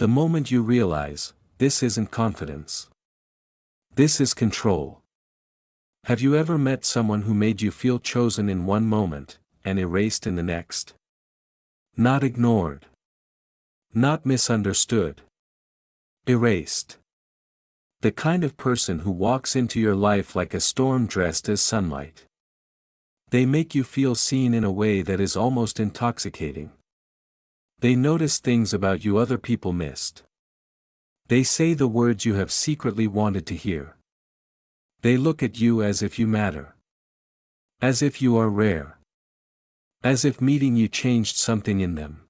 The moment you realize, this isn't confidence. This is control. Have you ever met someone who made you feel chosen in one moment, and erased in the next? Not ignored. Not misunderstood. Erased. The kind of person who walks into your life like a storm dressed as sunlight. They make you feel seen in a way that is almost intoxicating. They notice things about you other people missed. They say the words you have secretly wanted to hear. They look at you as if you matter. As if you are rare. As if meeting you changed something in them.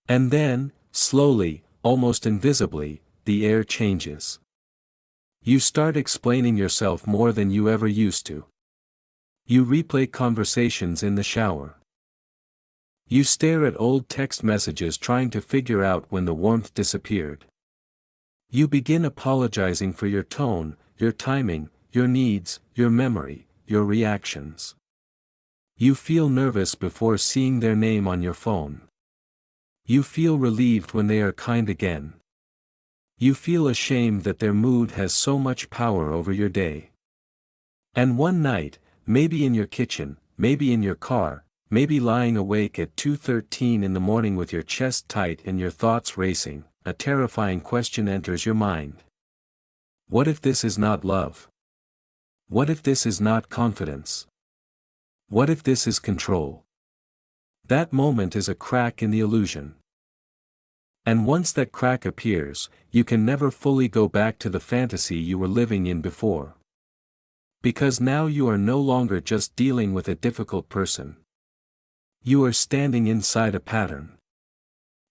And then, slowly, almost invisibly, the air changes. You start explaining yourself more than you ever used to. You replay conversations in the shower. You stare at old text messages trying to figure out when the warmth disappeared. You begin apologizing for your tone, your timing, your needs, your memory, your reactions. You feel nervous before seeing their name on your phone. You feel relieved when they are kind again. You feel ashamed that their mood has so much power over your day. And one night, maybe in your kitchen, maybe in your car, maybe lying awake at 2:13 in the morning with your chest tight and your thoughts racing, a terrifying question enters your mind. What if this is not love? What if this is not confidence? What if this is control? That moment is a crack in the illusion. And once that crack appears, you can never fully go back to the fantasy you were living in before. Because now you are no longer just dealing with a difficult person. You are standing inside a pattern.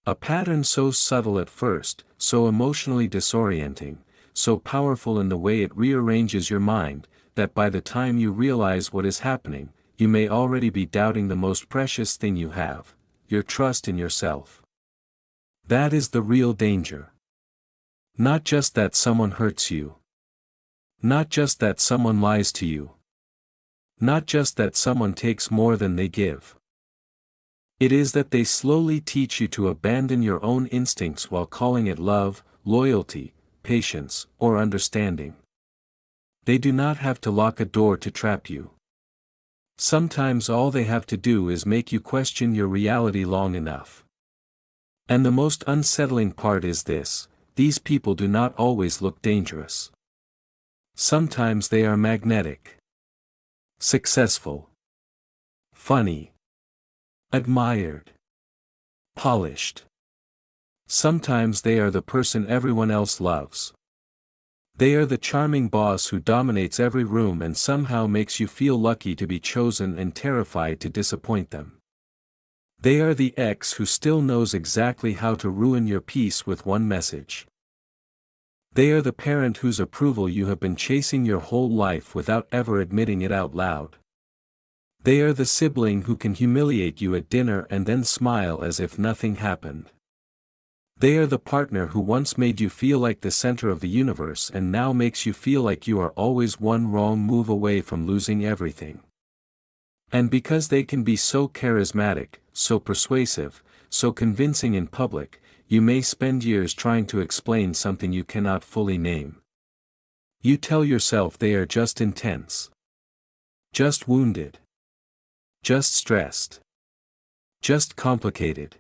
A pattern so subtle at first, so emotionally disorienting, so powerful in the way it rearranges your mind, that by the time you realize what is happening, you may already be doubting the most precious thing you have, your trust in yourself. That is the real danger. Not just that someone hurts you. Not just that someone lies to you. Not just that someone takes more than they give. It is that they slowly teach you to abandon your own instincts while calling it love, loyalty, patience, or understanding. They do not have to lock a door to trap you. Sometimes all they have to do is make you question your reality long enough. And the most unsettling part is this: these people do not always look dangerous. Sometimes they are magnetic. Successful. Funny. Admired. Polished. Sometimes they are the person everyone else loves. They are the charming boss who dominates every room and somehow makes you feel lucky to be chosen and terrified to disappoint them. They are the ex who still knows exactly how to ruin your peace with one message. They are the parent whose approval you have been chasing your whole life without ever admitting it out loud. They are the sibling who can humiliate you at dinner and then smile as if nothing happened. They are the partner who once made you feel like the center of the universe and now makes you feel like you are always one wrong move away from losing everything. And because they can be so charismatic, so persuasive, so convincing in public, you may spend years trying to explain something you cannot fully name. You tell yourself they are just intense. Just wounded. Just stressed. Just complicated.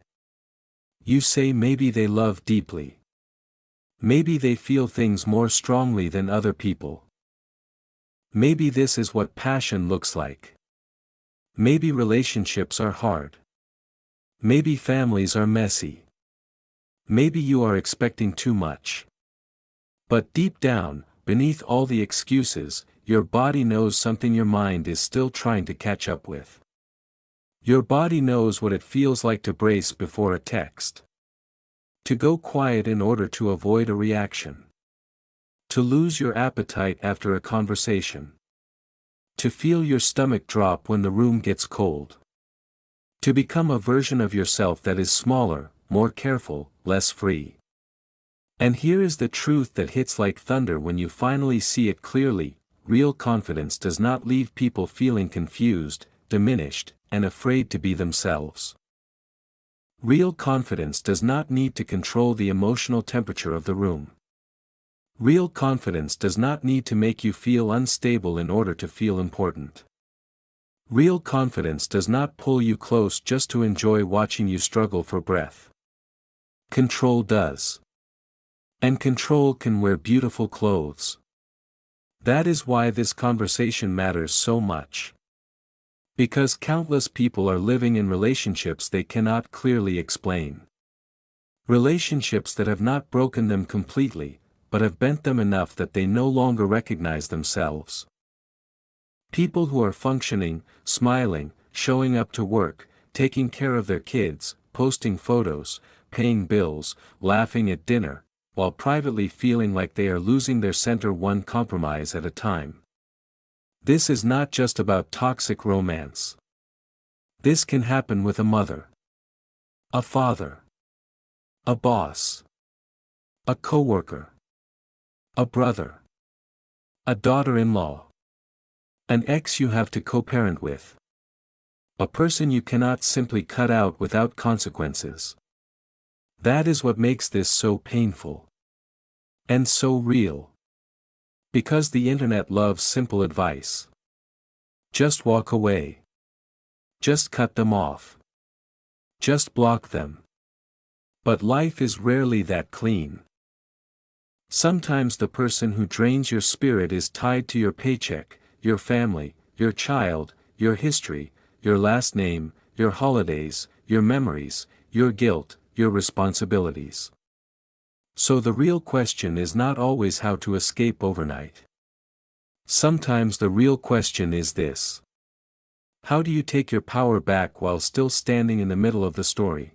You say maybe they love deeply. Maybe they feel things more strongly than other people. Maybe this is what passion looks like. Maybe relationships are hard. Maybe families are messy. Maybe you are expecting too much. But deep down, beneath all the excuses, your body knows something your mind is still trying to catch up with. Your body knows what it feels like to brace before a text. To go quiet in order to avoid a reaction. To lose your appetite after a conversation. To feel your stomach drop when the room gets cold. To become a version of yourself that is smaller, more careful, less free. And here is the truth that hits like thunder when you finally see it clearly: real confidence does not leave people feeling confused, diminished, and afraid to be themselves. Real confidence does not need to control the emotional temperature of the room. Real confidence does not need to make you feel unstable in order to feel important. Real confidence does not pull you close just to enjoy watching you struggle for breath. Control does. And control can wear beautiful clothes. That is why this conversation matters so much. Because countless people are living in relationships they cannot clearly explain. Relationships that have not broken them completely, but have bent them enough that they no longer recognize themselves. People who are functioning, smiling, showing up to work, taking care of their kids, posting photos, paying bills, laughing at dinner, while privately feeling like they are losing their center one compromise at a time. This is not just about toxic romance. This can happen with a mother, a father, a boss, a coworker, a brother, a daughter-in-law, an ex you have to co-parent with, a person you cannot simply cut out without consequences. That is what makes this so painful. And so real. Because the internet loves simple advice. Just walk away. Just cut them off. Just block them. But life is rarely that clean. Sometimes the person who drains your spirit is tied to your paycheck, your family, your child, your history, your last name, your holidays, your memories, your guilt, your responsibilities. So the real question is not always how to escape overnight. Sometimes the real question is this. How do you take your power back while still standing in the middle of the story?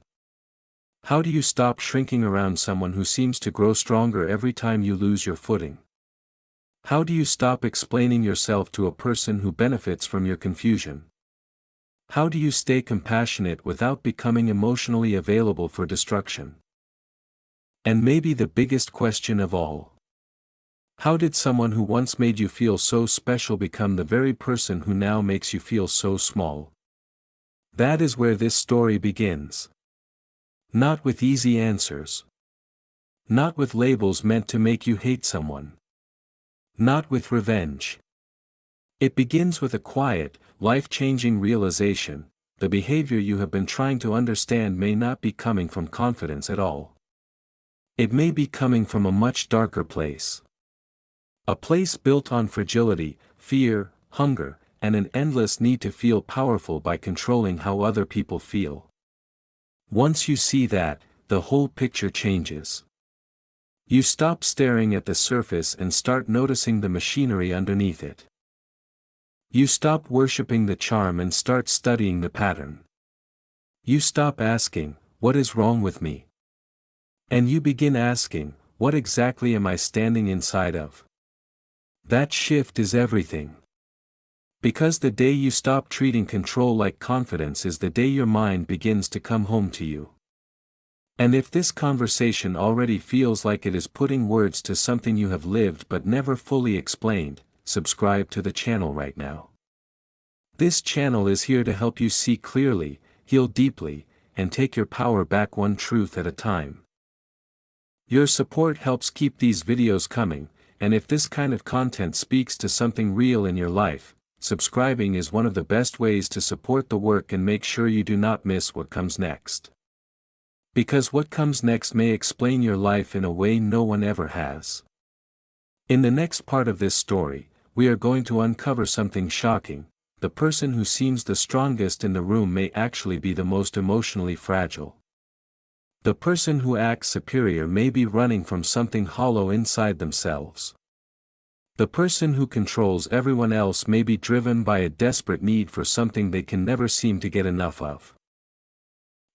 How do you stop shrinking around someone who seems to grow stronger every time you lose your footing? How do you stop explaining yourself to a person who benefits from your confusion? How do you stay compassionate without becoming emotionally available for destruction? And maybe the biggest question of all. How did someone who once made you feel so special become the very person who now makes you feel so small? That is where this story begins. Not with easy answers. Not with labels meant to make you hate someone. Not with revenge. It begins with a quiet, life-changing realization: the behavior you have been trying to understand may not be coming from confidence at all. It may be coming from a much darker place. A place built on fragility, fear, hunger, and an endless need to feel powerful by controlling how other people feel. Once you see that, the whole picture changes. You stop staring at the surface and start noticing the machinery underneath it. You stop worshipping the charm and start studying the pattern. You stop asking, "What is wrong with me?" And you begin asking, "What exactly am I standing inside of?" That shift is everything. Because the day you stop treating control like confidence is the day your mind begins to come home to you. And if this conversation already feels like it is putting words to something you have lived but never fully explained, subscribe to the channel right now. This channel is here to help you see clearly, heal deeply, and take your power back one truth at a time. Your support helps keep these videos coming, and if this kind of content speaks to something real in your life, subscribing is one of the best ways to support the work and make sure you do not miss what comes next. Because what comes next may explain your life in a way no one ever has. In the next part of this story, we are going to uncover something shocking: the person who seems the strongest in the room may actually be the most emotionally fragile. The person who acts superior may be running from something hollow inside themselves. The person who controls everyone else may be driven by a desperate need for something they can never seem to get enough of.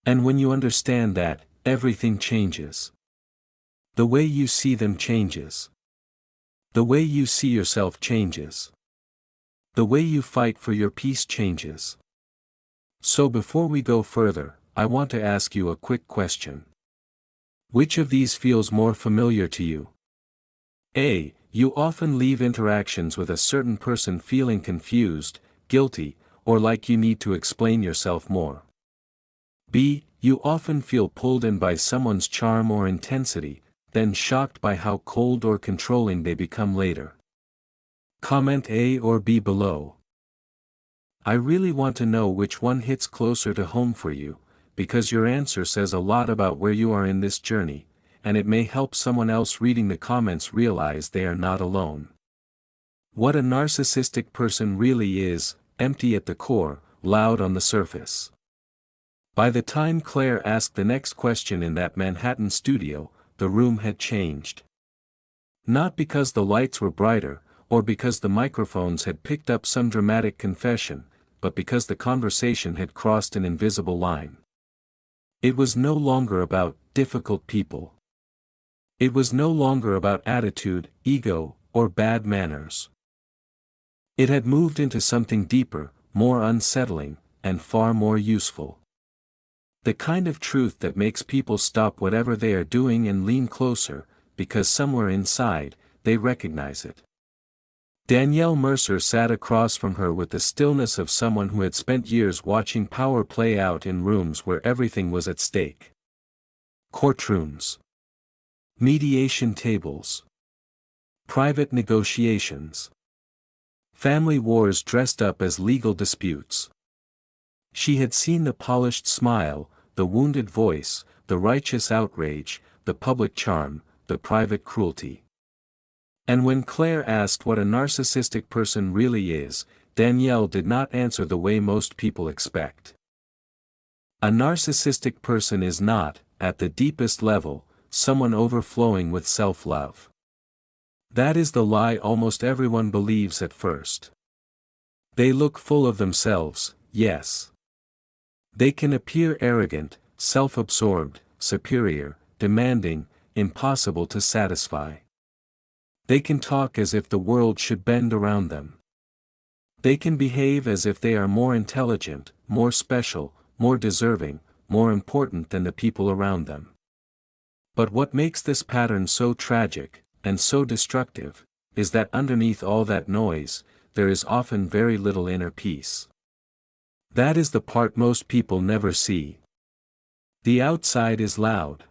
And when you understand that, everything changes. The way you see them changes. The way you see yourself changes. The way you fight for your peace changes. So before we go further, I want to ask you a quick question. Which of these feels more familiar to you? A. You often leave interactions with a certain person feeling confused, guilty, or like you need to explain yourself more. B. You often feel pulled in by someone's charm or intensity, then shocked by how cold or controlling they become later. Comment A or B below. I really want to know which one hits closer to home for you, because your answer says a lot about where you are in this journey, and it may help someone else reading the comments realize they are not alone. What a narcissistic person really is: empty at the core, loud on the surface. By the time Claire asked the next question in that Manhattan studio, the room had changed. Not because the lights were brighter, or because the microphones had picked up some dramatic confession, but because the conversation had crossed an invisible line. It was no longer about difficult people. It was no longer about attitude, ego, or bad manners. It had moved into something deeper, more unsettling, and far more useful. The kind of truth that makes people stop whatever they are doing and lean closer, because somewhere inside, they recognize it. Danielle Mercer sat across from her with the stillness of someone who had spent years watching power play out in rooms where everything was at stake. Courtrooms. Mediation tables. Private negotiations. Family wars dressed up as legal disputes. She had seen the polished smile, the wounded voice, the righteous outrage, the public charm, the private cruelty. And when Claire asked what a narcissistic person really is, Danielle did not answer the way most people expect. A narcissistic person is not, at the deepest level, someone overflowing with self-love. That is the lie almost everyone believes at first. They look full of themselves, yes. They can appear arrogant, self-absorbed, superior, demanding, impossible to satisfy. They can talk as if the world should bend around them. They can behave as if they are more intelligent, more special, more deserving, more important than the people around them. But what makes this pattern so tragic, and so destructive, is that underneath all that noise, there is often very little inner peace. That is the part most people never see. The outside is loud.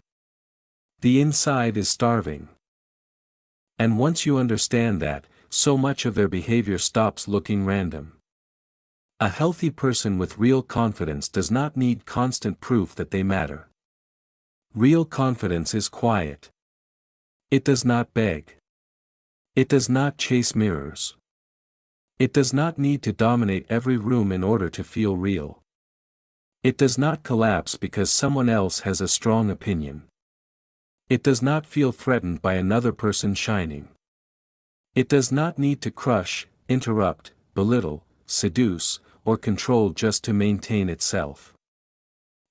The inside is starving. And once you understand that, so much of their behavior stops looking random. A healthy person with real confidence does not need constant proof that they matter. Real confidence is quiet. It does not beg. It does not chase mirrors. It does not need to dominate every room in order to feel real. It does not collapse because someone else has a strong opinion. It does not feel threatened by another person shining. It does not need to crush, interrupt, belittle, seduce, or control just to maintain itself.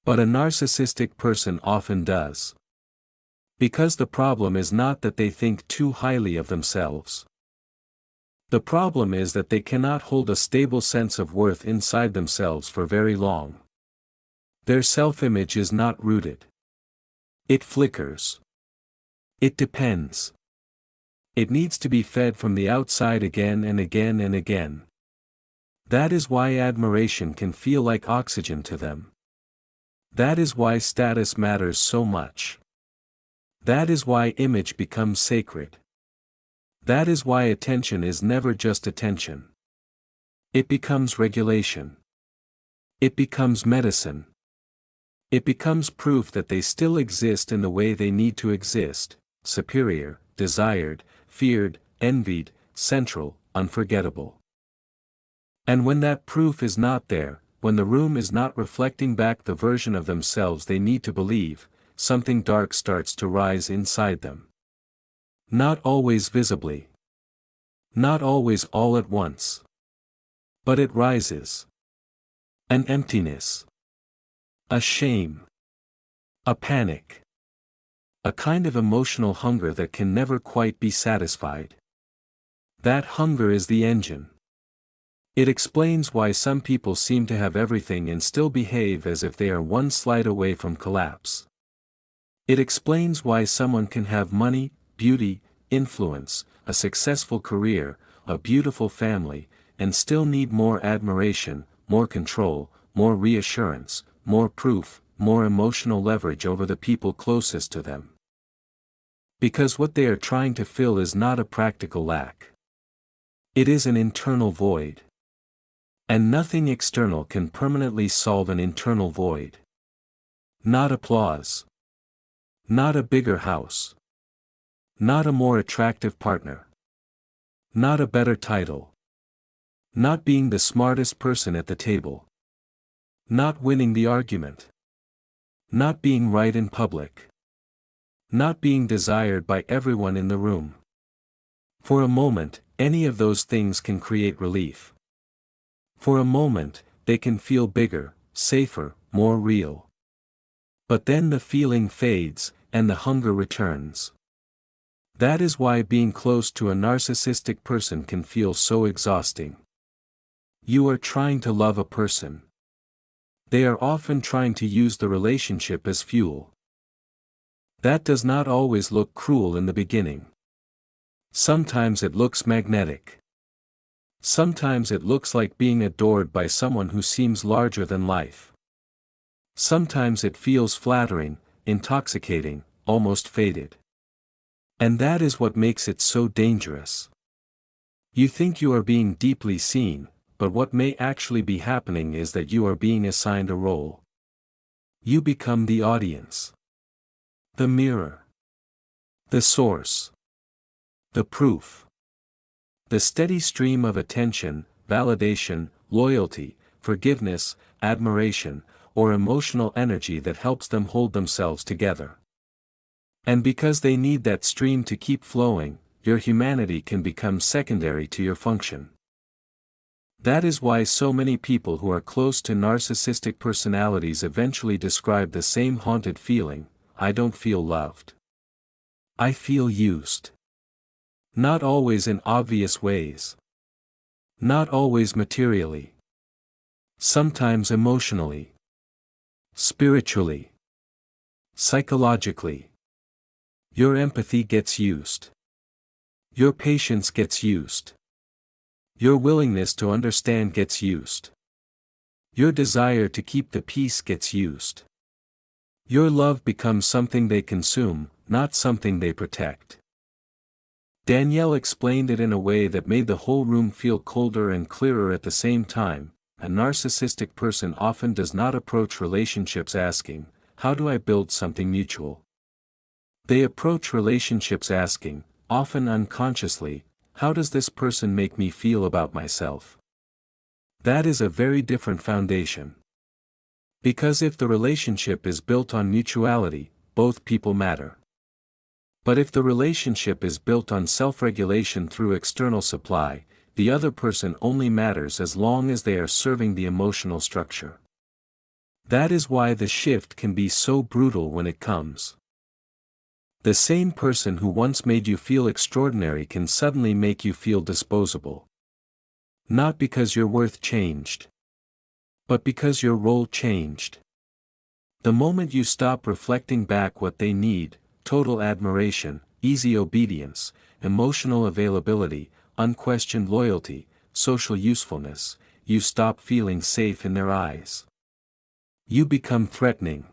But a narcissistic person often does. Because the problem is not that they think too highly of themselves. The problem is that they cannot hold a stable sense of worth inside themselves for very long. Their self-image is not rooted. It flickers. It depends. It needs to be fed from the outside again and again and again. That is why admiration can feel like oxygen to them. That is why status matters so much. That is why image becomes sacred. That is why attention is never just attention. It becomes regulation. It becomes medicine. It becomes proof that they still exist in the way they need to exist: superior, desired, feared, envied, central, unforgettable. And when that proof is not there, when the room is not reflecting back the version of themselves they need to believe, something dark starts to rise inside them. Not always visibly. Not always all at once. But it rises. An emptiness. A shame. A panic. A kind of emotional hunger that can never quite be satisfied. That hunger is the engine. It explains why some people seem to have everything and still behave as if they are one slide away from collapse. It explains why someone can have money, beauty, influence, a successful career, a beautiful family, and still need more admiration, more control, more reassurance, more proof, more emotional leverage over the people closest to them. Because what they are trying to fill is not a practical lack. It is an internal void. And nothing external can permanently solve an internal void. Not applause. Not a bigger house. Not a more attractive partner. Not a better title. Not being the smartest person at the table. Not winning the argument. Not being right in public. Not being desired by everyone in the room. For a moment, any of those things can create relief. For a moment, they can feel bigger, safer, more real. But then the feeling fades, and the hunger returns. That is why being close to a narcissistic person can feel so exhausting. You are trying to love a person. They are often trying to use the relationship as fuel. That does not always look cruel in the beginning. Sometimes it looks magnetic. Sometimes it looks like being adored by someone who seems larger than life. Sometimes it feels flattering, intoxicating, almost fated. And that is what makes it so dangerous. You think you are being deeply seen, but what may actually be happening is that you are being assigned a role. You become the audience. The mirror. The source. The proof. The steady stream of attention, validation, loyalty, forgiveness, admiration, or emotional energy that helps them hold themselves together. And because they need that stream to keep flowing, your humanity can become secondary to your function. That is why so many people who are close to narcissistic personalities eventually describe the same haunted feeling: I don't feel loved. I feel used. Not always in obvious ways. Not always materially. Sometimes emotionally. Spiritually. Psychologically. Your empathy gets used. Your patience gets used. Your willingness to understand gets used. Your desire to keep the peace gets used. Your love becomes something they consume, not something they protect. Danielle explained it in a way that made the whole room feel colder and clearer at the same time. A narcissistic person often does not approach relationships asking, "How do I build something mutual?" They approach relationships asking, often unconsciously, "How does this person make me feel about myself?" That is a very different foundation. Because if the relationship is built on mutuality, both people matter. But if the relationship is built on self-regulation through external supply, the other person only matters as long as they are serving the emotional structure. That is why the shift can be so brutal when it comes. The same person who once made you feel extraordinary can suddenly make you feel disposable. Not because your worth changed, but because your role changed. The moment you stop reflecting back what they need, total admiration, easy obedience, emotional availability, unquestioned loyalty, social usefulness, you stop feeling safe in their eyes. You become threatening.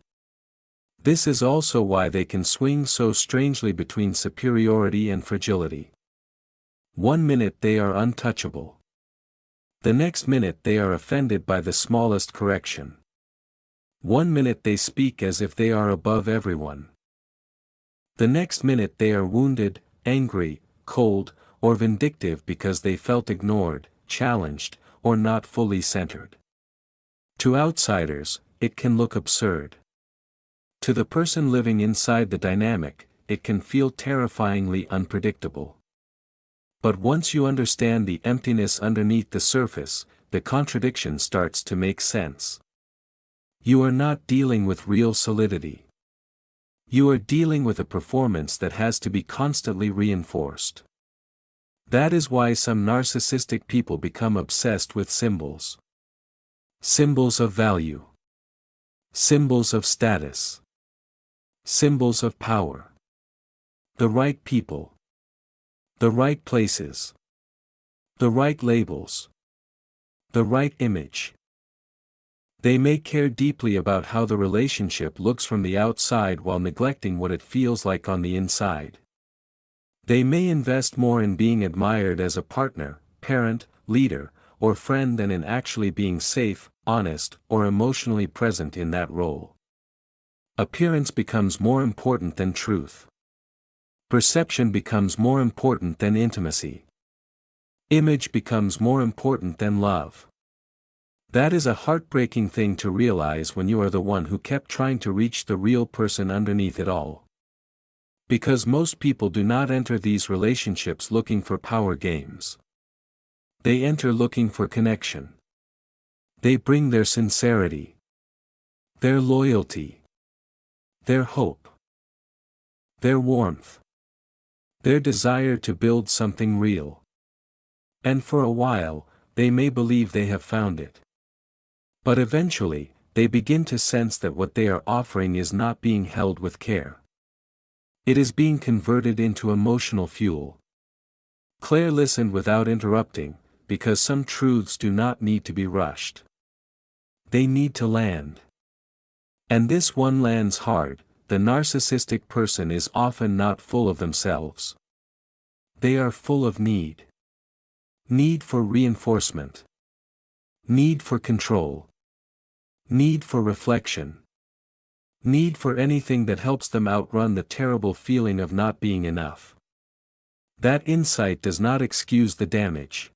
This is also why they can swing so strangely between superiority and fragility. One minute they are untouchable. The next minute they are offended by the smallest correction. One minute they speak as if they are above everyone. The next minute they are wounded, angry, cold, or vindictive because they felt ignored, challenged, or not fully centered. To outsiders, it can look absurd. To the person living inside the dynamic, it can feel terrifyingly unpredictable. But once you understand the emptiness underneath the surface, the contradiction starts to make sense. You are not dealing with real solidity. You are dealing with a performance that has to be constantly reinforced. That is why some narcissistic people become obsessed with symbols. Symbols of value. Symbols of status. Symbols of power. The right people. The right places. The right labels. The right image. They may care deeply about how the relationship looks from the outside while neglecting what it feels like on the inside. They may invest more in being admired as a partner, parent, leader, or friend than in actually being safe, honest, or emotionally present in that role. Appearance becomes more important than truth. Perception becomes more important than intimacy. Image becomes more important than love. That is a heartbreaking thing to realize when you are the one who kept trying to reach the real person underneath it all. Because most people do not enter these relationships looking for power games. They enter looking for connection. They bring their sincerity, their loyalty, their hope, their warmth, their desire to build something real. And for a while, they may believe they have found it. But eventually, they begin to sense that what they are offering is not being held with care. It is being converted into emotional fuel. Claire listened without interrupting, because some truths do not need to be rushed. They need to land. And this one lands hard. The narcissistic person is often not full of themselves. They are full of need. Need for reinforcement. Need for control. Need for reflection. Need for anything that helps them outrun the terrible feeling of not being enough. That insight does not excuse the damage.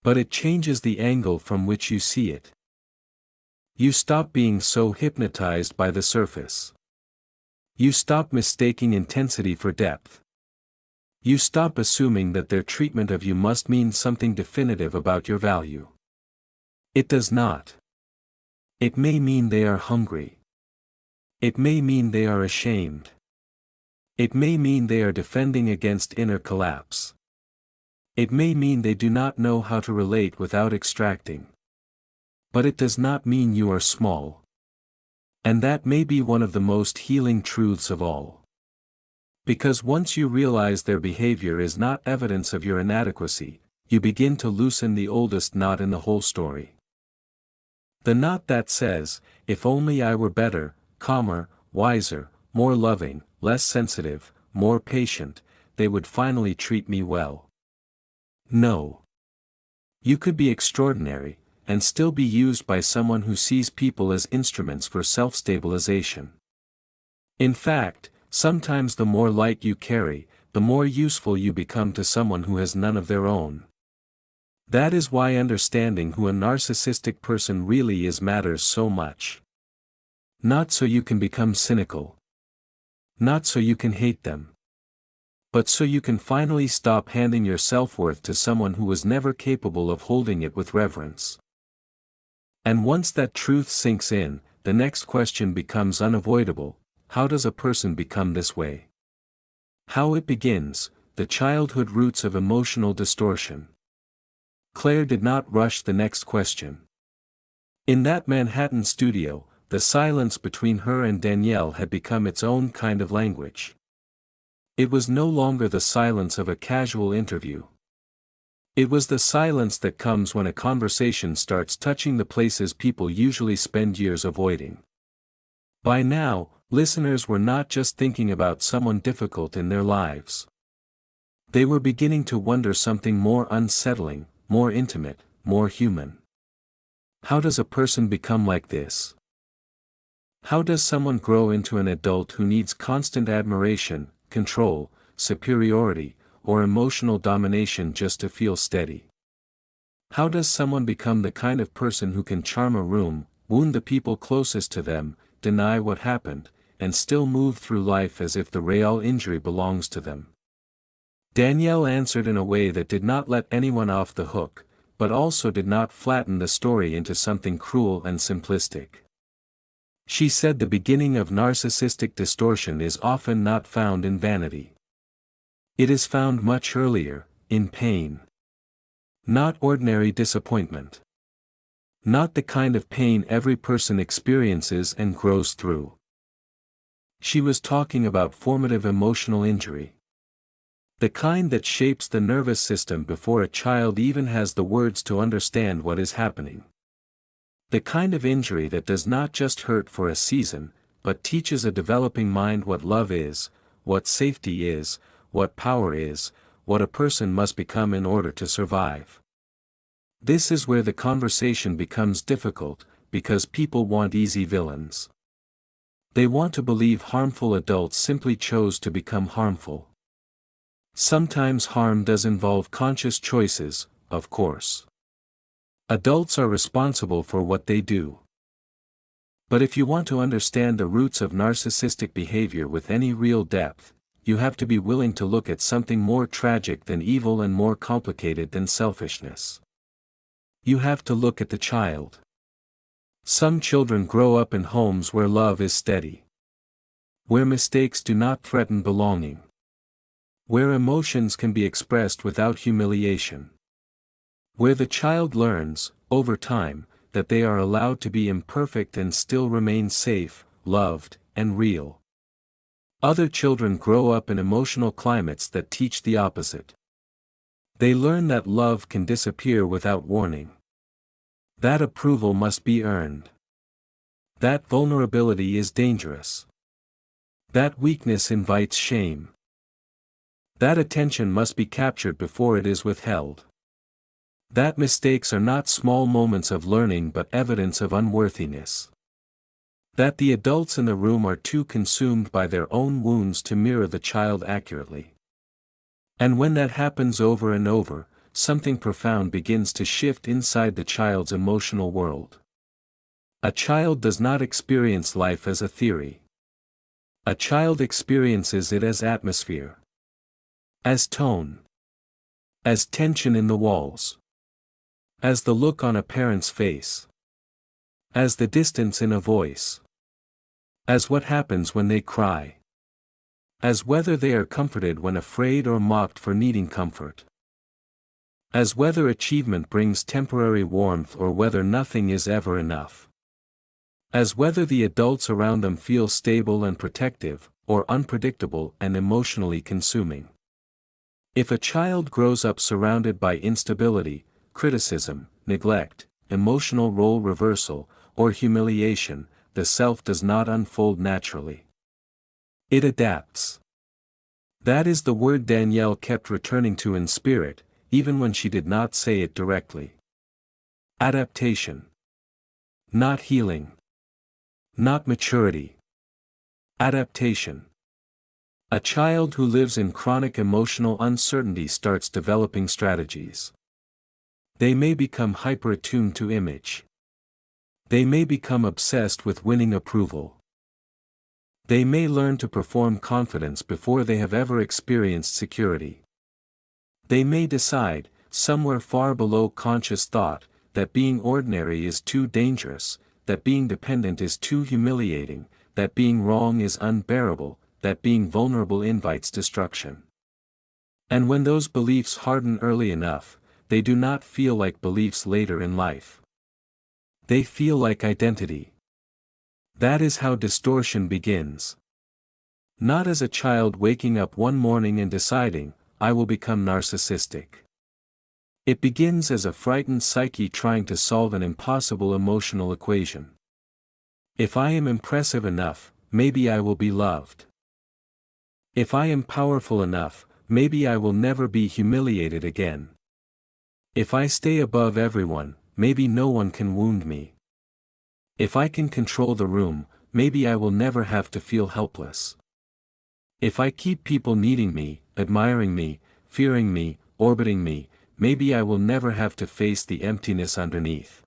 But it changes the angle from which you see it. You stop being so hypnotized by the surface. You stop mistaking intensity for depth. You stop assuming that their treatment of you must mean something definitive about your value. It does not. It may mean they are hungry. It may mean they are ashamed. It may mean they are defending against inner collapse. It may mean they do not know how to relate without extracting. But it does not mean you are small. And that may be one of the most healing truths of all. Because once you realize their behavior is not evidence of your inadequacy, you begin to loosen the oldest knot in the whole story. The knot that says, if only I were better, calmer, wiser, more loving, less sensitive, more patient, they would finally treat me well. No. You could be extraordinary, and still be used by someone who sees people as instruments for self-stabilization. In fact, sometimes the more light you carry, the more useful you become to someone who has none of their own. That is why understanding who a narcissistic person really is matters so much. Not so you can become cynical. Not so you can hate them. But so you can finally stop handing your self-worth to someone who was never capable of holding it with reverence. And once that truth sinks in, the next question becomes unavoidable: how does a person become this way? How it begins, the childhood roots of emotional distortion. Claire did not rush the next question. In that Manhattan studio, the silence between her and Danielle had become its own kind of language. It was no longer the silence of a casual interview. It was the silence that comes when a conversation starts touching the places people usually spend years avoiding. By now, listeners were not just thinking about someone difficult in their lives. They were beginning to wonder something more unsettling, more intimate, more human. How does a person become like this? How does someone grow into an adult who needs constant admiration, control, superiority, or emotional domination just to feel steady? How does someone become the kind of person who can charm a room, wound the people closest to them, deny what happened, and still move through life as if the real injury belongs to them? Danielle answered in a way that did not let anyone off the hook, but also did not flatten the story into something cruel and simplistic. She said the beginning of narcissistic distortion is often not found in vanity. It is found much earlier, in pain. Not ordinary disappointment. Not the kind of pain every person experiences and grows through. She was talking about formative emotional injury. The kind that shapes the nervous system before a child even has the words to understand what is happening. The kind of injury that does not just hurt for a season, but teaches a developing mind what love is, what safety is, what power is, what a person must become in order to survive. This is where the conversation becomes difficult, because people want easy villains. They want to believe harmful adults simply chose to become harmful. Sometimes harm does involve conscious choices, of course. Adults are responsible for what they do. But if you want to understand the roots of narcissistic behavior with any real depth, you have to be willing to look at something more tragic than evil and more complicated than selfishness. You have to look at the child. Some children grow up in homes where love is steady, where mistakes do not threaten belonging, where emotions can be expressed without humiliation, where the child learns, over time, that they are allowed to be imperfect and still remain safe, loved, and real. Other children grow up in emotional climates that teach the opposite. They learn that love can disappear without warning. That approval must be earned. That vulnerability is dangerous. That weakness invites shame. That attention must be captured before it is withheld. That mistakes are not small moments of learning but evidence of unworthiness. That the adults in the room are too consumed by their own wounds to mirror the child accurately. And when that happens over and over, something profound begins to shift inside the child's emotional world. A child does not experience life as a theory. A child experiences it as atmosphere, as tone, as tension in the walls, as the look on a parent's face, as the distance in a voice, as what happens when they cry, as whether they are comforted when afraid or mocked for needing comfort, as whether achievement brings temporary warmth or whether nothing is ever enough, as whether the adults around them feel stable and protective, or unpredictable and emotionally consuming. If a child grows up surrounded by instability, criticism, neglect, emotional role reversal, or humiliation, the self does not unfold naturally. It adapts. That is the word Danielle kept returning to in spirit, even when she did not say it directly. Adaptation. Not healing. Not maturity. Adaptation. A child who lives in chronic emotional uncertainty starts developing strategies. They may become hyper-attuned to image. They may become obsessed with winning approval. They may learn to perform confidence before they have ever experienced security. They may decide, somewhere far below conscious thought, that being ordinary is too dangerous, that being dependent is too humiliating, that being wrong is unbearable, that being vulnerable invites destruction. And when those beliefs harden early enough, they do not feel like beliefs later in life. They feel like identity. That is how distortion begins. Not as a child waking up one morning and deciding, I will become narcissistic. It begins as a frightened psyche trying to solve an impossible emotional equation. If I am impressive enough, maybe I will be loved. If I am powerful enough, maybe I will never be humiliated again. If I stay above everyone, maybe no one can wound me. If I can control the room, maybe I will never have to feel helpless. If I keep people needing me, admiring me, fearing me, orbiting me, maybe I will never have to face the emptiness underneath.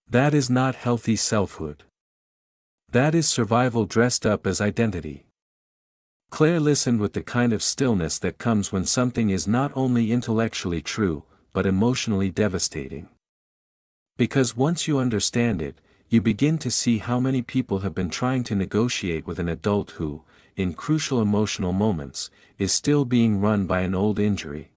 That is not healthy selfhood. That is survival dressed up as identity. Claire listened with the kind of stillness that comes when something is not only intellectually true, but emotionally devastating. Because once you understand it, you begin to see how many people have been trying to negotiate with an adult who, in crucial emotional moments, is still being run by an old injury.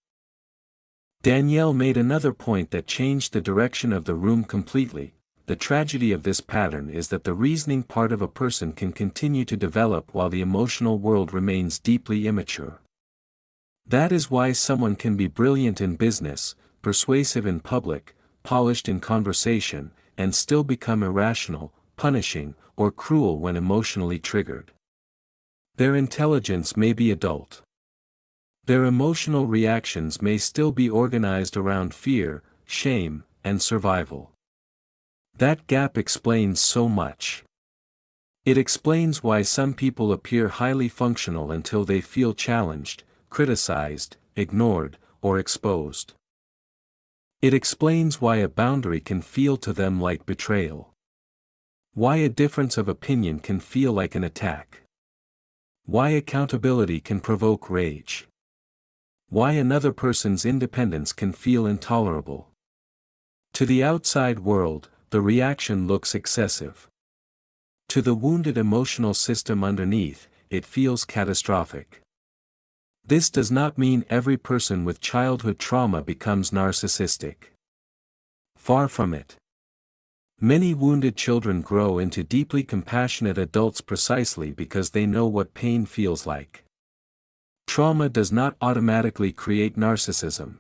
Danielle made another point that changed the direction of the room completely. The tragedy of this pattern is that the reasoning part of a person can continue to develop while the emotional world remains deeply immature. That is why someone can be brilliant in business, persuasive in public, polished in conversation, and still become irrational, punishing, or cruel when emotionally triggered. Their intelligence may be adult. Their emotional reactions may still be organized around fear, shame, and survival. That gap explains so much. It explains why some people appear highly functional until they feel challenged, criticized, ignored, or exposed. It explains why a boundary can feel to them like betrayal. Why a difference of opinion can feel like an attack. Why accountability can provoke rage. Why another person's independence can feel intolerable. To the outside world, the reaction looks excessive. To the wounded emotional system underneath, it feels catastrophic. This does not mean every person with childhood trauma becomes narcissistic. Far from it. Many wounded children grow into deeply compassionate adults precisely because they know what pain feels like. Trauma does not automatically create narcissism.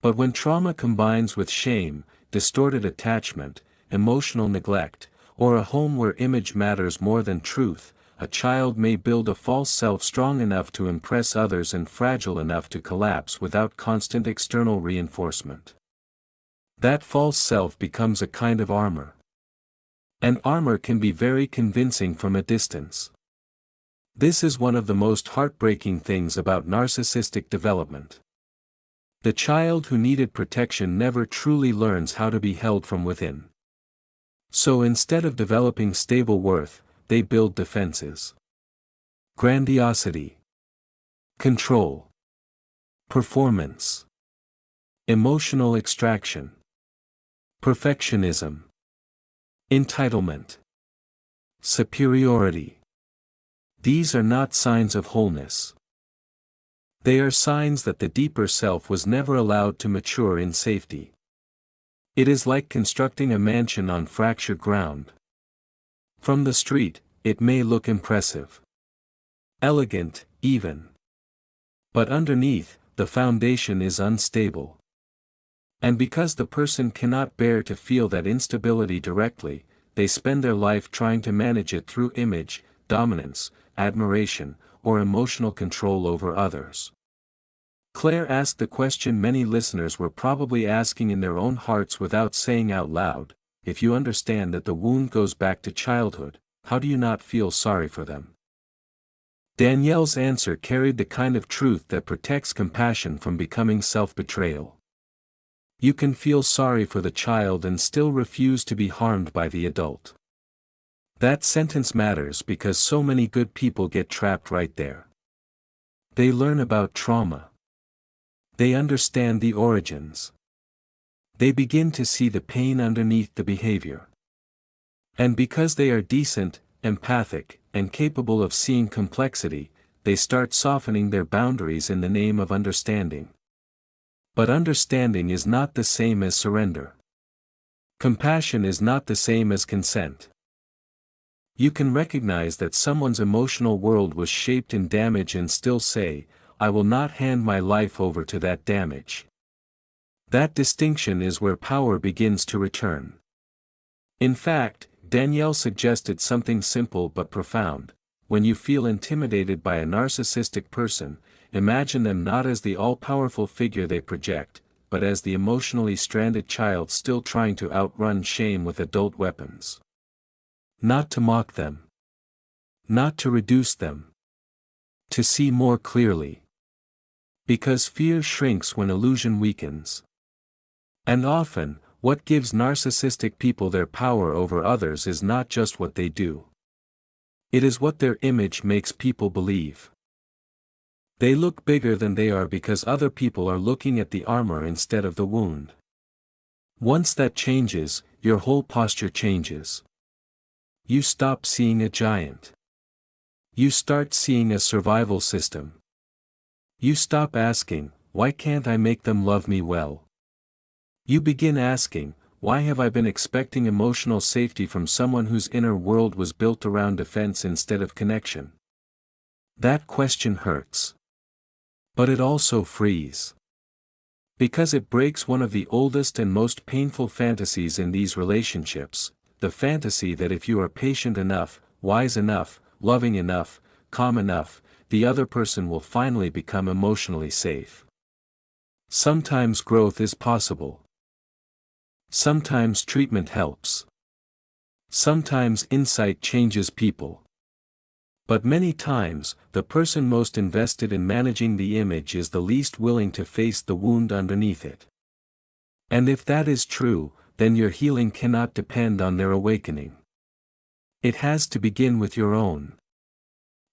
But when trauma combines with shame, distorted attachment, emotional neglect, or a home where image matters more than truth, a child may build a false self strong enough to impress others and fragile enough to collapse without constant external reinforcement. That false self becomes a kind of armor. And armor can be very convincing from a distance. This is one of the most heartbreaking things about narcissistic development. The child who needed protection never truly learns how to be held from within. So instead of developing stable worth, they build defenses. Grandiosity. Control. Performance. Emotional extraction. Perfectionism. Entitlement. Superiority. These are not signs of wholeness. They are signs that the deeper self was never allowed to mature in safety. It is like constructing a mansion on fractured ground. From the street, it may look impressive. Elegant, even. But underneath, the foundation is unstable. And because the person cannot bear to feel that instability directly, they spend their life trying to manage it through image, dominance, admiration, or emotional control over others. Claire asked the question many listeners were probably asking in their own hearts without saying out loud: if you understand that the wound goes back to childhood, how do you not feel sorry for them? Danielle's answer carried the kind of truth that protects compassion from becoming self-betrayal. You can feel sorry for the child and still refuse to be harmed by the adult. That sentence matters because so many good people get trapped right there. They learn about trauma. They understand the origins. They begin to see the pain underneath the behavior. And because they are decent, empathic, and capable of seeing complexity, they start softening their boundaries in the name of understanding. But understanding is not the same as surrender. Compassion is not the same as consent. You can recognize that someone's emotional world was shaped in damage and still say, I will not hand my life over to that damage. That distinction is where power begins to return. In fact, Danielle suggested something simple but profound. When you feel intimidated by a narcissistic person, imagine them not as the all-powerful figure they project, but as the emotionally stranded child still trying to outrun shame with adult weapons. Not to mock them. Not to reduce them. To see more clearly. Because fear shrinks when illusion weakens. And often, what gives narcissistic people their power over others is not just what they do. It is what their image makes people believe. They look bigger than they are because other people are looking at the armor instead of the wound. Once that changes, your whole posture changes. You stop seeing a giant. You start seeing a survival system. You stop asking, why can't I make them love me well? You begin asking, why have I been expecting emotional safety from someone whose inner world was built around defense instead of connection? That question hurts. But it also frees. Because it breaks one of the oldest and most painful fantasies in these relationships, the fantasy that if you are patient enough, wise enough, loving enough, calm enough, the other person will finally become emotionally safe. Sometimes growth is possible. Sometimes treatment helps. Sometimes insight changes people. But many times, the person most invested in managing the image is the least willing to face the wound underneath it. And if that is true, then your healing cannot depend on their awakening. It has to begin with your own.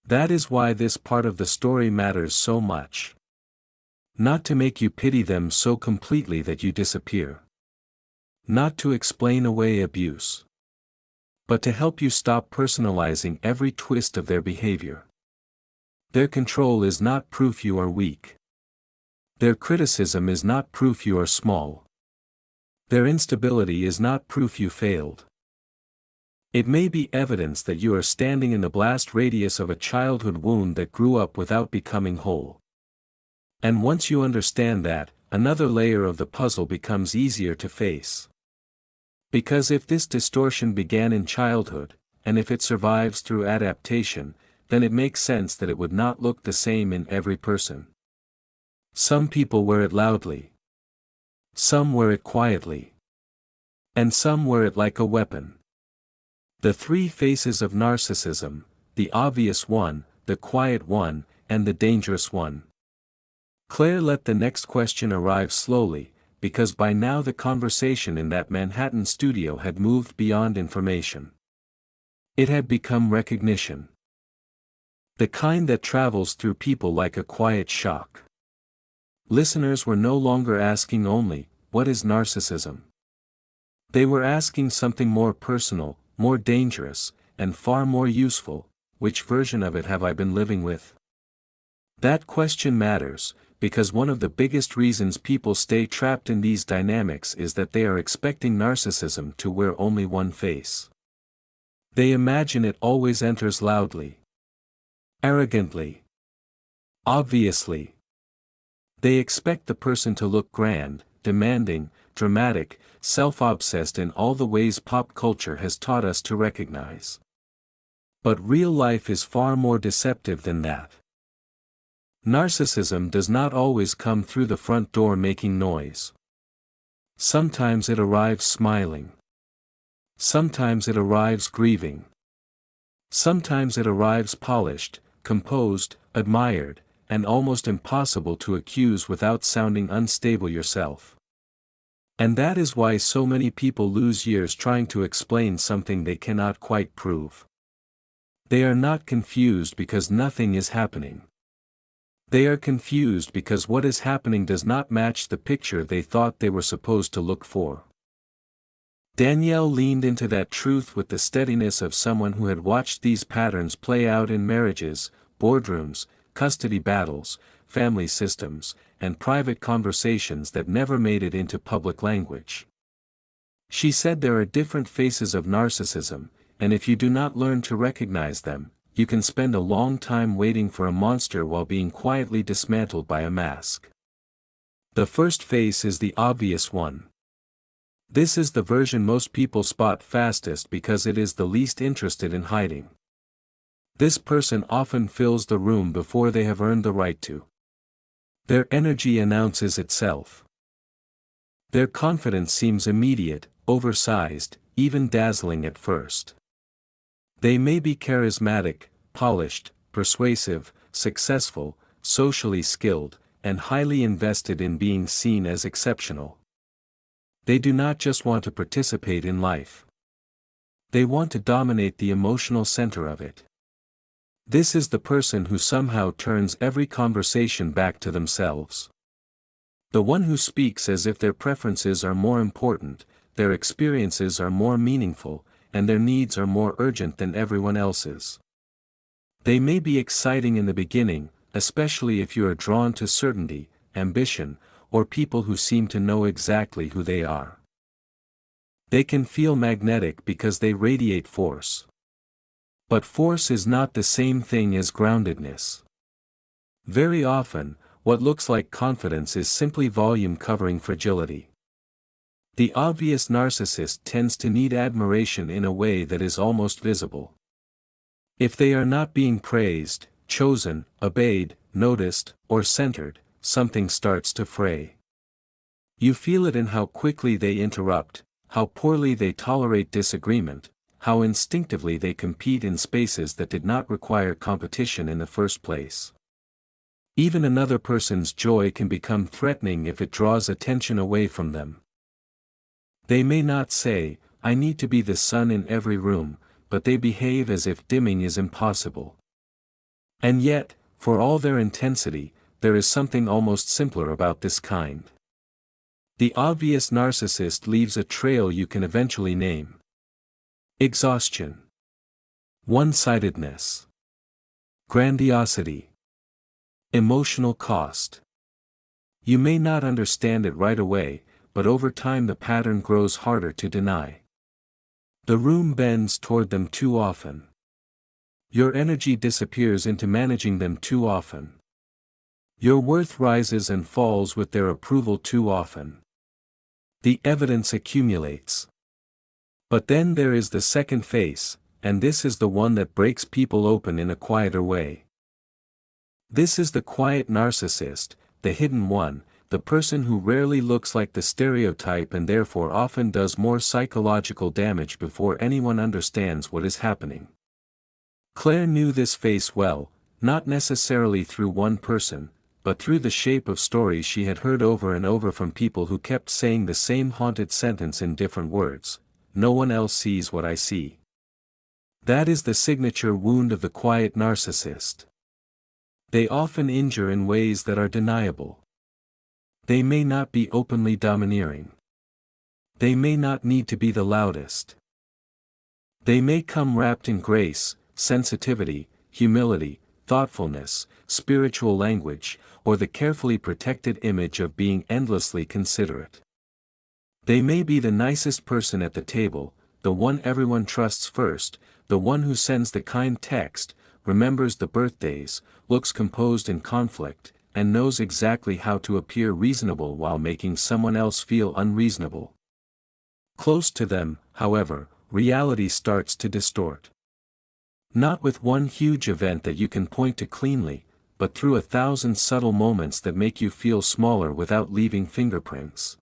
That is why this part of the story matters so much. Not to make you pity them so completely that you disappear. Not to explain away abuse. But to help you stop personalizing every twist of their behavior. Their control is not proof you are weak. Their criticism is not proof you are small. Their instability is not proof you failed. It may be evidence that you are standing in the blast radius of a childhood wound that grew up without becoming whole. And once you understand that, another layer of the puzzle becomes easier to face. Because if this distortion began in childhood, and if it survives through adaptation, then it makes sense that it would not look the same in every person. Some people wear it loudly. Some wear it quietly. And some wear it like a weapon. The three faces of narcissism, the obvious one, the quiet one, and the dangerous one. Claire let the next question arrive slowly, because by now the conversation in that Manhattan studio had moved beyond information. It had become recognition. The kind that travels through people like a quiet shock. Listeners were no longer asking only, "What is narcissism?" They were asking something more personal, more dangerous, and far more useful: which version of it have I been living with? That question matters, because one of the biggest reasons people stay trapped in these dynamics is that they are expecting narcissism to wear only one face. They imagine it always enters loudly, arrogantly, obviously. They expect the person to look grand, demanding, dramatic, self-obsessed in all the ways pop culture has taught us to recognize. But real life is far more deceptive than that. Narcissism does not always come through the front door making noise. Sometimes it arrives smiling. Sometimes it arrives grieving. Sometimes it arrives polished, composed, admired, and almost impossible to accuse without sounding unstable yourself. And that is why so many people lose years trying to explain something they cannot quite prove. They are not confused because nothing is happening. They are confused because what is happening does not match the picture they thought they were supposed to look for. Danielle leaned into that truth with the steadiness of someone who had watched these patterns play out in marriages, boardrooms, custody battles, family systems, and private conversations that never made it into public language. She said there are different faces of narcissism, and if you do not learn to recognize them, you can spend a long time waiting for a monster while being quietly dismantled by a mask. The first face is the obvious one. This is the version most people spot fastest because it is the least interested in hiding. This person often fills the room before they have earned the right to. Their energy announces itself. Their confidence seems immediate, oversized, even dazzling at first. They may be charismatic, polished, persuasive, successful, socially skilled, and highly invested in being seen as exceptional. They do not just want to participate in life. They want to dominate the emotional center of it. This is the person who somehow turns every conversation back to themselves. The one who speaks as if their preferences are more important, their experiences are more meaningful, and their needs are more urgent than everyone else's. They may be exciting in the beginning, especially if you are drawn to certainty, ambition, or people who seem to know exactly who they are. They can feel magnetic because they radiate force. But force is not the same thing as groundedness. Very often, what looks like confidence is simply volume covering fragility. The obvious narcissist tends to need admiration in a way that is almost visible. If they are not being praised, chosen, obeyed, noticed, or centered, something starts to fray. You feel it in how quickly they interrupt, how poorly they tolerate disagreement, how instinctively they compete in spaces that did not require competition in the first place. Even another person's joy can become threatening if it draws attention away from them. They may not say, "I need to be the sun in every room," but they behave as if dimming is impossible. And yet, for all their intensity, there is something almost simpler about this kind. The obvious narcissist leaves a trail you can eventually name. Exhaustion. One-sidedness. Grandiosity. Emotional cost. You may not understand it right away, but over time the pattern grows harder to deny. The room bends toward them too often. Your energy disappears into managing them too often. Your worth rises and falls with their approval too often. The evidence accumulates. But then there is the second face, and this is the one that breaks people open in a quieter way. This is the quiet narcissist, the hidden one, the person who rarely looks like the stereotype and therefore often does more psychological damage before anyone understands what is happening. Claire knew this face well, not necessarily through one person, but through the shape of stories she had heard over and over from people who kept saying the same haunted sentence in different words: "No one else sees what I see." That is the signature wound of the quiet narcissist. They often injure in ways that are deniable. They may not be openly domineering. They may not need to be the loudest. They may come wrapped in grace, sensitivity, humility, thoughtfulness, spiritual language, or the carefully protected image of being endlessly considerate. They may be the nicest person at the table, the one everyone trusts first, the one who sends the kind text, remembers the birthdays, looks composed in conflict, and knows exactly how to appear reasonable while making someone else feel unreasonable. Close to them, however, reality starts to distort. Not with one huge event that you can point to cleanly, but through 1,000 subtle moments that make you feel smaller without leaving fingerprints.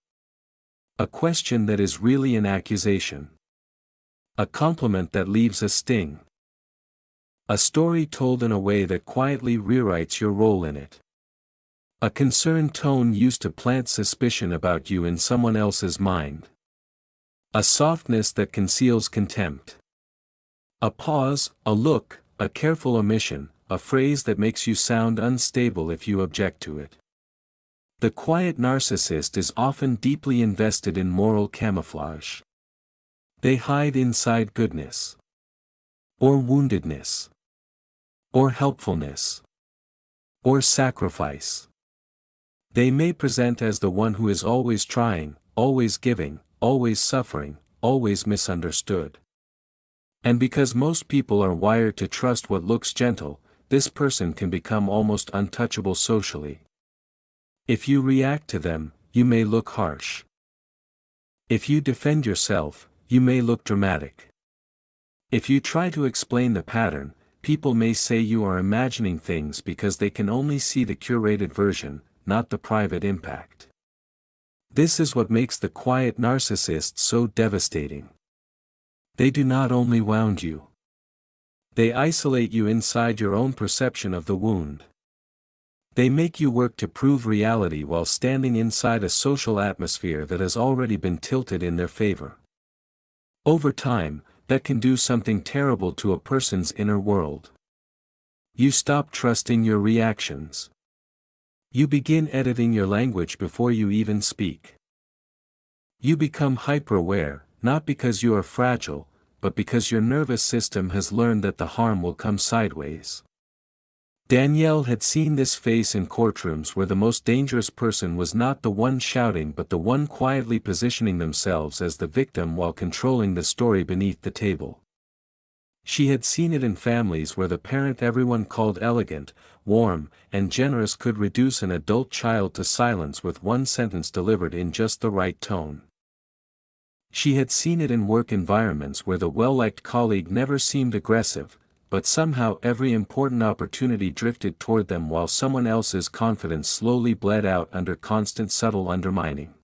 A question that is really an accusation. A compliment that leaves a sting. A story told in a way that quietly rewrites your role in it. A concerned tone used to plant suspicion about you in someone else's mind. A softness that conceals contempt. A pause, a look, a careful omission, a phrase that makes you sound unstable if you object to it. The quiet narcissist is often deeply invested in moral camouflage. They hide inside goodness. Or woundedness. Or helpfulness. Or sacrifice. They may present as the one who is always trying, always giving, always suffering, always misunderstood. And because most people are wired to trust what looks gentle, this person can become almost untouchable socially. If you react to them, you may look harsh. If you defend yourself, you may look dramatic. If you try to explain the pattern, people may say you are imagining things because they can only see the curated version, not the private impact. This is what makes the quiet narcissist so devastating. They do not only wound you. They isolate you inside your own perception of the wound. They make you work to prove reality while standing inside a social atmosphere that has already been tilted in their favor. Over time, that can do something terrible to a person's inner world. You stop trusting your reactions. You begin editing your language before you even speak. You become hyper-aware, not because you are fragile, but because your nervous system has learned that the harm will come sideways. Danielle had seen this face in courtrooms where the most dangerous person was not the one shouting but the one quietly positioning themselves as the victim while controlling the story beneath the table. She had seen it in families where the parent everyone called elegant, warm, and generous could reduce an adult child to silence with one sentence delivered in just the right tone. She had seen it in work environments where the well-liked colleague never seemed aggressive, but somehow every important opportunity drifted toward them while someone else's confidence slowly bled out under constant subtle undermining.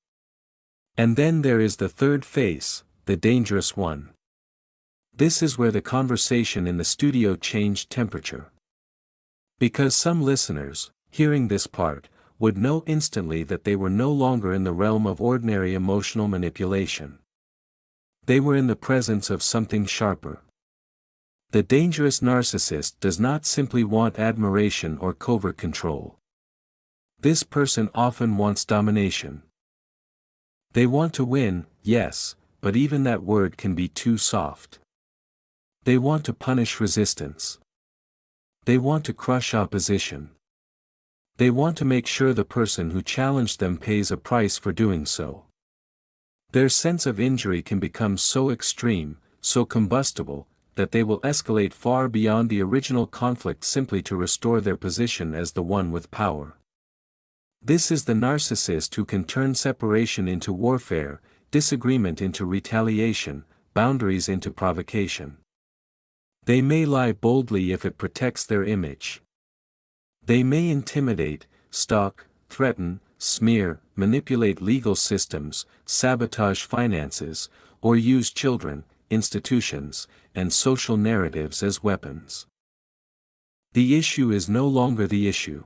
And then there is the third face, the dangerous one. This is where the conversation in the studio changed temperature. Because some listeners, hearing this part, would know instantly that they were no longer in the realm of ordinary emotional manipulation. They were in the presence of something sharper. The dangerous narcissist does not simply want admiration or covert control. This person often wants domination. They want to win, yes, but even that word can be too soft. They want to punish resistance. They want to crush opposition. They want to make sure the person who challenged them pays a price for doing so. Their sense of injury can become so extreme, so combustible, that they will escalate far beyond the original conflict simply to restore their position as the one with power. This is the narcissist who can turn separation into warfare, disagreement into retaliation, boundaries into provocation. They may lie boldly if it protects their image. They may intimidate, stalk, threaten, smear, manipulate legal systems, sabotage finances, or use children, institutions, and social narratives as weapons. The issue is no longer the issue.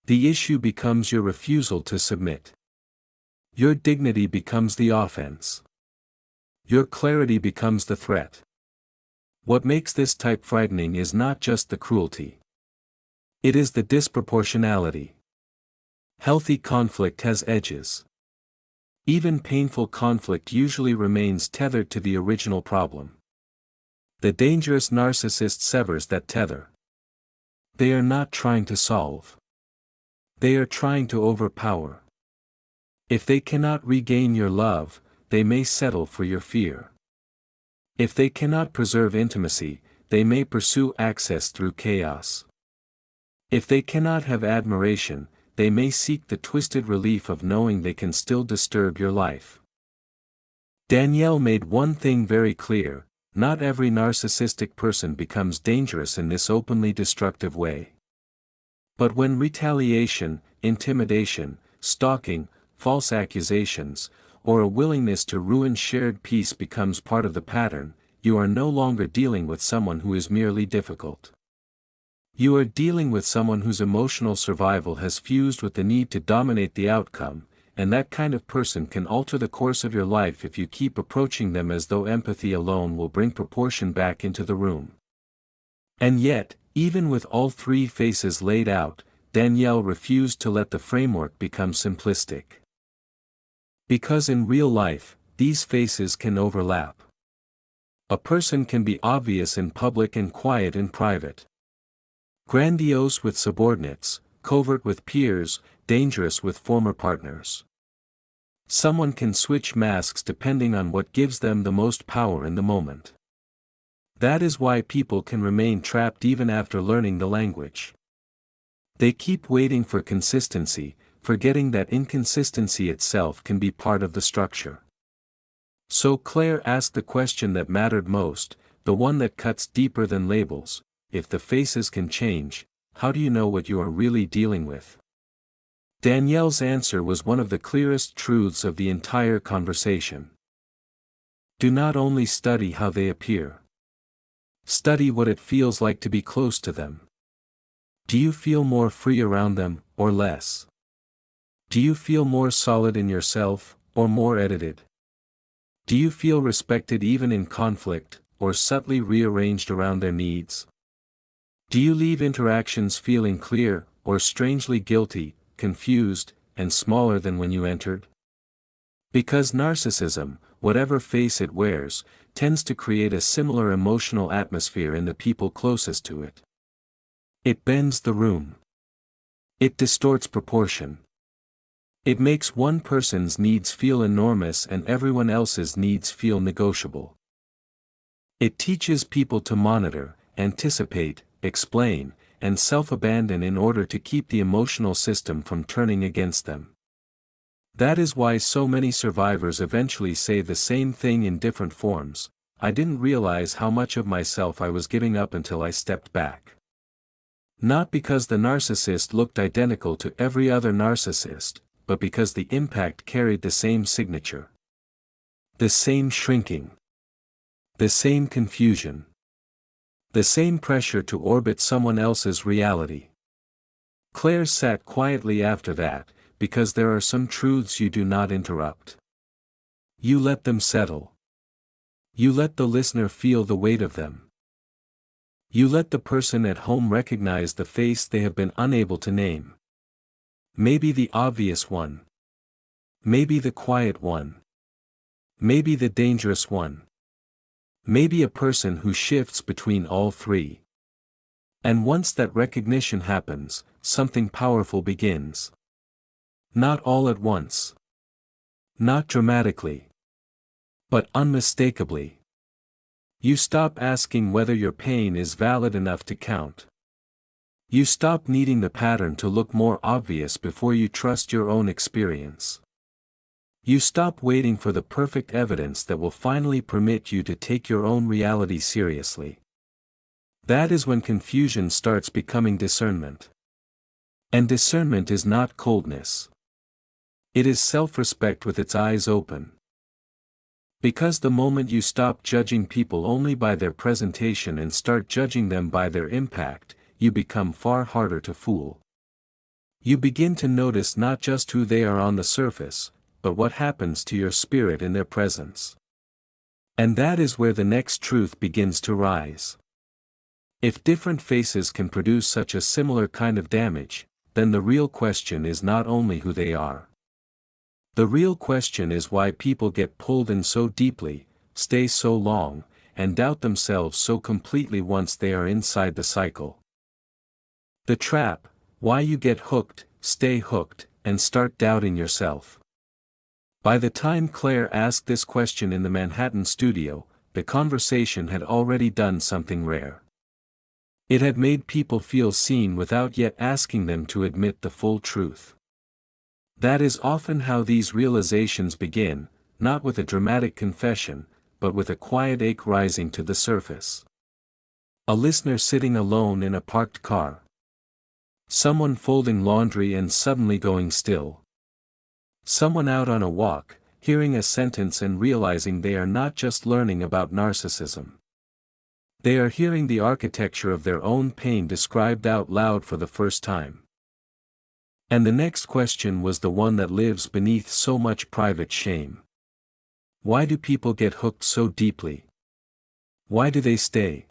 The issue becomes your refusal to submit. Your dignity becomes the offense. Your clarity becomes the threat. What makes this type frightening is not just the cruelty. It is the disproportionality. Healthy conflict has edges. Even painful conflict usually remains tethered to the original problem. The dangerous narcissist severs that tether. They are not trying to solve. They are trying to overpower. If they cannot regain your love, they may settle for your fear. If they cannot preserve intimacy, they may pursue access through chaos. If they cannot have admiration, they may seek the twisted relief of knowing they can still disturb your life. Danielle made one thing very clear: not every narcissistic person becomes dangerous in this openly destructive way. But when retaliation, intimidation, stalking, false accusations, or a willingness to ruin shared peace becomes part of the pattern, you are no longer dealing with someone who is merely difficult. You are dealing with someone whose emotional survival has fused with the need to dominate the outcome, and that kind of person can alter the course of your life if you keep approaching them as though empathy alone will bring proportion back into the room. And yet, even with all three faces laid out, Danielle refused to let the framework become simplistic. Because in real life, these faces can overlap. A person can be obvious in public and quiet in private. Grandiose with subordinates, covert with peers, dangerous with former partners. Someone can switch masks depending on what gives them the most power in the moment. That is why people can remain trapped even after learning the language. They keep waiting for consistency, forgetting that inconsistency itself can be part of the structure. So Claire asked the question that mattered most, the one that cuts deeper than labels: if the faces can change, how do you know what you are really dealing with? Danielle's answer was one of the clearest truths of the entire conversation. Do not only study how they appear. Study what it feels like to be close to them. Do you feel more free around them, or less? Do you feel more solid in yourself, or more edited? Do you feel respected even in conflict, or subtly rearranged around their needs? Do you leave interactions feeling clear, or strangely guilty, confused, and smaller than when you entered? Because narcissism, whatever face it wears, tends to create a similar emotional atmosphere in the people closest to it. It bends the room. It distorts proportion. It makes one person's needs feel enormous and everyone else's needs feel negotiable. It teaches people to monitor, anticipate, explain, and self-abandon in order to keep the emotional system from turning against them. That is why so many survivors eventually say the same thing in different forms: I didn't realize how much of myself I was giving up until I stepped back. Not because the narcissist looked identical to every other narcissist, but because the impact carried the same signature. The same shrinking. The same confusion. The same pressure to orbit someone else's reality. Claire sat quietly after that, because there are some truths you do not interrupt. You let them settle. You let the listener feel the weight of them. You let the person at home recognize the face they have been unable to name. Maybe the obvious one. Maybe the quiet one. Maybe the dangerous one. Maybe a person who shifts between all three. And once that recognition happens, something powerful begins. Not all at once. Not dramatically. But unmistakably. You stop asking whether your pain is valid enough to count. You stop needing the pattern to look more obvious before you trust your own experience. You stop waiting for the perfect evidence that will finally permit you to take your own reality seriously. That is when confusion starts becoming discernment. And discernment is not coldness. It is self-respect with its eyes open. Because the moment you stop judging people only by their presentation and start judging them by their impact, you become far harder to fool. You begin to notice not just who they are on the surface, but what happens to your spirit in their presence. And that is where the next truth begins to rise. If different faces can produce such a similar kind of damage, then the real question is not only who they are. The real question is why people get pulled in so deeply, stay so long, and doubt themselves so completely once they are inside the cycle. The trap: why you get hooked, stay hooked, and start doubting yourself. By the time Claire asked this question in the Manhattan studio, the conversation had already done something rare. It had made people feel seen without yet asking them to admit the full truth. That is often how these realizations begin, not with a dramatic confession, but with a quiet ache rising to the surface. A listener sitting alone in a parked car. Someone folding laundry and suddenly going still. Someone out on a walk, hearing a sentence and realizing they are not just learning about narcissism. They are hearing the architecture of their own pain described out loud for the first time. And the next question was the one that lives beneath so much private shame. Why do people get hooked so deeply? Why do they stay?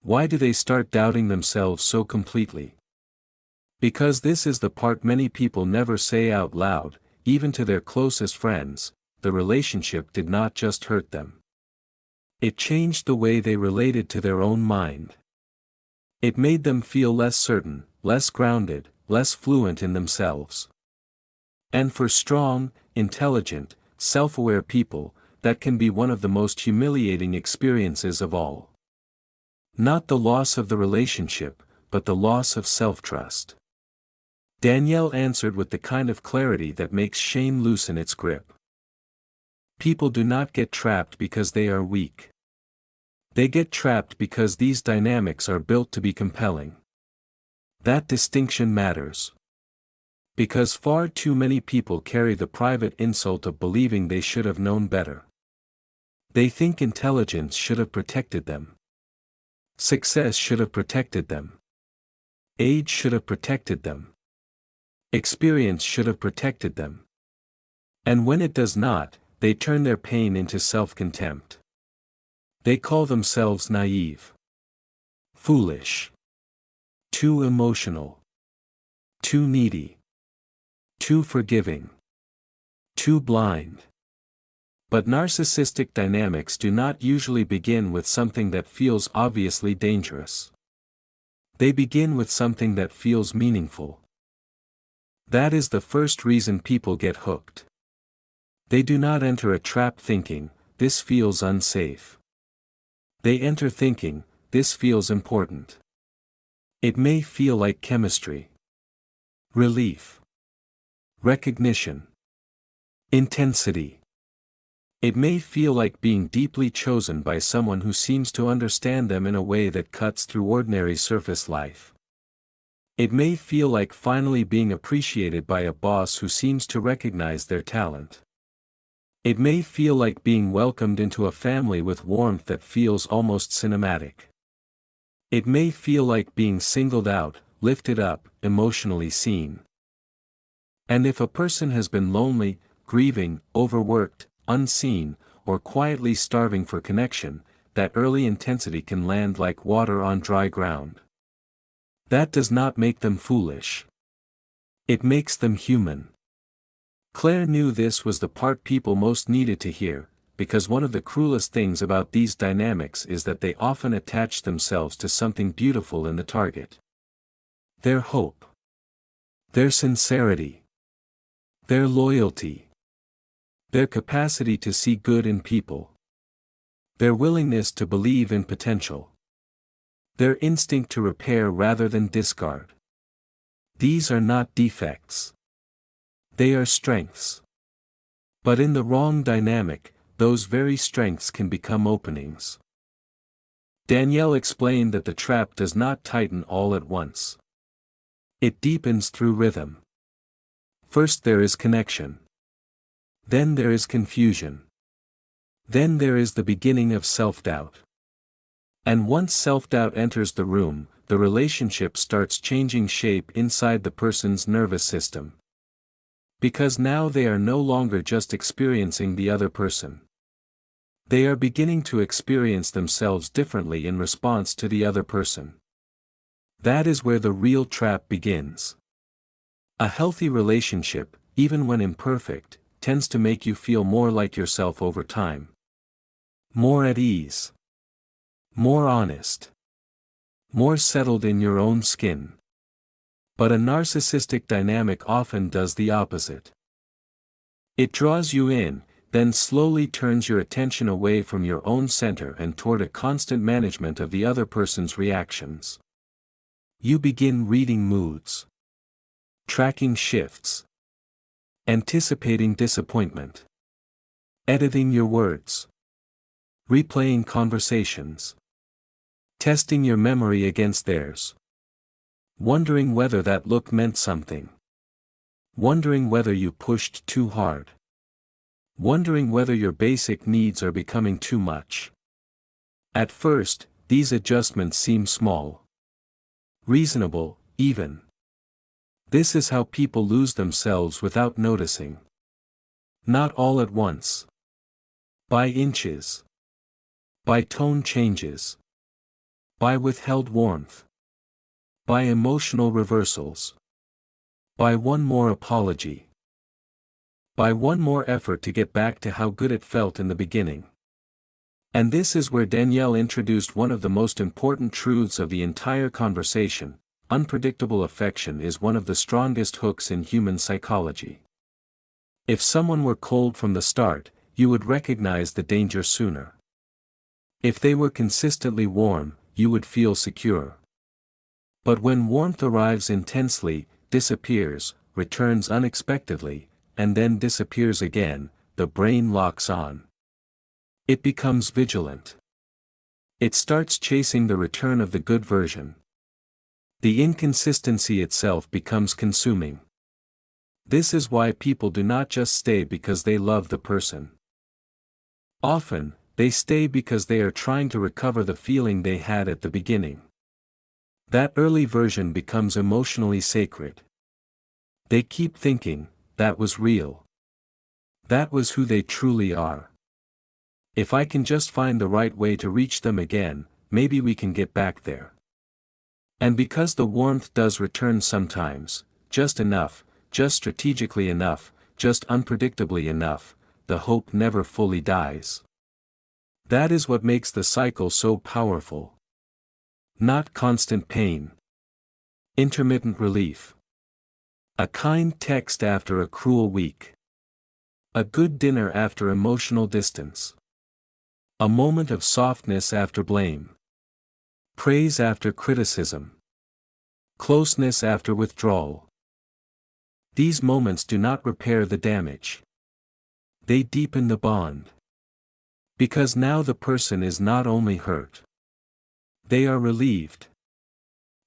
Why do they start doubting themselves so completely? Because this is the part many people never say out loud, even to their closest friends: the relationship did not just hurt them. It changed the way they related to their own mind. It made them feel less certain, less grounded, less fluent in themselves. And for strong, intelligent, self-aware people, that can be one of the most humiliating experiences of all. Not the loss of the relationship, but the loss of self-trust. Danielle answered with the kind of clarity that makes shame loosen its grip. People do not get trapped because they are weak. They get trapped because these dynamics are built to be compelling. That distinction matters. Because far too many people carry the private insult of believing they should have known better. They think intelligence should have protected them. Success should have protected them. Age should have protected them. Experience should have protected them. And when it does not, they turn their pain into self-contempt. They call themselves naive, foolish, too emotional, too needy, too forgiving, too blind. But narcissistic dynamics do not usually begin with something that feels obviously dangerous. They begin with something that feels meaningful. That is the first reason people get hooked. They do not enter a trap thinking, "This feels unsafe." They enter thinking, this feels important. It may feel like chemistry. Relief. Recognition. Intensity. It may feel like being deeply chosen by someone who seems to understand them in a way that cuts through ordinary surface life. It may feel like finally being appreciated by a boss who seems to recognize their talent. It may feel like being welcomed into a family with warmth that feels almost cinematic. It may feel like being singled out, lifted up, emotionally seen. And if a person has been lonely, grieving, overworked, unseen, or quietly starving for connection, that early intensity can land like water on dry ground. That does not make them foolish. It makes them human. Claire knew this was the part people most needed to hear, because one of the cruelest things about these dynamics is that they often attach themselves to something beautiful in the target. Their hope. Their sincerity. Their loyalty. Their capacity to see good in people. Their willingness to believe in potential. Their instinct to repair rather than discard. These are not defects. They are strengths. But in the wrong dynamic, those very strengths can become openings. Danielle explained that the trap does not tighten all at once. It deepens through rhythm. First there is connection. Then there is confusion. Then there is the beginning of self-doubt. And once self-doubt enters the room, the relationship starts changing shape inside the person's nervous system. Because now they are no longer just experiencing the other person. They are beginning to experience themselves differently in response to the other person. That is where the real trap begins. A healthy relationship, even when imperfect, tends to make you feel more like yourself over time. More at ease. More honest. More settled in your own skin. But a narcissistic dynamic often does the opposite. It draws you in, then slowly turns your attention away from your own center and toward a constant management of the other person's reactions. You begin reading moods. Tracking shifts. Anticipating disappointment. Editing your words. Replaying conversations. Testing your memory against theirs. Wondering whether that look meant something. Wondering whether you pushed too hard. Wondering whether your basic needs are becoming too much. At first, these adjustments seem small. Reasonable, even. This is how people lose themselves without noticing. Not all at once. By inches. By tone changes. By withheld warmth. By emotional reversals. By one more apology. By one more effort to get back to how good it felt in the beginning. And this is where Danielle introduced one of the most important truths of the entire conversation: unpredictable affection is one of the strongest hooks in human psychology. If someone were cold from the start, you would recognize the danger sooner. If they were consistently warm, you would feel secure. But when warmth arrives intensely, disappears, returns unexpectedly, and then disappears again, the brain locks on. It becomes vigilant. It starts chasing the return of the good version. The inconsistency itself becomes consuming. This is why people do not just stay because they love the person. Often, they stay because they are trying to recover the feeling they had at the beginning. That early version becomes emotionally sacred. They keep thinking, that was real. That was who they truly are. If I can just find the right way to reach them again, maybe we can get back there. And because the warmth does return sometimes, just enough, just strategically enough, just unpredictably enough, the hope never fully dies. That is what makes the cycle so powerful. Not constant pain. Intermittent relief. A kind text after a cruel week. A good dinner after emotional distance. A moment of softness after blame. Praise after criticism. Closeness after withdrawal. These moments do not repair the damage. They deepen the bond. Because now the person is not only hurt. They are relieved.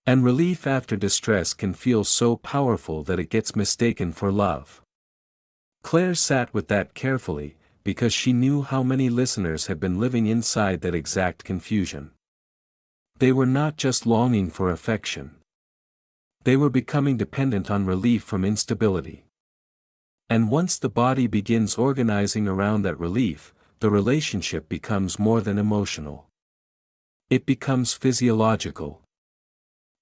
And relief after distress can feel so powerful that it gets mistaken for love. Claire sat with that carefully, because she knew how many listeners had been living inside that exact confusion. They were not just longing for affection. They were becoming dependent on relief from instability. And once the body begins organizing around that relief, the relationship becomes more than emotional. It becomes physiological.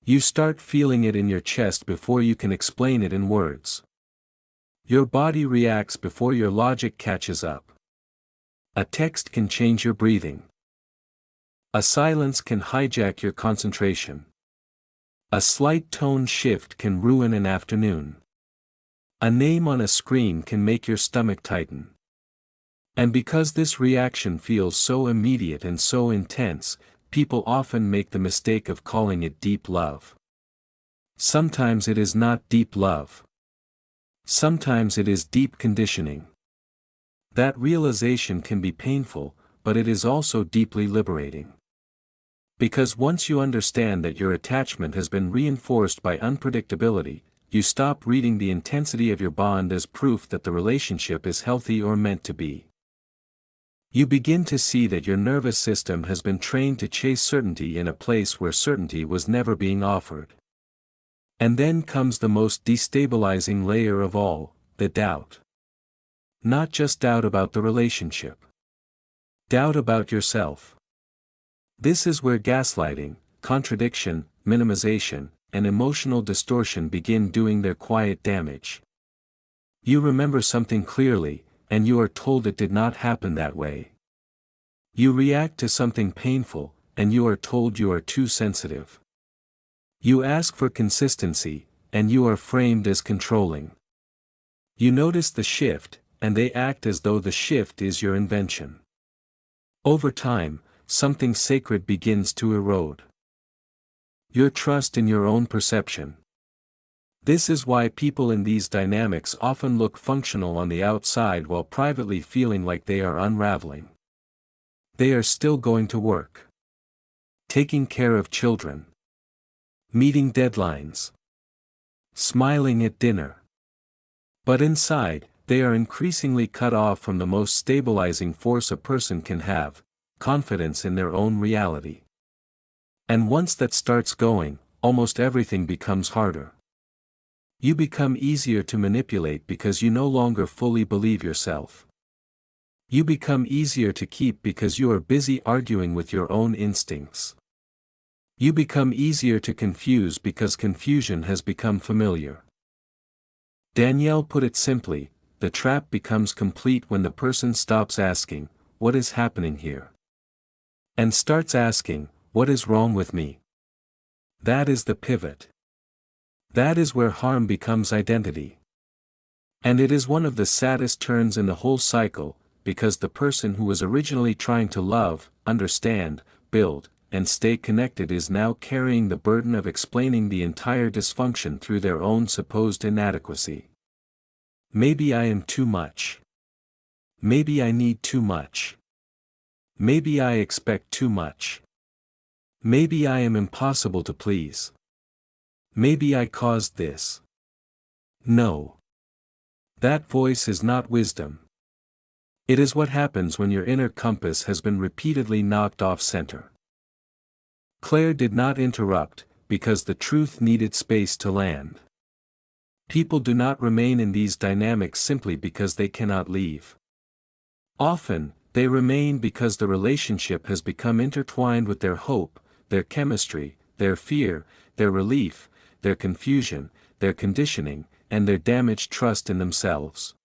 You start feeling it in your chest before you can explain it in words. Your body reacts before your logic catches up. A text can change your breathing. A silence can hijack your concentration. A slight tone shift can ruin an afternoon. A name on a screen can make your stomach tighten. And because this reaction feels so immediate and so intense, people often make the mistake of calling it deep love. Sometimes it is not deep love. Sometimes it is deep conditioning. That realization can be painful, but it is also deeply liberating. Because once you understand that your attachment has been reinforced by unpredictability, you stop reading the intensity of your bond as proof that the relationship is healthy or meant to be. You begin to see that your nervous system has been trained to chase certainty in a place where certainty was never being offered. And then comes the most destabilizing layer of all, the doubt. Not just doubt about the relationship. Doubt about yourself. This is where gaslighting, contradiction, minimization, and emotional distortion begin doing their quiet damage. You remember something clearly, and you are told it did not happen that way. You react to something painful, and you are told you are too sensitive. You ask for consistency, and you are framed as controlling. You notice the shift, and they act as though the shift is your invention. Over time, something sacred begins to erode. Your trust in your own perception. This is why people in these dynamics often look functional on the outside while privately feeling like they are unraveling. They are still going to work. Taking care of children. Meeting deadlines. Smiling at dinner. But inside, they are increasingly cut off from the most stabilizing force a person can have, confidence in their own reality. And once that starts going, almost everything becomes harder. You become easier to manipulate because you no longer fully believe yourself. You become easier to keep because you are busy arguing with your own instincts. You become easier to confuse because confusion has become familiar. Danielle put it simply, the trap becomes complete when the person stops asking, "What is happening here?" and starts asking, "What is wrong with me?" That is the pivot. That is where harm becomes identity. And it is one of the saddest turns in the whole cycle, because the person who was originally trying to love, understand, build, and stay connected is now carrying the burden of explaining the entire dysfunction through their own supposed inadequacy. Maybe I am too much. Maybe I need too much. Maybe I expect too much. Maybe I am impossible to please. Maybe I caused this. No. That voice is not wisdom. It is what happens when your inner compass has been repeatedly knocked off center. Claire did not interrupt, because the truth needed space to land. People do not remain in these dynamics simply because they cannot leave. Often, they remain because the relationship has become intertwined with their hope, their chemistry, their fear, their relief, their confusion, their conditioning, and their damaged trust in themselves.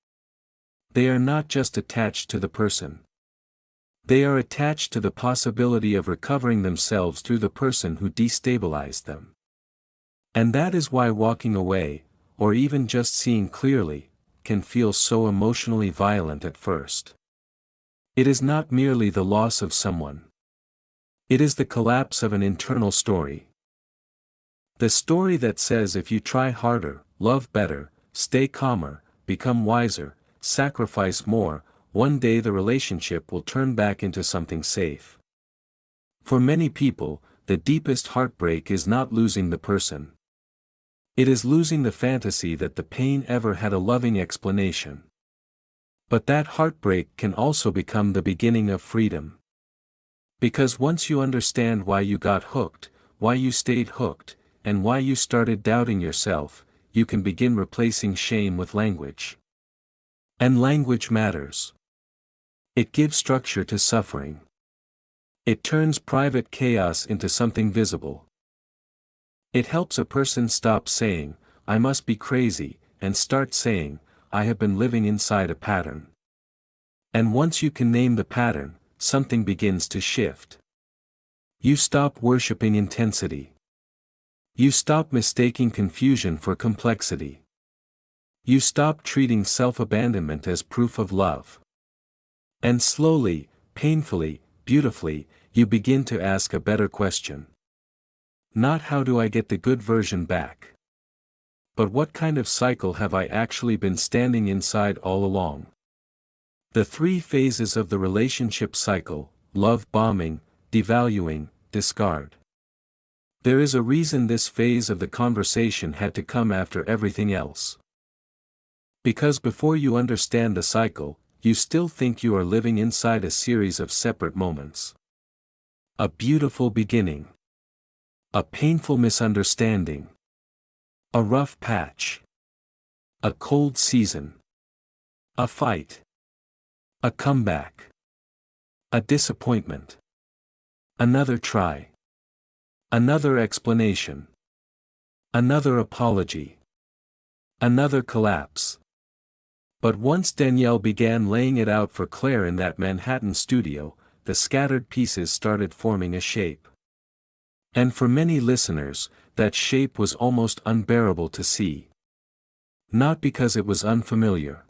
They are not just attached to the person. They are attached to the possibility of recovering themselves through the person who destabilized them. And that is why walking away, or even just seeing clearly, can feel so emotionally violent at first. It is not merely the loss of someone. It is the collapse of an internal story. The story that says if you try harder, love better, stay calmer, become wiser, sacrifice more, one day the relationship will turn back into something safe. For many people, the deepest heartbreak is not losing the person. It is losing the fantasy that the pain ever had a loving explanation. But that heartbreak can also become the beginning of freedom. Because once you understand why you got hooked, why you stayed hooked, and why you started doubting yourself, you can begin replacing shame with language. And language matters. It gives structure to suffering. It turns private chaos into something visible. It helps a person stop saying, "I must be crazy," and start saying, "I have been living inside a pattern." And once you can name the pattern, something begins to shift. You stop worshiping intensity. You stop mistaking confusion for complexity. You stop treating self-abandonment as proof of love. And slowly, painfully, beautifully, you begin to ask a better question. Not how do I get the good version back? But what kind of cycle have I actually been standing inside all along? The three phases of the relationship cycle: love bombing, devaluing, discard. There is a reason this phase of the conversation had to come after everything else. Because before you understand the cycle, you still think you are living inside a series of separate moments. A beautiful beginning. A painful misunderstanding. A rough patch. A cold season. A fight. A comeback. A disappointment. Another try. Another explanation. Another apology. Another collapse. But once Danielle began laying it out for Claire in that Manhattan studio, the scattered pieces started forming a shape. And for many listeners, that shape was almost unbearable to see. Not because it was unfamiliar.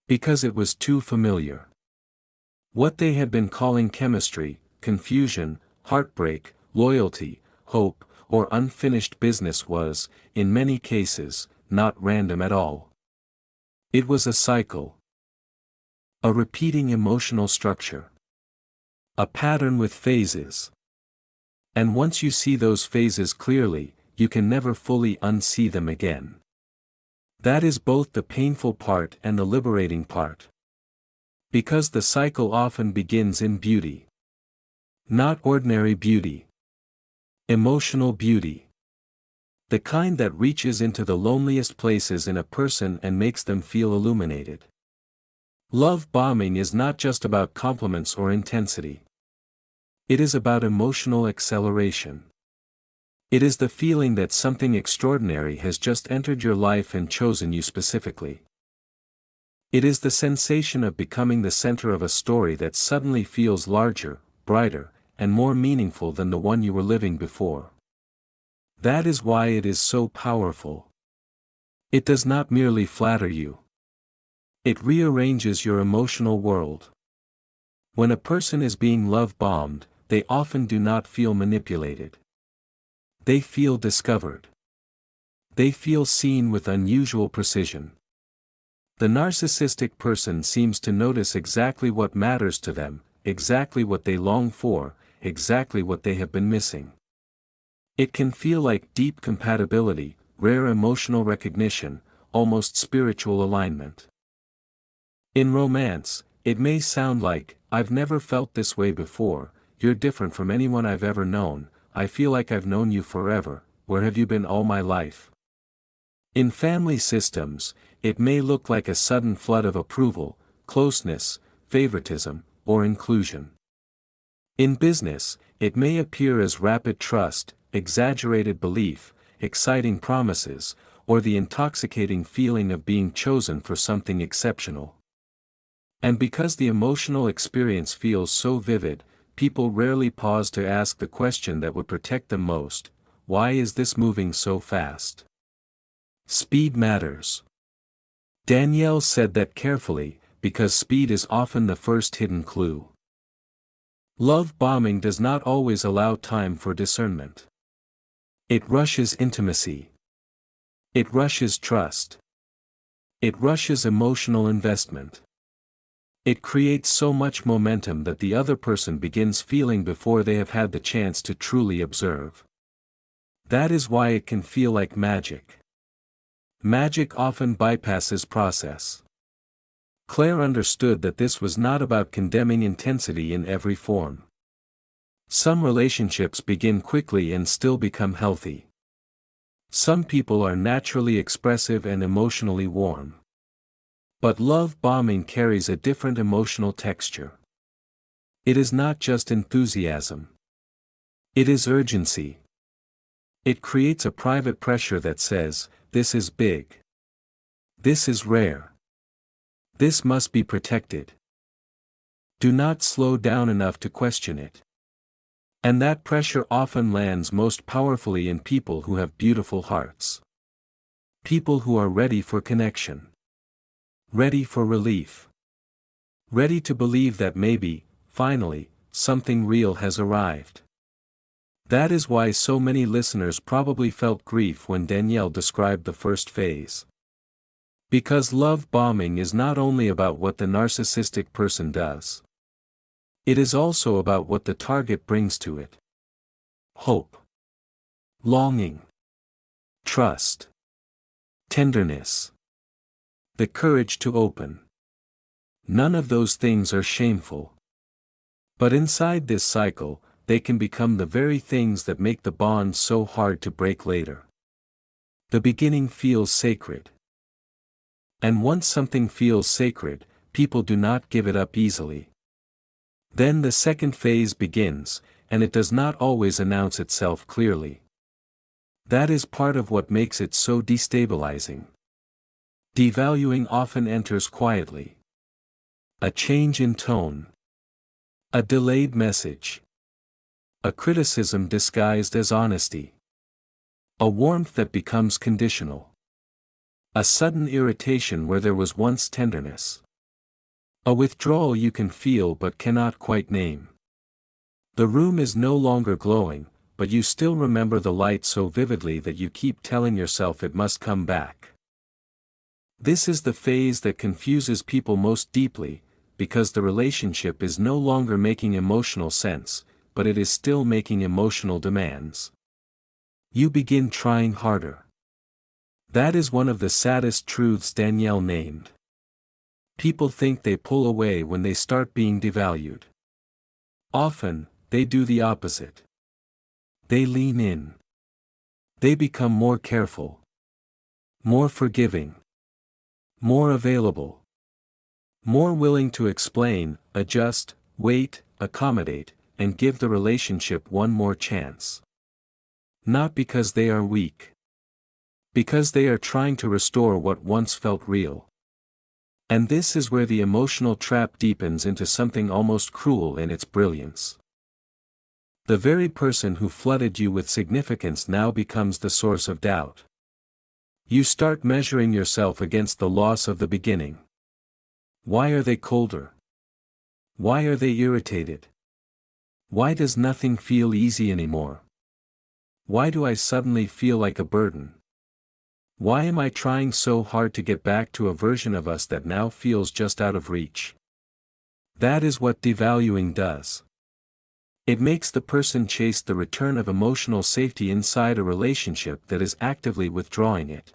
Because it was too familiar. What they had been calling chemistry, confusion, heartbreak, loyalty, hope, or unfinished business was, in many cases, not random at all. It was a cycle. A repeating emotional structure. A pattern with phases. And once you see those phases clearly, you can never fully unsee them again. That is both the painful part and the liberating part. Because the cycle often begins in beauty. Not ordinary beauty. Emotional beauty. The kind that reaches into the loneliest places in a person and makes them feel illuminated. Love bombing is not just about compliments or intensity. It is about emotional acceleration. It is the feeling that something extraordinary has just entered your life and chosen you specifically. It is the sensation of becoming the center of a story that suddenly feels larger, brighter, and more meaningful than the one you were living before. That is why it is so powerful. It does not merely flatter you. It rearranges your emotional world. When a person is being love-bombed, they often do not feel manipulated. They feel discovered. They feel seen with unusual precision. The narcissistic person seems to notice exactly what matters to them, exactly what they long for, exactly what they have been missing. It can feel like deep compatibility, rare emotional recognition, almost spiritual alignment. In romance, it may sound like, "I've never felt this way before, you're different from anyone I've ever known, I feel like I've known you forever, where have you been all my life?" In family systems, it may look like a sudden flood of approval, closeness, favoritism, or inclusion. In business, it may appear as rapid trust, exaggerated belief, exciting promises, or the intoxicating feeling of being chosen for something exceptional. And because the emotional experience feels so vivid, people rarely pause to ask the question that would protect them most: why is this moving so fast? Speed matters. Danielle said that carefully, because speed is often the first hidden clue. Love bombing does not always allow time for discernment. It rushes intimacy. It rushes trust. It rushes emotional investment. It creates so much momentum that the other person begins feeling before they have had the chance to truly observe. That is why it can feel like magic. Magic often bypasses process. Claire understood that this was not about condemning intensity in every form. Some relationships begin quickly and still become healthy. Some people are naturally expressive and emotionally warm. But love bombing carries a different emotional texture. It is not just enthusiasm. It is urgency. It creates a private pressure that says, "This is big. This is rare. This must be protected. Do not slow down enough to question it." And that pressure often lands most powerfully in people who have beautiful hearts. People who are ready for connection. Ready for relief. Ready to believe that maybe, finally, something real has arrived. That is why so many listeners probably felt grief when Danielle described the first phase. Because love bombing is not only about what the narcissistic person does. It is also about what the target brings to it. Hope. Longing. Trust. Tenderness. The courage to open. None of those things are shameful. But inside this cycle, they can become the very things that make the bond so hard to break later. The beginning feels sacred. And once something feels sacred, people do not give it up easily. Then the second phase begins, and it does not always announce itself clearly. That is part of what makes it so destabilizing. Devaluing often enters quietly. A change in tone. A delayed message. A criticism disguised as honesty. A warmth that becomes conditional. A sudden irritation where there was once tenderness. A withdrawal you can feel but cannot quite name. The room is no longer glowing, but you still remember the light so vividly that you keep telling yourself it must come back. This is the phase that confuses people most deeply, because the relationship is no longer making emotional sense, but it is still making emotional demands. You begin trying harder. That is one of the saddest truths Danielle named. People think they pull away when they start being devalued. Often, they do the opposite. They lean in. They become more careful. More forgiving. More available. More willing to explain, adjust, wait, accommodate, and give the relationship one more chance. Not because they are weak. Because they are trying to restore what once felt real. And this is where the emotional trap deepens into something almost cruel in its brilliance. The very person who flooded you with significance now becomes the source of doubt. You start measuring yourself against the loss of the beginning. Why are they colder? Why are they irritated? Why does nothing feel easy anymore? Why do I suddenly feel like a burden? Why am I trying so hard to get back to a version of us that now feels just out of reach? That is what devaluing does. It makes the person chase the return of emotional safety inside a relationship that is actively withdrawing it.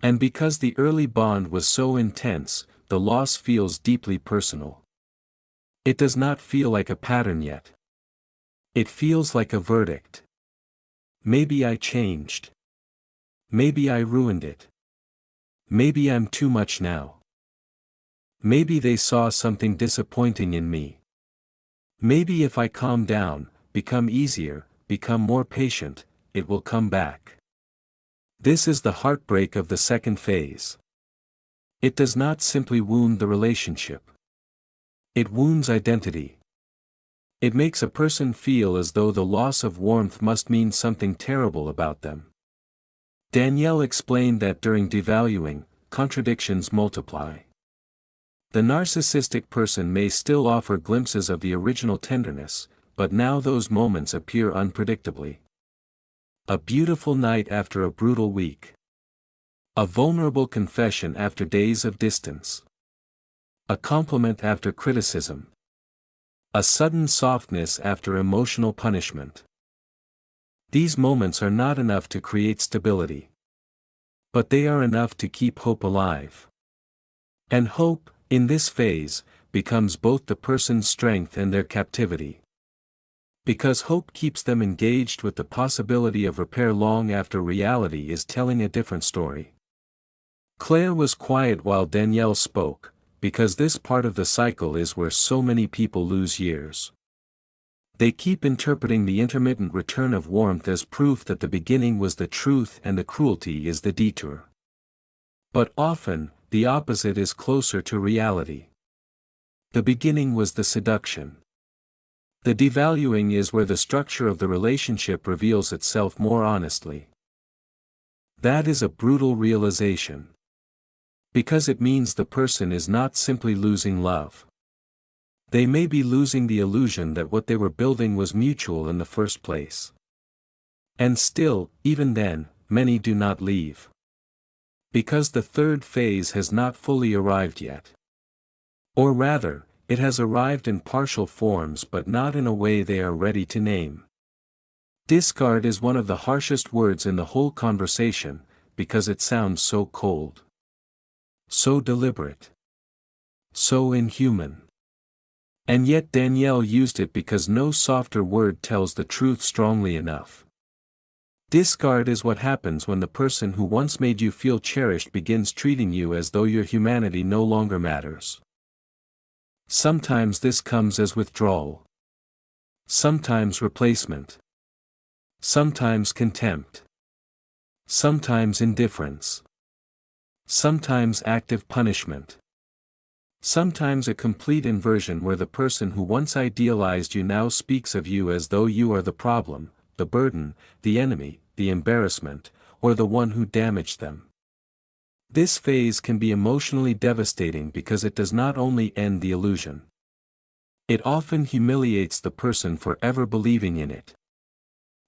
And because the early bond was so intense, the loss feels deeply personal. It does not feel like a pattern yet. It feels like a verdict. Maybe I changed. Maybe I ruined it. Maybe I'm too much now. Maybe they saw something disappointing in me. Maybe if I calm down, become easier, become more patient, it will come back. This is the heartbreak of the second phase. It does not simply wound the relationship. It wounds identity. It makes a person feel as though the loss of warmth must mean something terrible about them. Danielle explained that during devaluing, contradictions multiply. The narcissistic person may still offer glimpses of the original tenderness, but now those moments appear unpredictably. A beautiful night after a brutal week. A vulnerable confession after days of distance. A compliment after criticism. A sudden softness after emotional punishment. These moments are not enough to create stability. But they are enough to keep hope alive. And hope, in this phase, becomes both the person's strength and their captivity. Because hope keeps them engaged with the possibility of repair long after reality is telling a different story. Claire was quiet while Danielle spoke, because this part of the cycle is where so many people lose years. They keep interpreting the intermittent return of warmth as proof that the beginning was the truth and the cruelty is the detour. But often, the opposite is closer to reality. The beginning was the seduction. The devaluing is where the structure of the relationship reveals itself more honestly. That is a brutal realization. Because it means the person is not simply losing love. They may be losing the illusion that what they were building was mutual in the first place. And still, even then, many do not leave. Because the third phase has not fully arrived yet. Or rather, it has arrived in partial forms but not in a way they are ready to name. Discard is one of the harshest words in the whole conversation, because it sounds so cold. So deliberate. So inhuman. And yet Danielle used it because no softer word tells the truth strongly enough. Discard is what happens when the person who once made you feel cherished begins treating you as though your humanity no longer matters. Sometimes this comes as withdrawal. Sometimes replacement. Sometimes contempt. Sometimes indifference. Sometimes active punishment. Sometimes a complete inversion where the person who once idealized you now speaks of you as though you are the problem, the burden, the enemy, the embarrassment, or the one who damaged them. This phase can be emotionally devastating because it does not only end the illusion. It often humiliates the person for ever believing in it.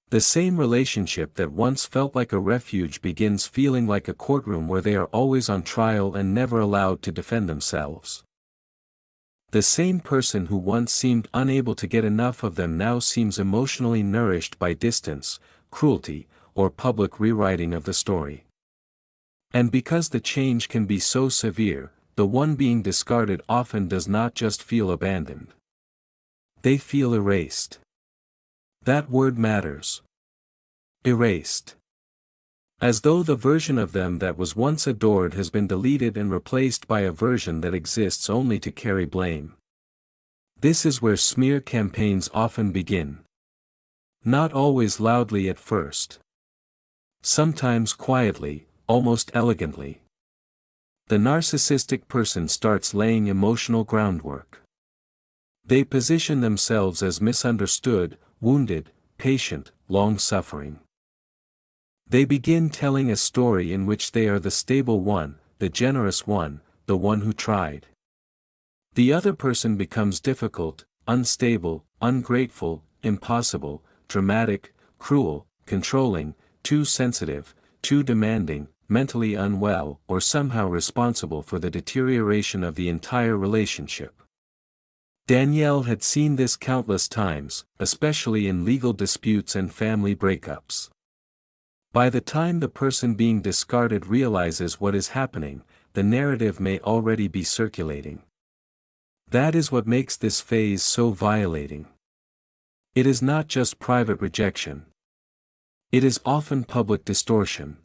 The same relationship that once felt like a refuge begins feeling like a courtroom where they are always on trial and never allowed to defend themselves. The same person who once seemed unable to get enough of them now seems emotionally nourished by distance, cruelty, or public rewriting of the story. And because the change can be so severe, the one being discarded often does not just feel abandoned. They feel erased. That word matters. Erased. As though the version of them that was once adored has been deleted and replaced by a version that exists only to carry blame. This is where smear campaigns often begin. Not always loudly at first. Sometimes quietly, almost elegantly. The narcissistic person starts laying emotional groundwork. They position themselves as misunderstood, wounded, patient, long-suffering. They begin telling a story in which they are the stable one, the generous one, the one who tried. The other person becomes difficult, unstable, ungrateful, impossible, dramatic, cruel, controlling, too sensitive, too demanding, mentally unwell, or somehow responsible for the deterioration of the entire relationship. Danielle had seen this countless times, especially in legal disputes and family breakups. By the time the person being discarded realizes what is happening, the narrative may already be circulating. That is what makes this phase so violating. It is not just private rejection. It is often public distortion.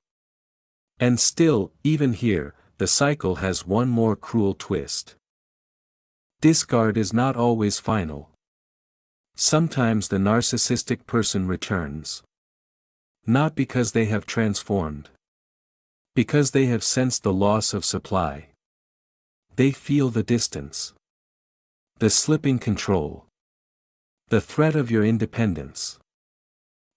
And still, even here, the cycle has one more cruel twist. Discard is not always final. Sometimes the narcissistic person returns. Not because they have transformed. Because they have sensed the loss of supply. They feel the distance. The slipping control. The threat of your independence.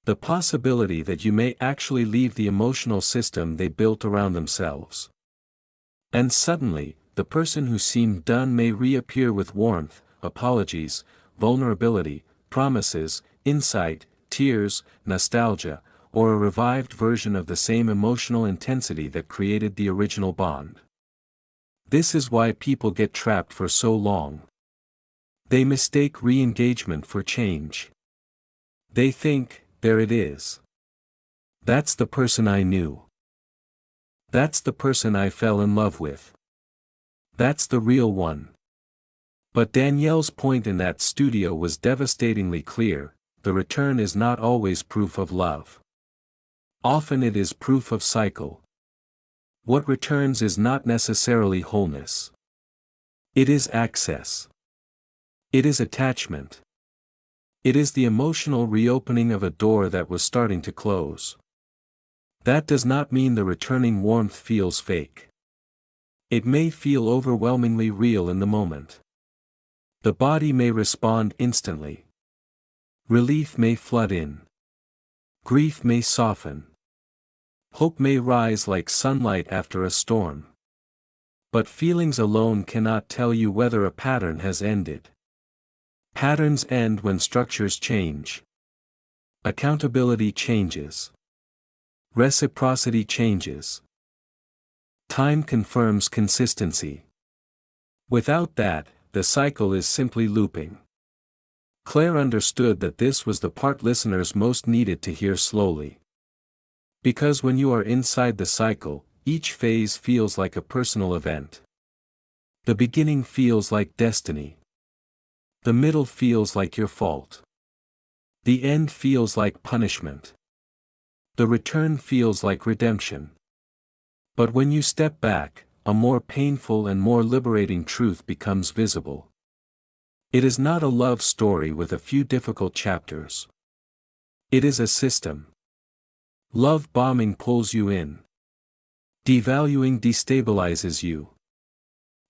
The possibility that you may actually leave the emotional system they built around themselves. And suddenly, the person who seemed done may reappear with warmth, apologies, vulnerability, promises, insight, tears, nostalgia, or a revived version of the same emotional intensity that created the original bond. This is why people get trapped for so long. They mistake re-engagement for change. They think, there it is. That's the person I knew. That's the person I fell in love with. That's the real one. But Danielle's point in that studio was devastatingly clear: the return is not always proof of love. Often it is proof of cycle. What returns is not necessarily wholeness. It is access. It is attachment. It is the emotional reopening of a door that was starting to close. That does not mean the returning warmth feels fake. It may feel overwhelmingly real in the moment. The body may respond instantly. Relief may flood in. Grief may soften. Hope may rise like sunlight after a storm. But feelings alone cannot tell you whether a pattern has ended. Patterns end when structures change. Accountability changes. Reciprocity changes. Time confirms consistency. Without that, the cycle is simply looping. Claire understood that this was the part listeners most needed to hear slowly. Because when you are inside the cycle, each phase feels like a personal event. The beginning feels like destiny. The middle feels like your fault. The end feels like punishment. The return feels like redemption. But when you step back, a more painful and more liberating truth becomes visible. It is not a love story with a few difficult chapters. It is a system. Love bombing pulls you in. Devaluing destabilizes you.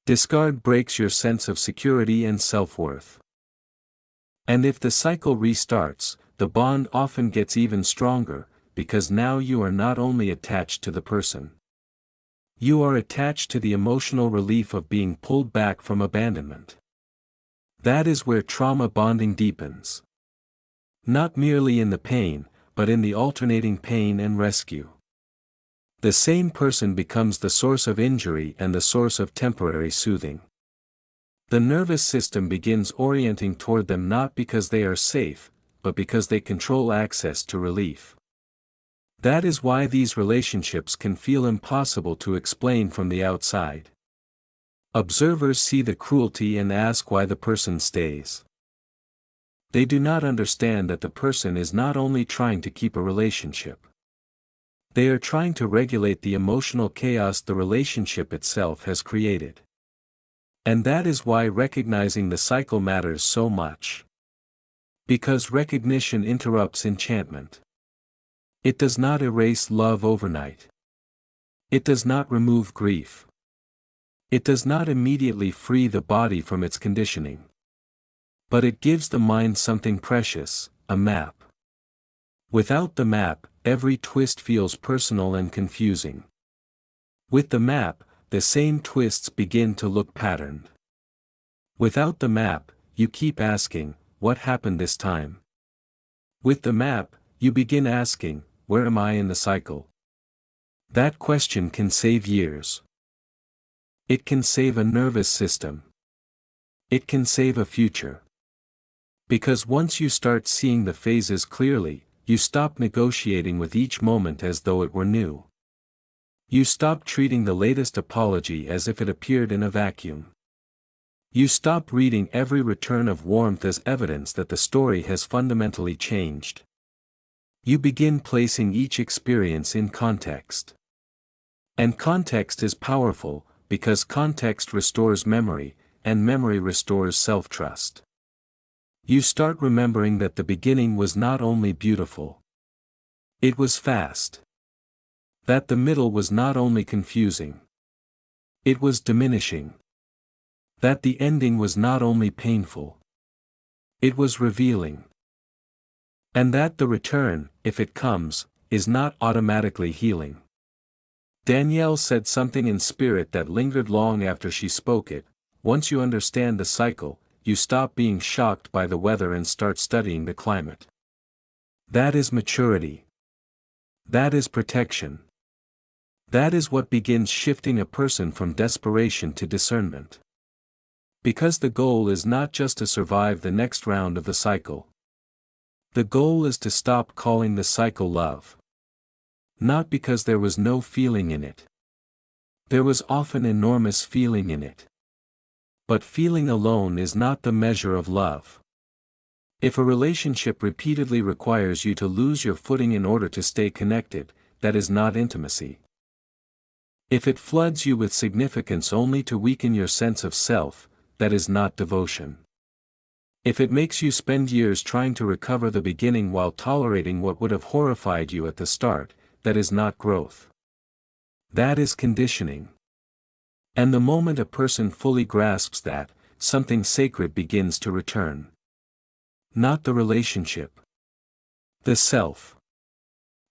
Discard breaks your sense of security and self-worth. And if the cycle restarts, the bond often gets even stronger, because now you are not only attached to the person. You are attached to the emotional relief of being pulled back from abandonment. That is where trauma bonding deepens. Not merely in the pain, but in the alternating pain and rescue. The same person becomes the source of injury and the source of temporary soothing. The nervous system begins orienting toward them not because they are safe, but because they control access to relief. That is why these relationships can feel impossible to explain from the outside. Observers see the cruelty and ask why the person stays. They do not understand that the person is not only trying to keep a relationship. They are trying to regulate the emotional chaos the relationship itself has created. And that is why recognizing the cycle matters so much. Because recognition interrupts enchantment. It does not erase love overnight. It does not remove grief. It does not immediately free the body from its conditioning. But it gives the mind something precious, a map. Without the map, every twist feels personal and confusing. With the map, the same twists begin to look patterned. Without the map, you keep asking, what happened this time? With the map, you begin asking, where am I in the cycle? That question can save years. It can save a nervous system. It can save a future. Because once you start seeing the phases clearly, you stop negotiating with each moment as though it were new. You stop treating the latest apology as if it appeared in a vacuum. You stop reading every return of warmth as evidence that the story has fundamentally changed. You begin placing each experience in context. And context is powerful, because context restores memory, and memory restores self-trust. You start remembering that the beginning was not only beautiful. It was fast. That the middle was not only confusing. It was diminishing. That the ending was not only painful. It was revealing. And that the return, if it comes, is not automatically healing. Danielle said something in spirit that lingered long after she spoke it. Once you understand the cycle, you stop being shocked by the weather and start studying the climate. That is maturity. That is protection. That is what begins shifting a person from desperation to discernment. Because the goal is not just to survive the next round of the cycle. The goal is to stop calling the cycle love. Not because there was no feeling in it. There was often enormous feeling in it. But feeling alone is not the measure of love. If a relationship repeatedly requires you to lose your footing in order to stay connected, that is not intimacy. If it floods you with significance only to weaken your sense of self, that is not devotion. If it makes you spend years trying to recover the beginning while tolerating what would have horrified you at the start, that is not growth. That is conditioning. And the moment a person fully grasps that, something sacred begins to return. Not the relationship. The self.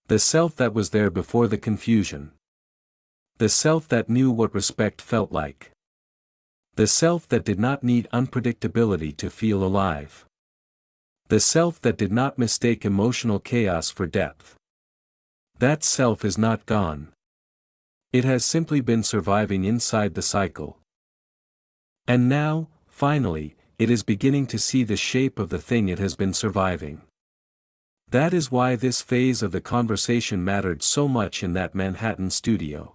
The self that was there before the confusion. The self that knew what respect felt like. The self that did not need unpredictability to feel alive. The self that did not mistake emotional chaos for depth. That self is not gone. It has simply been surviving inside the cycle. And now, finally, it is beginning to see the shape of the thing it has been surviving. That is why this phase of the conversation mattered so much in that Manhattan studio.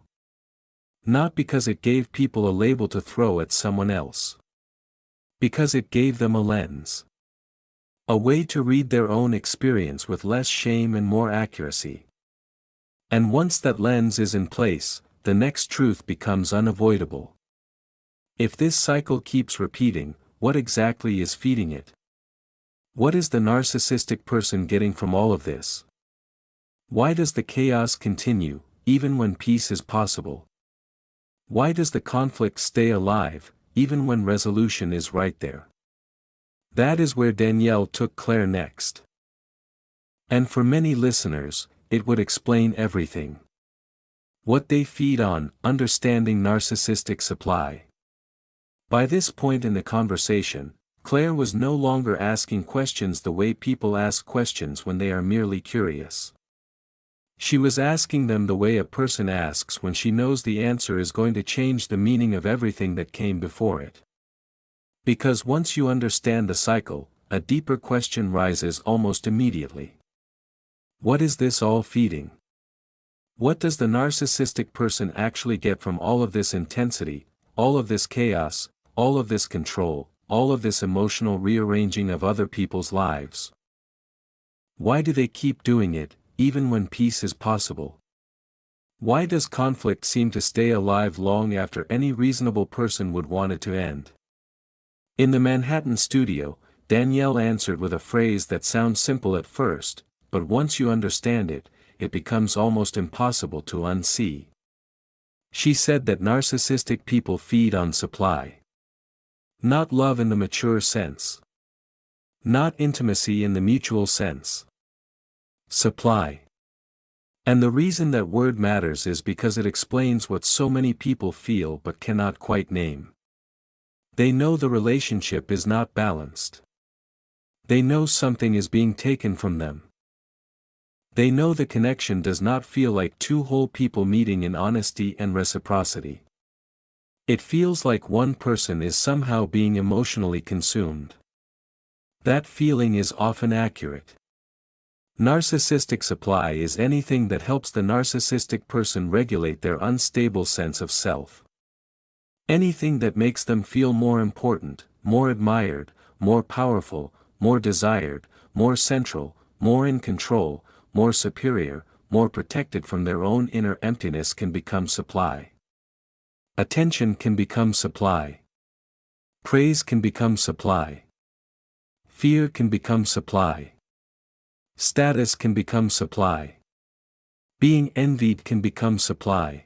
Not because it gave people a label to throw at someone else. Because it gave them a lens. A way to read their own experience with less shame and more accuracy. And once that lens is in place, the next truth becomes unavoidable. If this cycle keeps repeating, what exactly is feeding it? What is the narcissistic person getting from all of this? Why does the chaos continue, even when peace is possible? Why does the conflict stay alive, even when resolution is right there? That is where Danielle took Claire next. And for many listeners, it would explain everything. What they feed on, understanding narcissistic supply. By this point in the conversation, Claire was no longer asking questions the way people ask questions when they are merely curious. She was asking them the way a person asks when she knows the answer is going to change the meaning of everything that came before it. Because once you understand the cycle, a deeper question rises almost immediately. What is this all feeding? What does the narcissistic person actually get from all of this intensity, all of this chaos, all of this control, all of this emotional rearranging of other people's lives? Why do they keep doing it, even when peace is possible? Why does conflict seem to stay alive long after any reasonable person would want it to end? In the Manhattan studio, Danielle answered with a phrase that sounds simple at first, but once you understand it, it becomes almost impossible to unsee. She said that narcissistic people feed on supply. Not love in the mature sense. Not intimacy in the mutual sense. Supply. And the reason that word matters is because it explains what so many people feel but cannot quite name. They know the relationship is not balanced. They know something is being taken from them. They know the connection does not feel like two whole people meeting in honesty and reciprocity. It feels like one person is somehow being emotionally consumed. That feeling is often accurate. Narcissistic supply is anything that helps the narcissistic person regulate their unstable sense of self. Anything that makes them feel more important, more admired, more powerful, more desired, more central, more in control, more superior, more protected from their own inner emptiness can become supply. Attention can become supply. Praise can become supply. Fear can become supply. Status can become supply. Being envied can become supply.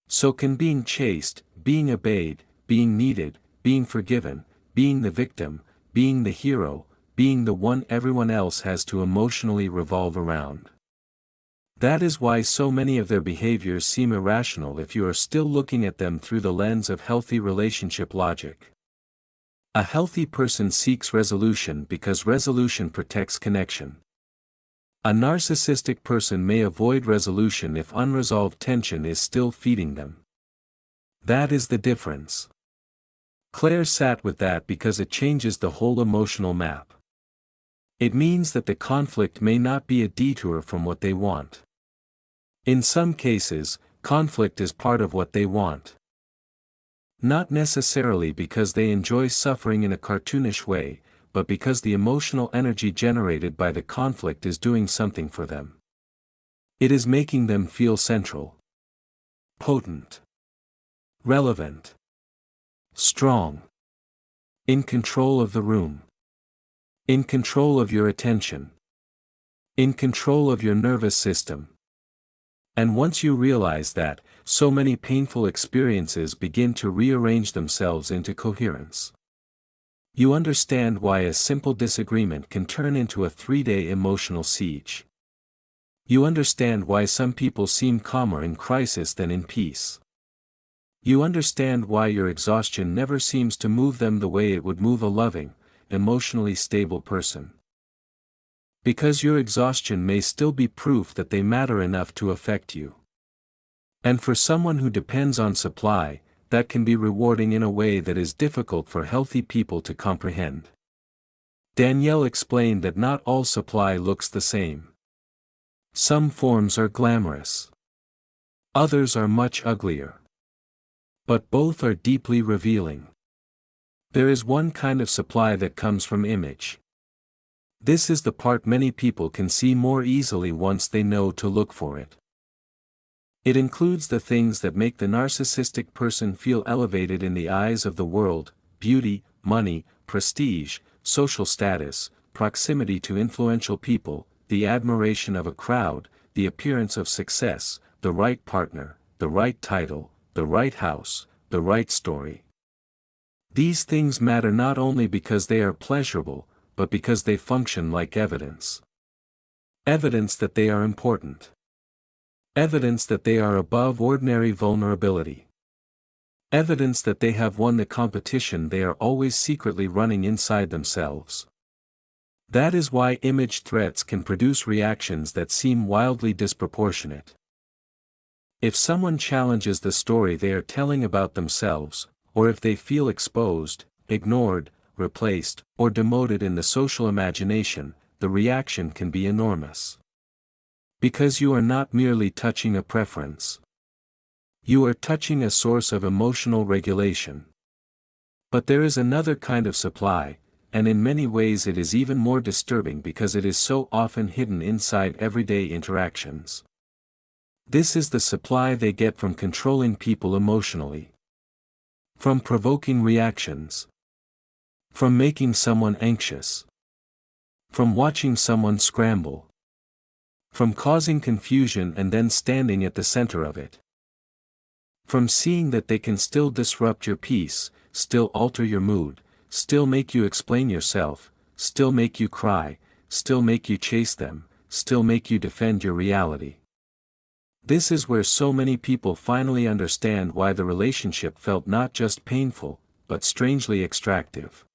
So can being chased, being obeyed, being needed, being forgiven, being the victim, being the hero, being the one everyone else has to emotionally revolve around. That is why so many of their behaviors seem irrational if you are still looking at them through the lens of healthy relationship logic. A healthy person seeks resolution because resolution protects connection. A narcissistic person may avoid resolution if unresolved tension is still feeding them. That is the difference. Claire sat with that because it changes the whole emotional map. It means that the conflict may not be a detour from what they want. In some cases, conflict is part of what they want. Not necessarily because they enjoy suffering in a cartoonish way, but because the emotional energy generated by the conflict is doing something for them. It is making them feel central, potent, relevant, strong, in control of the room, in control of your attention, in control of your nervous system. And once you realize that, so many painful experiences begin to rearrange themselves into coherence. You understand why a simple disagreement can turn into a 3-day emotional siege. You understand why some people seem calmer in crisis than in peace. You understand why your exhaustion never seems to move them the way it would move a loving, emotionally stable person. Because your exhaustion may still be proof that they matter enough to affect you. And for someone who depends on supply, that can be rewarding in a way that is difficult for healthy people to comprehend. Danielle explained that not all supply looks the same. Some forms are glamorous. Others are much uglier. But both are deeply revealing. There is one kind of supply that comes from image. This is the part many people can see more easily once they know to look for it. It includes the things that make the narcissistic person feel elevated in the eyes of the world: beauty, money, prestige, social status, proximity to influential people, the admiration of a crowd, the appearance of success, the right partner, the right title, the right house, the right story. These things matter not only because they are pleasurable, but because they function like evidence. Evidence that they are important. Evidence that they are above ordinary vulnerability. Evidence that they have won the competition they are always secretly running inside themselves. That is why image threats can produce reactions that seem wildly disproportionate. If someone challenges the story they are telling about themselves, or if they feel exposed, ignored, replaced, or demoted in the social imagination, the reaction can be enormous. Because you are not merely touching a preference. You are touching a source of emotional regulation. But there is another kind of supply, and in many ways it is even more disturbing because it is so often hidden inside everyday interactions. This is the supply they get from controlling people emotionally. From provoking reactions. From making someone anxious. From watching someone scramble. From causing confusion and then standing at the center of it. From seeing that they can still disrupt your peace, still alter your mood, still make you explain yourself, still make you cry, still make you chase them, still make you defend your reality. This is where so many people finally understand why the relationship felt not just painful, but strangely extractive.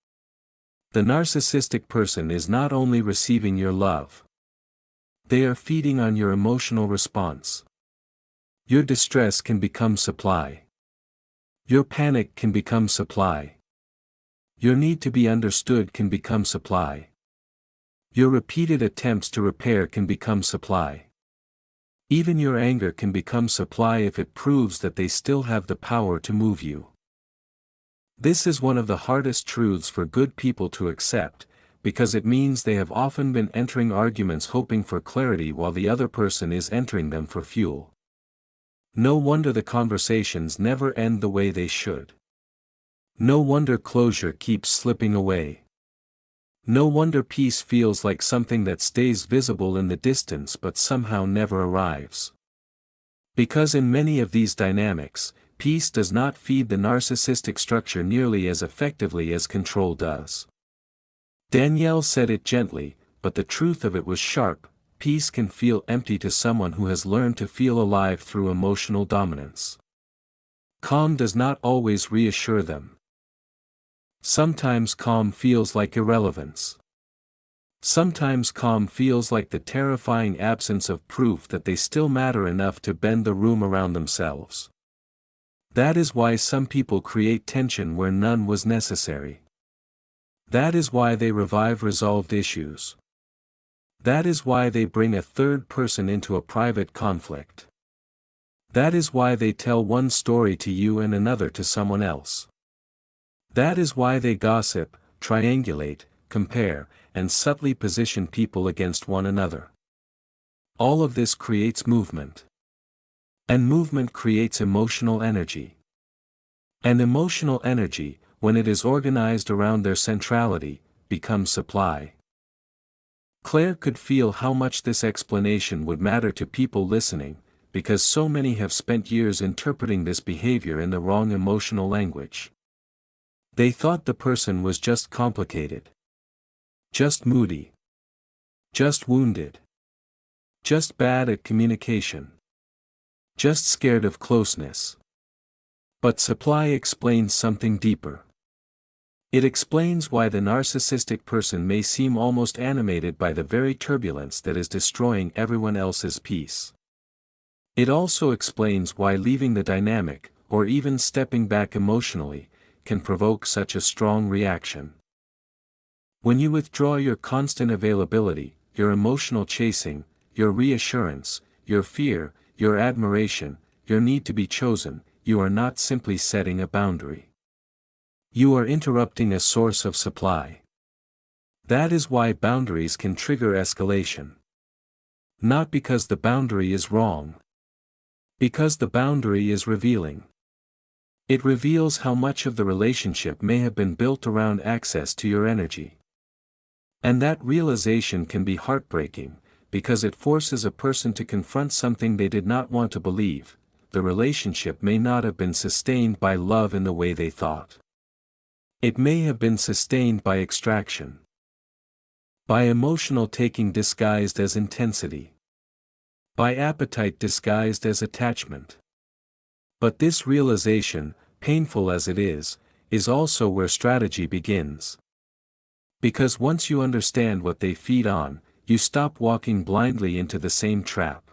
The narcissistic person is not only receiving your love. They are feeding on your emotional response. Your distress can become supply. Your panic can become supply. Your need to be understood can become supply. Your repeated attempts to repair can become supply. Even your anger can become supply if it proves that they still have the power to move you. This is one of the hardest truths for good people to accept, because it means they have often been entering arguments hoping for clarity while the other person is entering them for fuel. No wonder the conversations never end the way they should. No wonder closure keeps slipping away. No wonder peace feels like something that stays visible in the distance but somehow never arrives. Because in many of these dynamics, peace does not feed the narcissistic structure nearly as effectively as control does. Danielle said it gently, but the truth of it was sharp: peace can feel empty to someone who has learned to feel alive through emotional dominance. Calm does not always reassure them. Sometimes calm feels like irrelevance. Sometimes calm feels like the terrifying absence of proof that they still matter enough to bend the room around themselves. That is why some people create tension where none was necessary. That is why they revive resolved issues. That is why they bring a third person into a private conflict. That is why they tell one story to you and another to someone else. That is why they gossip, triangulate, compare, and subtly position people against one another. All of this creates movement. And movement creates emotional energy. And emotional energy, when it is organized around their centrality, becomes supply. Claire could feel how much this explanation would matter to people listening, because so many have spent years interpreting this behavior in the wrong emotional language. They thought the person was just complicated. Just moody. Just wounded. Just bad at communication. Just scared of closeness. But supply explains something deeper. It explains why the narcissistic person may seem almost animated by the very turbulence that is destroying everyone else's peace. It also explains why leaving the dynamic, or even stepping back emotionally, can provoke such a strong reaction. When you withdraw your constant availability, your emotional chasing, your reassurance, your fear, your admiration, your need to be chosen, you are not simply setting a boundary. You are interrupting a source of supply. That is why boundaries can trigger escalation. Not because the boundary is wrong. Because the boundary is revealing. It reveals how much of the relationship may have been built around access to your energy. And that realization can be heartbreaking, because it forces a person to confront something they did not want to believe: the relationship may not have been sustained by love in the way they thought. It may have been sustained by extraction. By emotional taking disguised as intensity. By appetite disguised as attachment. But this realization, painful as it is also where strategy begins. Because once you understand what they feed on, you stop walking blindly into the same trap.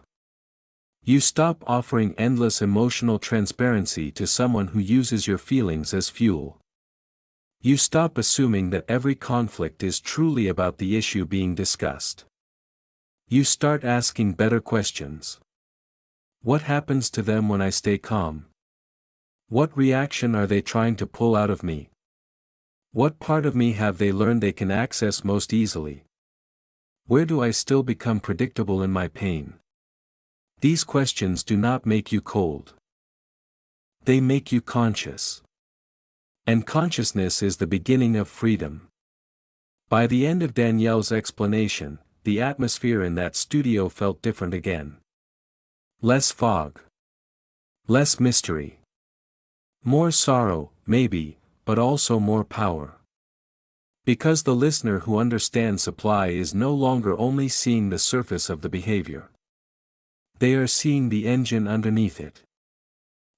You stop offering endless emotional transparency to someone who uses your feelings as fuel. You stop assuming that every conflict is truly about the issue being discussed. You start asking better questions. What happens to them when I stay calm? What reaction are they trying to pull out of me? What part of me have they learned they can access most easily? Where do I still become predictable in my pain? These questions do not make you cold. They make you conscious. And consciousness is the beginning of freedom. By the end of Danielle's explanation, the atmosphere in that studio felt different again. Less fog. Less mystery. More sorrow, maybe, but also more power. Because the listener who understands supply is no longer only seeing the surface of the behavior. They are seeing the engine underneath it.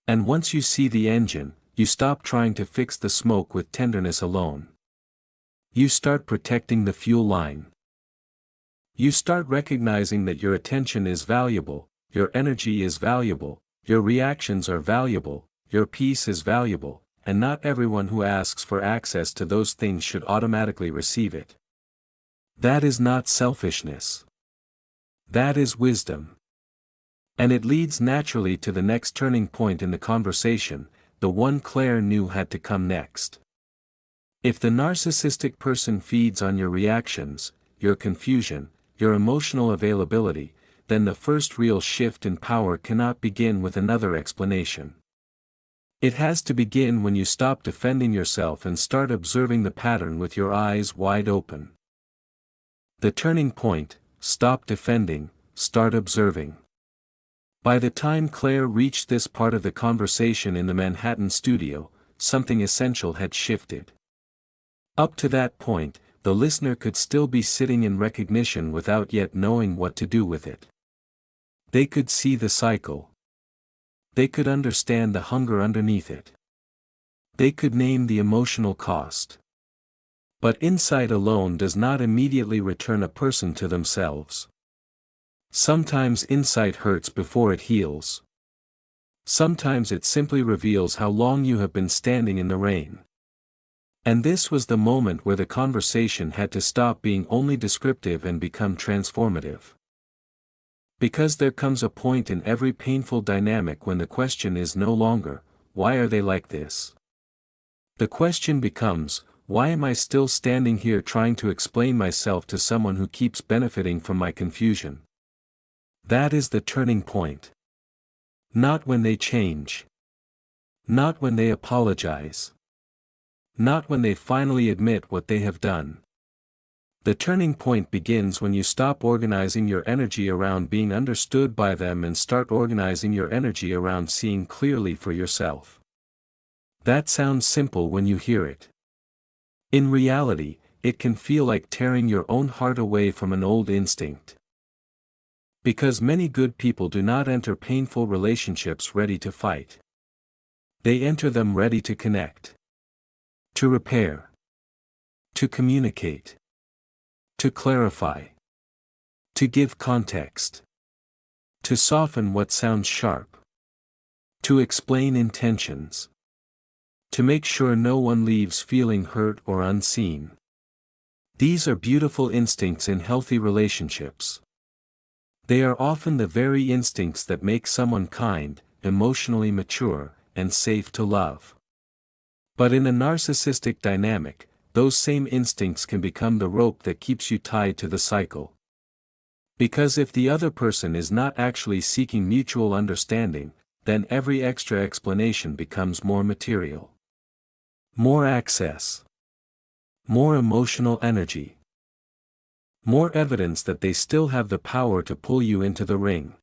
And once you see the engine, you stop trying to fix the smoke with tenderness alone. You start protecting the fuel line. You start recognizing that your attention is valuable, your energy is valuable, your reactions are valuable, your peace is valuable, and not everyone who asks for access to those things should automatically receive it. That is not selfishness. That is wisdom. And it leads naturally to the next turning point in the conversation, the one Claire knew had to come next. If the narcissistic person feeds on your reactions, your confusion, your emotional availability, then the first real shift in power cannot begin with another explanation. It has to begin when you stop defending yourself and start observing the pattern with your eyes wide open. The turning point: stop defending, start observing. By the time Claire reached this part of the conversation in the Manhattan studio, something essential had shifted. Up to that point, the listener could still be sitting in recognition without yet knowing what to do with it. They could see the cycle. They could understand the hunger underneath it. They could name the emotional cost. But insight alone does not immediately return a person to themselves. Sometimes insight hurts before it heals. Sometimes it simply reveals how long you have been standing in the rain. And this was the moment where the conversation had to stop being only descriptive and become transformative. Because there comes a point in every painful dynamic when the question is no longer, why are they like this? The question becomes, why am I still standing here trying to explain myself to someone who keeps benefiting from my confusion? That is the turning point. Not when they change. Not when they apologize. Not when they finally admit what they have done. The turning point begins when you stop organizing your energy around being understood by them and start organizing your energy around seeing clearly for yourself. That sounds simple when you hear it. In reality, it can feel like tearing your own heart away from an old instinct. Because many good people do not enter painful relationships ready to fight. They enter them ready to connect. To repair. To communicate. To clarify. To give context. To soften what sounds sharp. To explain intentions. To make sure no one leaves feeling hurt or unseen. These are beautiful instincts in healthy relationships. They are often the very instincts that make someone kind, emotionally mature, and safe to love. But in a narcissistic dynamic, those same instincts can become the rope that keeps you tied to the cycle. Because if the other person is not actually seeking mutual understanding, then every extra explanation becomes more material. More access. More emotional energy. More evidence that they still have the power to pull you into the ring.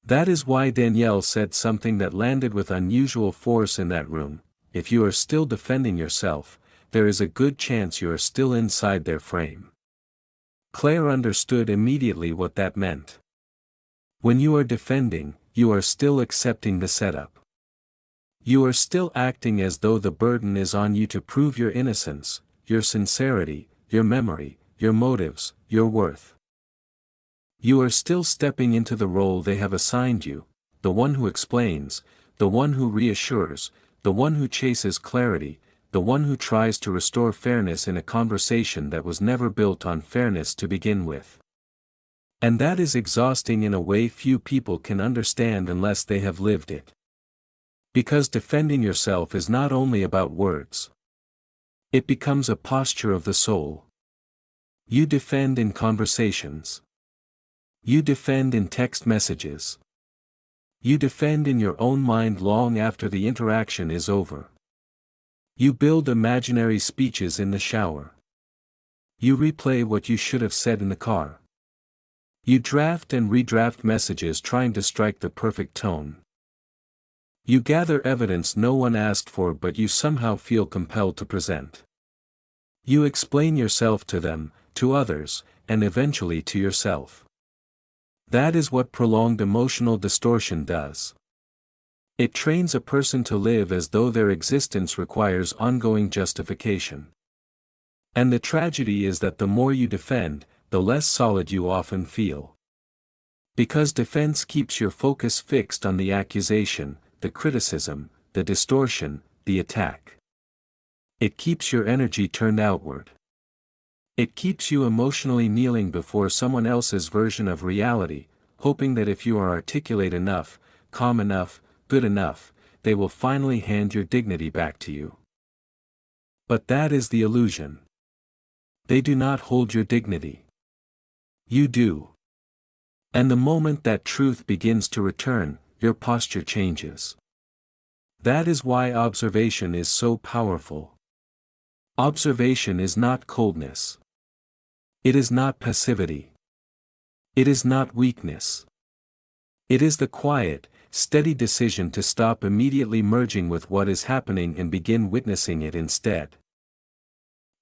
That is why Danielle said something that landed with unusual force in that room. If you are still defending yourself, there is a good chance you are still inside their frame. Claire understood immediately what that meant. When you are defending, you are still accepting the setup. You are still acting as though the burden is on you to prove your innocence, your sincerity, your memory, your motives, your worth. You are still stepping into the role they have assigned you, the one who explains, the one who reassures, the one who chases clarity, the one who tries to restore fairness in a conversation that was never built on fairness to begin with. And that is exhausting in a way few people can understand unless they have lived it. Because defending yourself is not only about words. It becomes a posture of the soul. You defend in conversations. You defend in text messages. You defend in your own mind long after the interaction is over. You build imaginary speeches in the shower. You replay what you should have said in the car. You draft and redraft messages trying to strike the perfect tone. You gather evidence no one asked for but you somehow feel compelled to present. You explain yourself to them, to others, and eventually to yourself. That is what prolonged emotional distortion does. It trains a person to live as though their existence requires ongoing justification. And the tragedy is that the more you defend, the less solid you often feel. Because defense keeps your focus fixed on the accusation, the criticism, the distortion, the attack. It keeps your energy turned outward. It keeps you emotionally kneeling before someone else's version of reality, hoping that if you are articulate enough, calm enough, good enough, they will finally hand your dignity back to you. But that is the illusion. They do not hold your dignity. You do. And the moment that truth begins to return, your posture changes. That is why observation is so powerful. Observation is not coldness. It is not passivity. It is not weakness. It is the quiet, steady decision to stop immediately merging with what is happening and begin witnessing it instead.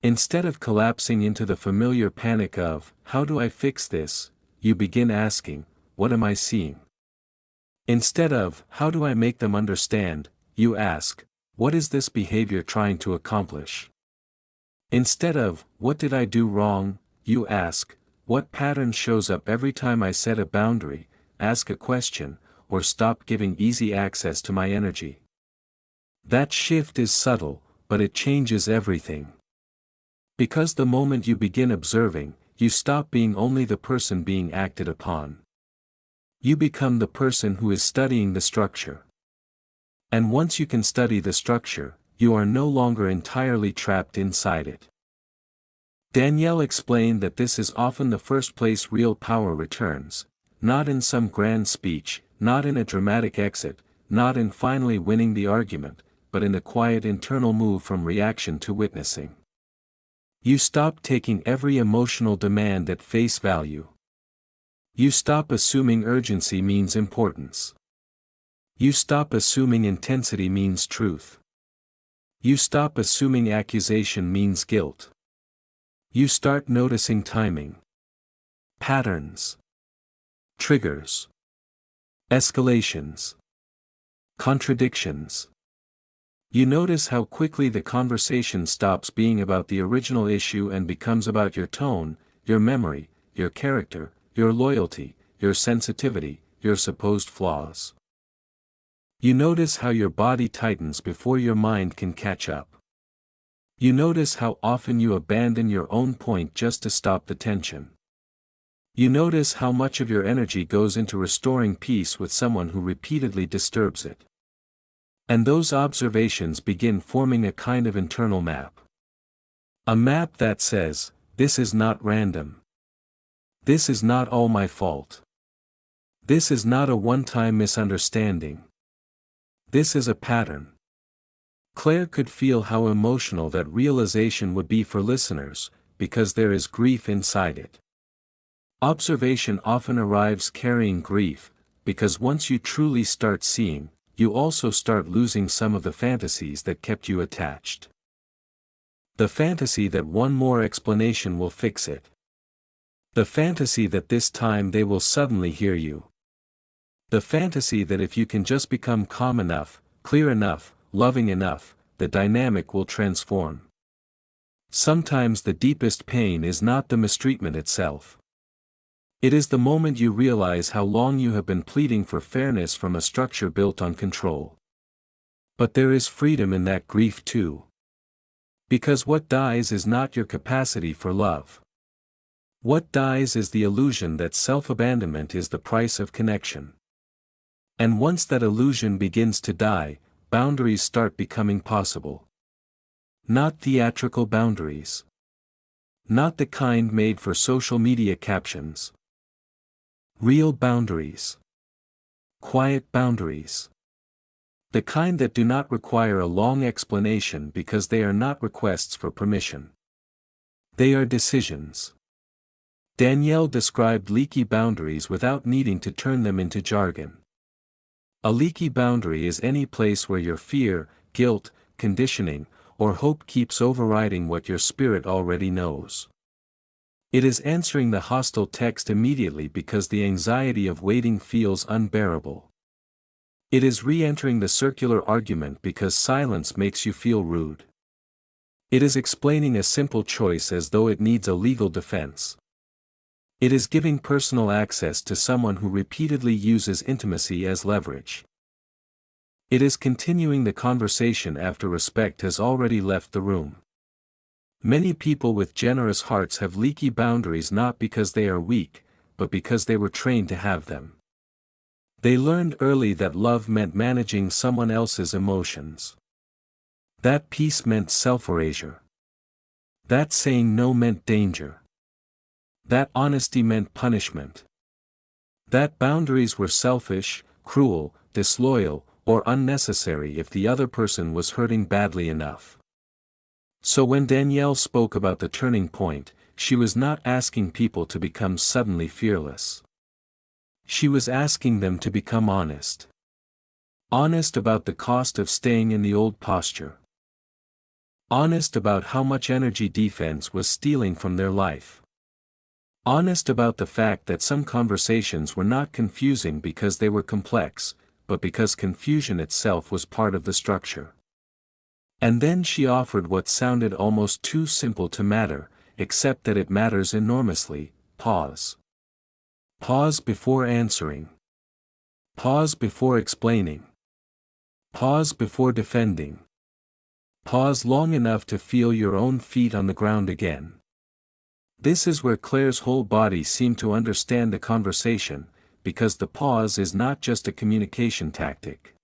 Instead of collapsing into the familiar panic of, how do I fix this, you begin asking, what am I seeing? Instead of, how do I make them understand, you ask, what is this behavior trying to accomplish? Instead of, what did I do wrong, you ask, what pattern shows up every time I set a boundary, ask a question, or stop giving easy access to my energy? That shift is subtle, but it changes everything. Because the moment you begin observing, you stop being only the person being acted upon. You become the person who is studying the structure. And once you can study the structure, you are no longer entirely trapped inside it. Danielle explained that this is often the first place real power returns, not in some grand speech, not in a dramatic exit, not in finally winning the argument, but in a quiet internal move from reaction to witnessing. You stop taking every emotional demand at face value. You stop assuming urgency means importance. You stop assuming intensity means truth. You stop assuming accusation means guilt. You start noticing timing, patterns, triggers, escalations, contradictions. You notice how quickly the conversation stops being about the original issue and becomes about your tone, your memory, your character, your loyalty, your sensitivity, your supposed flaws. You notice how your body tightens before your mind can catch up. You notice how often you abandon your own point just to stop the tension. You notice how much of your energy goes into restoring peace with someone who repeatedly disturbs it. And those observations begin forming a kind of internal map. A map that says, this is not random. This is not all my fault. This is not a one-time misunderstanding. This is a pattern. Claire could feel how emotional that realization would be for listeners, because there is grief inside it. Observation often arrives carrying grief, because once you truly start seeing, you also start losing some of the fantasies that kept you attached. The fantasy that one more explanation will fix it. The fantasy that this time they will suddenly hear you. The fantasy that if you can just become calm enough, clear enough, loving enough, the dynamic will transform. Sometimes the deepest pain is not the mistreatment itself. It is the moment you realize how long you have been pleading for fairness from a structure built on control. But there is freedom in that grief too. Because what dies is not your capacity for love. What dies is the illusion that self-abandonment is the price of connection. And once that illusion begins to die, boundaries start becoming possible. Not theatrical boundaries. Not the kind made for social media captions. Real boundaries. Quiet boundaries. The kind that do not require a long explanation because they are not requests for permission. They are decisions. Danielle described leaky boundaries without needing to turn them into jargon. A leaky boundary is any place where your fear, guilt, conditioning, or hope keeps overriding what your spirit already knows. It is answering the hostile text immediately because the anxiety of waiting feels unbearable. It is re-entering the circular argument because silence makes you feel rude. It is explaining a simple choice as though it needs a legal defense. It is giving personal access to someone who repeatedly uses intimacy as leverage. It is continuing the conversation after respect has already left the room. Many people with generous hearts have leaky boundaries not because they are weak, but because they were trained to have them. They learned early that love meant managing someone else's emotions. That peace meant self-erasure. That saying no meant danger. That honesty meant punishment. That boundaries were selfish, cruel, disloyal, or unnecessary if the other person was hurting badly enough. So when Danielle spoke about the turning point, she was not asking people to become suddenly fearless. She was asking them to become honest. Honest about the cost of staying in the old posture. Honest about how much energy defense was stealing from their life. Honest about the fact that some conversations were not confusing because they were complex, but because confusion itself was part of the structure. And then she offered what sounded almost too simple to matter, except that it matters enormously: pause. Pause before answering. Pause before explaining. Pause before defending. Pause long enough to feel your own feet on the ground again. This is where Claire's whole body seemed to understand the conversation, because the pause is not just a communication tactic.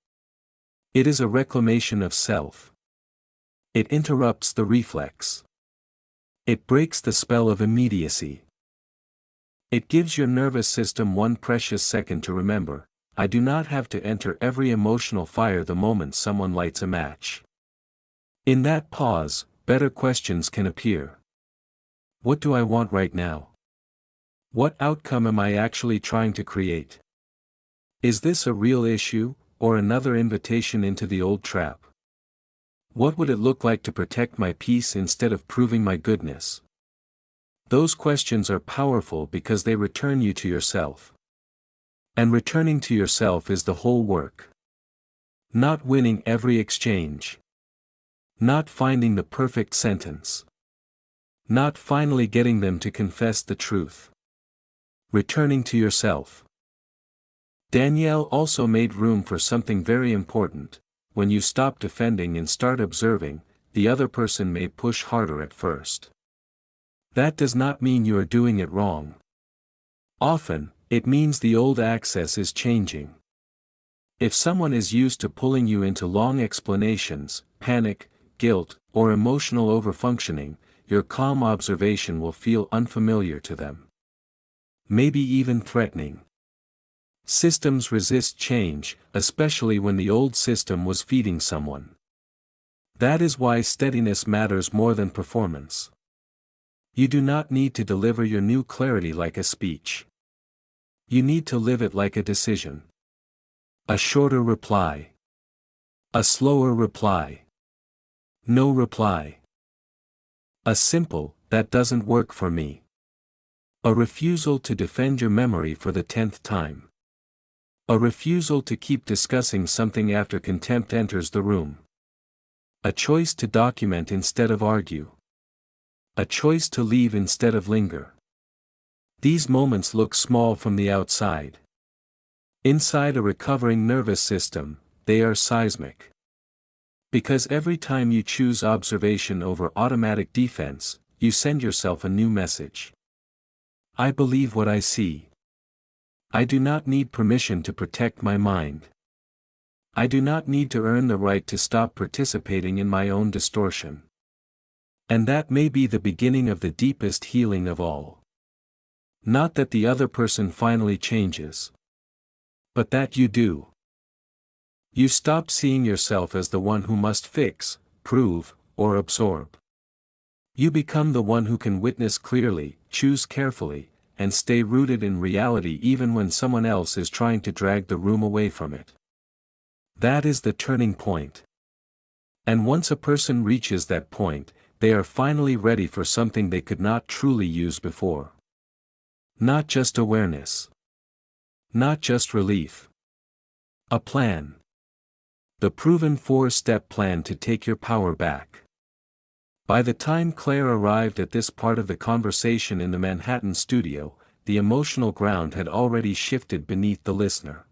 It is a reclamation of self. It interrupts the reflex. It breaks the spell of immediacy. It gives your nervous system one precious second to remember: I do not have to enter every emotional fire the moment someone lights a match. In that pause, better questions can appear. What do I want right now? What outcome am I actually trying to create? Is this a real issue, or another invitation into the old trap? What would it look like to protect my peace instead of proving my goodness? Those questions are powerful because they return you to yourself. And returning to yourself is the whole work. Not winning every exchange. Not finding the perfect sentence. Not finally getting them to confess the truth. Returning to yourself. Danielle also made room for something very important: when you stop defending and start observing, the other person may push harder at first. That does not mean you are doing it wrong. Often, it means the old access is changing. If someone is used to pulling you into long explanations, panic, guilt, or emotional overfunctioning, your calm observation will feel unfamiliar to them. Maybe even threatening. Systems resist change, especially when the old system was feeding someone. That is why steadiness matters more than performance. You do not need to deliver your new clarity like a speech. You need to live it like a decision. A shorter reply. A slower reply. No reply. A simple, "that doesn't work for me." A refusal to defend your memory for the 10th time. A refusal to keep discussing something after contempt enters the room. A choice to document instead of argue. A choice to leave instead of linger. These moments look small from the outside. Inside a recovering nervous system, they are seismic. Because every time you choose observation over automatic defense, you send yourself a new message. I believe what I see. I do not need permission to protect my mind. I do not need to earn the right to stop participating in my own distortion. And that may be the beginning of the deepest healing of all. Not that the other person finally changes, but that you do. You stop seeing yourself as the one who must fix, prove, or absorb. You become the one who can witness clearly, choose carefully, and stay rooted in reality even when someone else is trying to drag the room away from it. That is the turning point. And once a person reaches that point, they are finally ready for something they could not truly use before. Not just awareness. Not just relief. A plan. The proven 4-step plan to take your power back. By the time Claire arrived at this part of the conversation in the Manhattan studio, the emotional ground had already shifted beneath the listener.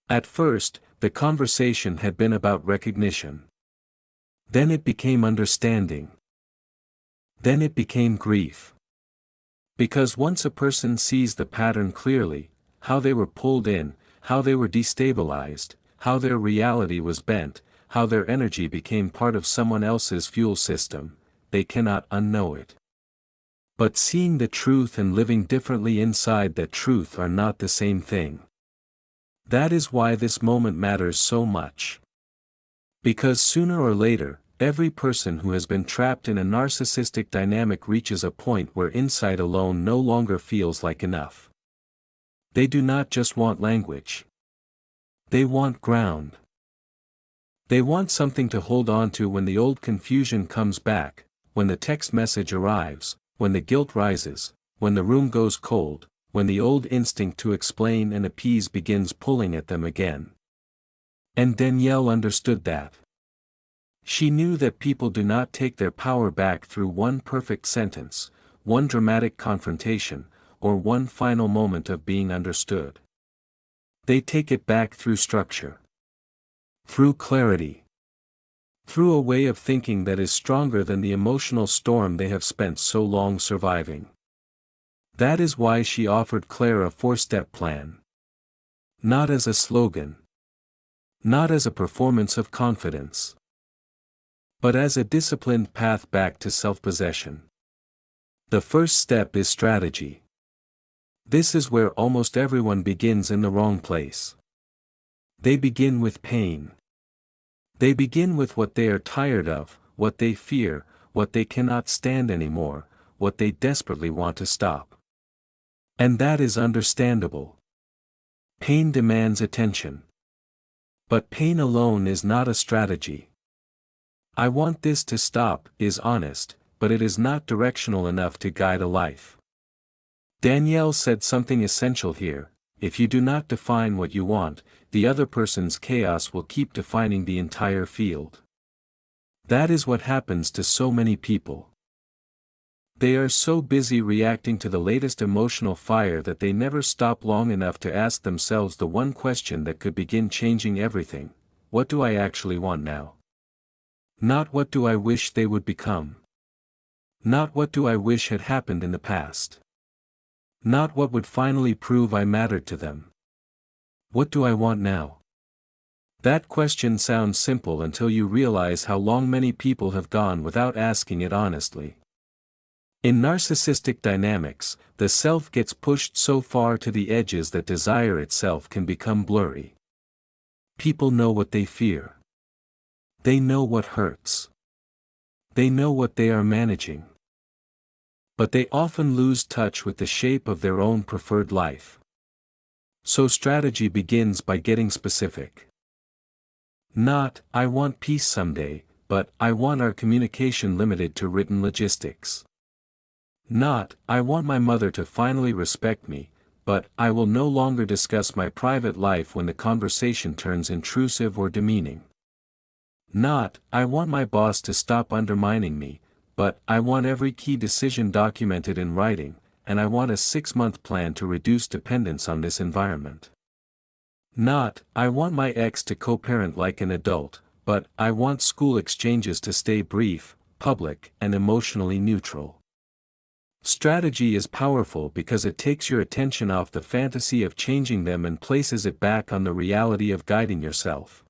At first, the conversation had been about recognition. Then it became understanding. Then it became grief. Because once a person sees the pattern clearly, how they were pulled in, how they were destabilized, how their reality was bent, how their energy became part of someone else's fuel system, they cannot unknow it. But seeing the truth and living differently inside that truth are not the same thing. That is why this moment matters so much. Because sooner or later, every person who has been trapped in a narcissistic dynamic reaches a point where insight alone no longer feels like enough. They do not just want language. They want ground. They want something to hold on to when the old confusion comes back, when the text message arrives, when the guilt rises, when the room goes cold, when the old instinct to explain and appease begins pulling at them again. And Danielle understood that. She knew that people do not take their power back through one perfect sentence, one dramatic confrontation, or one final moment of being understood. They take it back through structure. Through clarity. Through a way of thinking that is stronger than the emotional storm they have spent so long surviving. That is why she offered Claire a 4-step plan. Not as a slogan. Not as a performance of confidence. But as a disciplined path back to self-possession. The first step is strategy. This is where almost everyone begins in the wrong place. They begin with pain. They begin with what they are tired of, what they fear, what they cannot stand anymore, what they desperately want to stop. And that is understandable. Pain demands attention. But pain alone is not a strategy. I want this to stop is honest, but it is not directional enough to guide a life. Danielle said something essential here: if you do not define what you want, the other person's chaos will keep defining the entire field. That is what happens to so many people. They are so busy reacting to the latest emotional fire that they never stop long enough to ask themselves the one question that could begin changing everything: what do I actually want now? Not what do I wish they would become. Not what do I wish had happened in the past. Not what would finally prove I mattered to them. What do I want now? That question sounds simple until you realize how long many people have gone without asking it honestly. In narcissistic dynamics, the self gets pushed so far to the edges that desire itself can become blurry. People know what they fear. They know what hurts. They know what they are managing. But they often lose touch with the shape of their own preferred life. So strategy begins by getting specific. Not, I want peace someday, but I want our communication limited to written logistics. Not, I want my mother to finally respect me, but I will no longer discuss my private life when the conversation turns intrusive or demeaning. Not, I want my boss to stop undermining me, but I want every key decision documented in writing, and I want a 6-month plan to reduce dependence on this environment. Not, I want my ex to co-parent like an adult, but I want school exchanges to stay brief, public, and emotionally neutral. Strategy is powerful because it takes your attention off the fantasy of changing them and places it back on the reality of guiding yourself.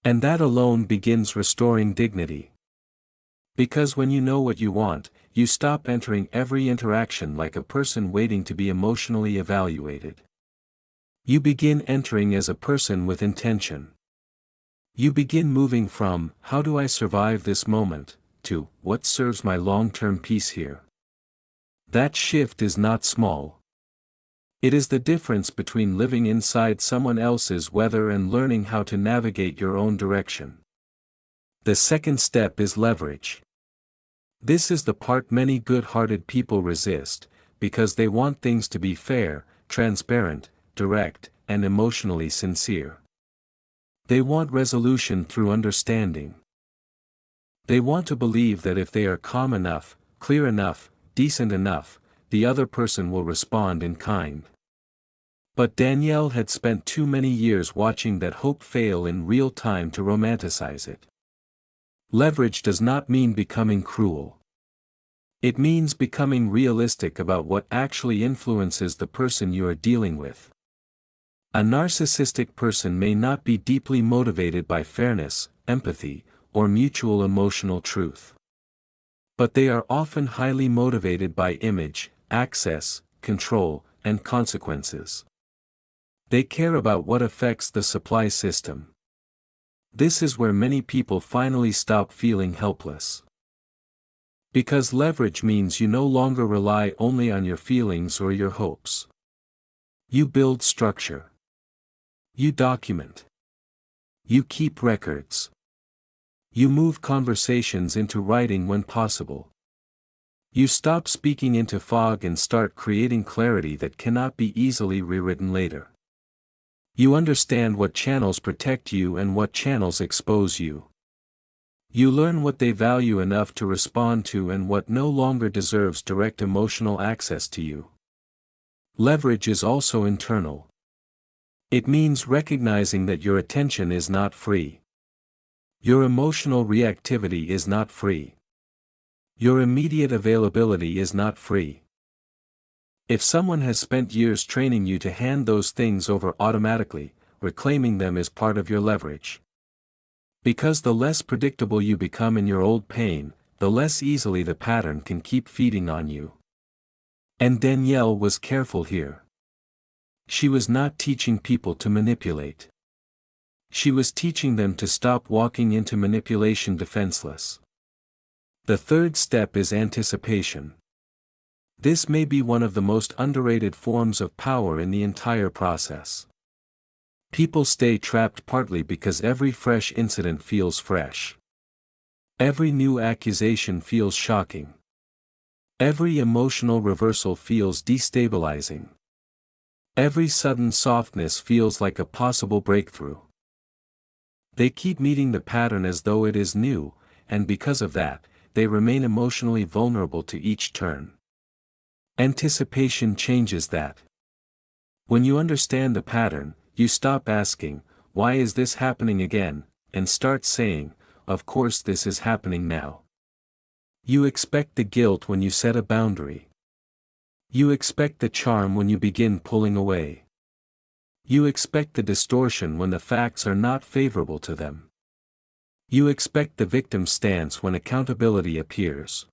And that alone begins restoring dignity. Because when you know what you want, you stop entering every interaction like a person waiting to be emotionally evaluated. You begin entering as a person with intention. You begin moving from, how do I survive this moment, to, what serves my long-term peace here? That shift is not small. It is the difference between living inside someone else's weather and learning how to navigate your own direction. The second step is leverage. This is the part many good-hearted people resist, because they want things to be fair, transparent, direct, and emotionally sincere. They want resolution through understanding. They want to believe that if they are calm enough, clear enough, decent enough, the other person will respond in kind. But Danielle had spent too many years watching that hope fail in real time to romanticize it. Leverage does not mean becoming cruel. It means becoming realistic about what actually influences the person you are dealing with. A narcissistic person may not be deeply motivated by fairness, empathy, or mutual emotional truth. But they are often highly motivated by image, access, control, and consequences. They care about what affects the supply system. This is where many people finally stop feeling helpless. Because leverage means you no longer rely only on your feelings or your hopes. You build structure. You document. You keep records. You move conversations into writing when possible. You stop speaking into fog and start creating clarity that cannot be easily rewritten later. You understand what channels protect you and what channels expose you. You learn what they value enough to respond to and what no longer deserves direct emotional access to you. Leverage is also internal. It means recognizing that your attention is not free. Your emotional reactivity is not free. Your immediate availability is not free. If someone has spent years training you to hand those things over automatically, reclaiming them is part of your leverage. Because the less predictable you become in your old pain, the less easily the pattern can keep feeding on you. And Danielle was careful here. She was not teaching people to manipulate. She was teaching them to stop walking into manipulation defenseless. The third step is anticipation. This may be one of the most underrated forms of power in the entire process. People stay trapped partly because every fresh incident feels fresh. Every new accusation feels shocking. Every emotional reversal feels destabilizing. Every sudden softness feels like a possible breakthrough. They keep meeting the pattern as though it is new, and because of that, they remain emotionally vulnerable to each turn. Anticipation changes that. When you understand the pattern, you stop asking, "Why is this happening again?" and start saying, "Of course this is happening now." You expect the guilt when you set a boundary. You expect the charm when you begin pulling away. You expect the distortion when the facts are not favorable to them. You expect the victim stance when accountability appears.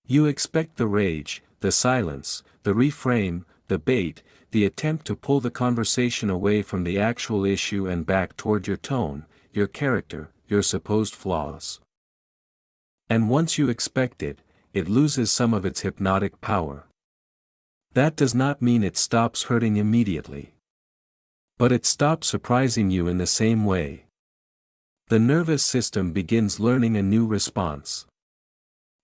You expect the rage, the silence, the reframe, the bait, the attempt to pull the conversation away from the actual issue and back toward your tone, your character, your supposed flaws. And once you expect it, it loses some of its hypnotic power. That does not mean it stops hurting immediately. But it stops surprising you in the same way. The nervous system begins learning a new response.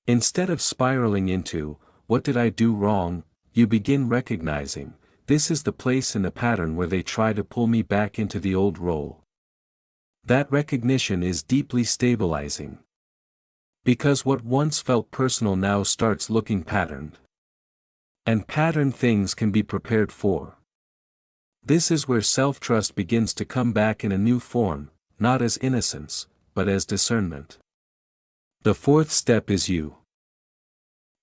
Instead of spiraling into, "What did I do wrong?" you begin recognizing, "This is the place in the pattern where they try to pull me back into the old role." That recognition is deeply stabilizing. Because what once felt personal now starts looking patterned. And patterned things can be prepared for. This is where self-trust begins to come back in a new form, not as innocence, but as discernment. The fourth step is you.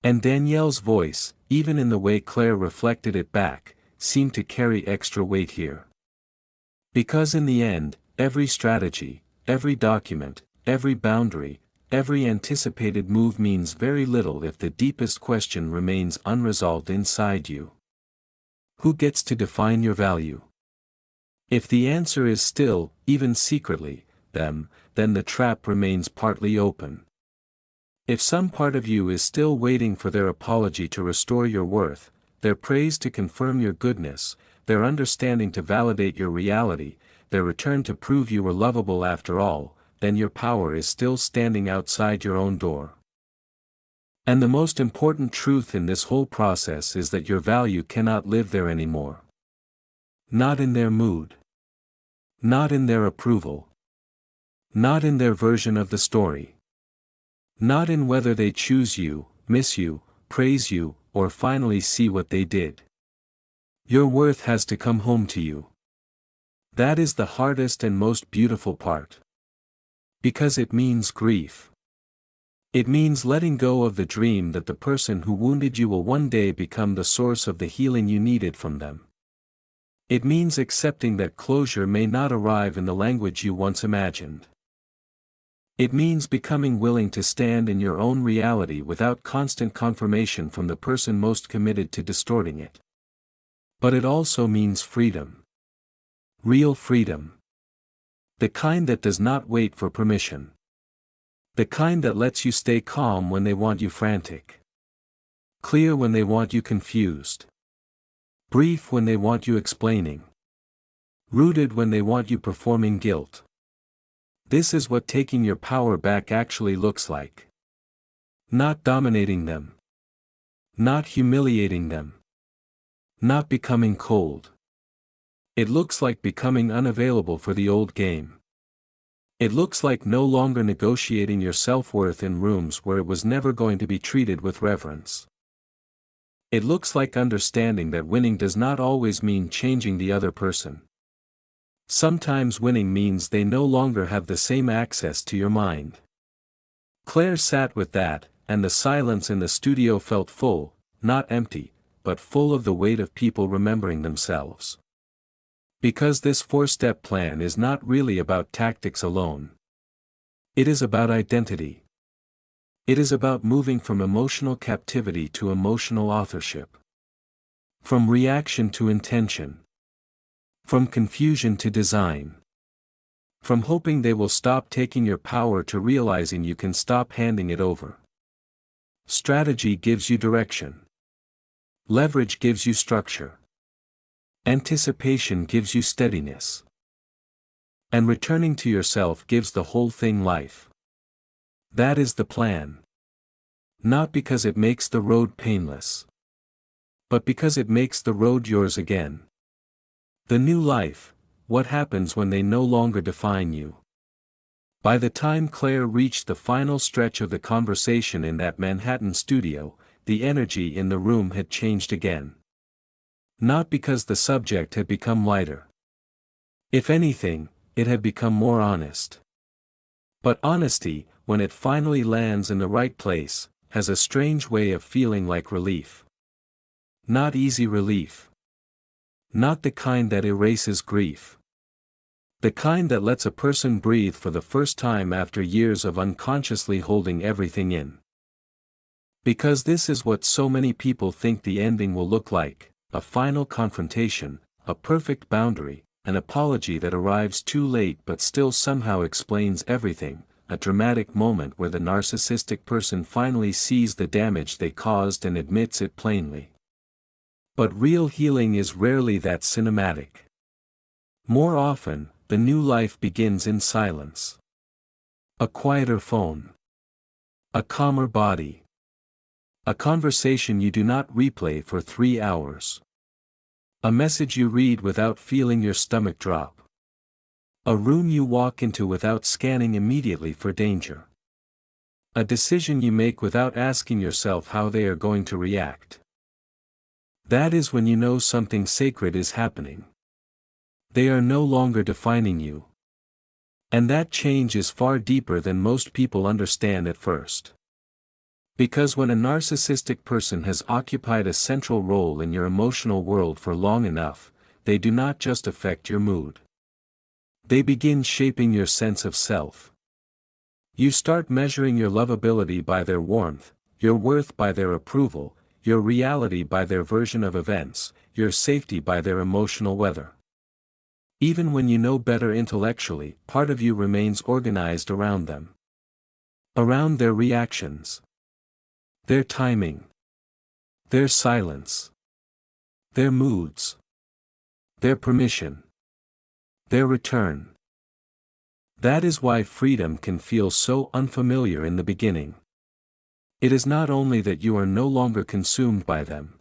And Danielle's voice, even in the way Claire reflected it back, seemed to carry extra weight here. Because in the end, every strategy, every document, every boundary, every anticipated move means very little if the deepest question remains unresolved inside you. Who gets to define your value? If the answer is still, even secretly, them, then the trap remains partly open. If some part of you is still waiting for their apology to restore your worth, their praise to confirm your goodness, their understanding to validate your reality, their return to prove you were lovable after all, then your power is still standing outside your own door. And the most important truth in this whole process is that your value cannot live there anymore. Not in their mood. Not in their approval. Not in their version of the story. Not in whether they choose you, miss you, praise you, or finally see what they did. Your worth has to come home to you. That is the hardest and most beautiful part. Because it means grief. It means letting go of the dream that the person who wounded you will one day become the source of the healing you needed from them. It means accepting that closure may not arrive in the language you once imagined. It means becoming willing to stand in your own reality without constant confirmation from the person most committed to distorting it. But it also means freedom. Real freedom. The kind that does not wait for permission. The kind that lets you stay calm when they want you frantic. Clear when they want you confused. Brief when they want you explaining. Rooted when they want you performing guilt. This is what taking your power back actually looks like. Not dominating them. Not humiliating them. Not becoming cold. It looks like becoming unavailable for the old game. It looks like no longer negotiating your self-worth in rooms where it was never going to be treated with reverence. It looks like understanding that winning does not always mean changing the other person. Sometimes winning means they no longer have the same access to your mind. Claire sat with that, and the silence in the studio felt full, not empty, but full of the weight of people remembering themselves. Because this four-step plan is not really about tactics alone. It is about identity. It is about moving from emotional captivity to emotional authorship. From reaction to intention. From confusion to design. From hoping they will stop taking your power to realizing you can stop handing it over. Strategy gives you direction. Leverage gives you structure. Anticipation gives you steadiness. And returning to yourself gives the whole thing life. That is the plan. Not because it makes the road painless. But because it makes the road yours again. The new life, what happens when they no longer define you? By the time Claire reached the final stretch of the conversation in that Manhattan studio, the energy in the room had changed again. Not because the subject had become lighter. If anything, it had become more honest. But honesty, when it finally lands in the right place, has a strange way of feeling like relief. Not easy relief. Not the kind that erases grief. The kind that lets a person breathe for the first time after years of unconsciously holding everything in. Because this is what so many people think the ending will look like. A final confrontation, a perfect boundary, an apology that arrives too late but still somehow explains everything, a dramatic moment where the narcissistic person finally sees the damage they caused and admits it plainly. But real healing is rarely that cinematic. More often, the new life begins in silence. A quieter phone. A calmer body. A conversation you do not replay for 3 hours. A message you read without feeling your stomach drop. A room you walk into without scanning immediately for danger. A decision you make without asking yourself how they are going to react. That is when you know something sacred is happening. They are no longer defining you. And that change is far deeper than most people understand at first. Because when a narcissistic person has occupied a central role in your emotional world for long enough, they do not just affect your mood. They begin shaping your sense of self. You start measuring your lovability by their warmth, your worth by their approval, your reality by their version of events, your safety by their emotional weather. Even when you know better intellectually, part of you remains organized around them. Around their reactions. Their timing. Their silence. Their moods. Their permission. Their return. That is why freedom can feel so unfamiliar in the beginning. It is not only that you are no longer consumed by them.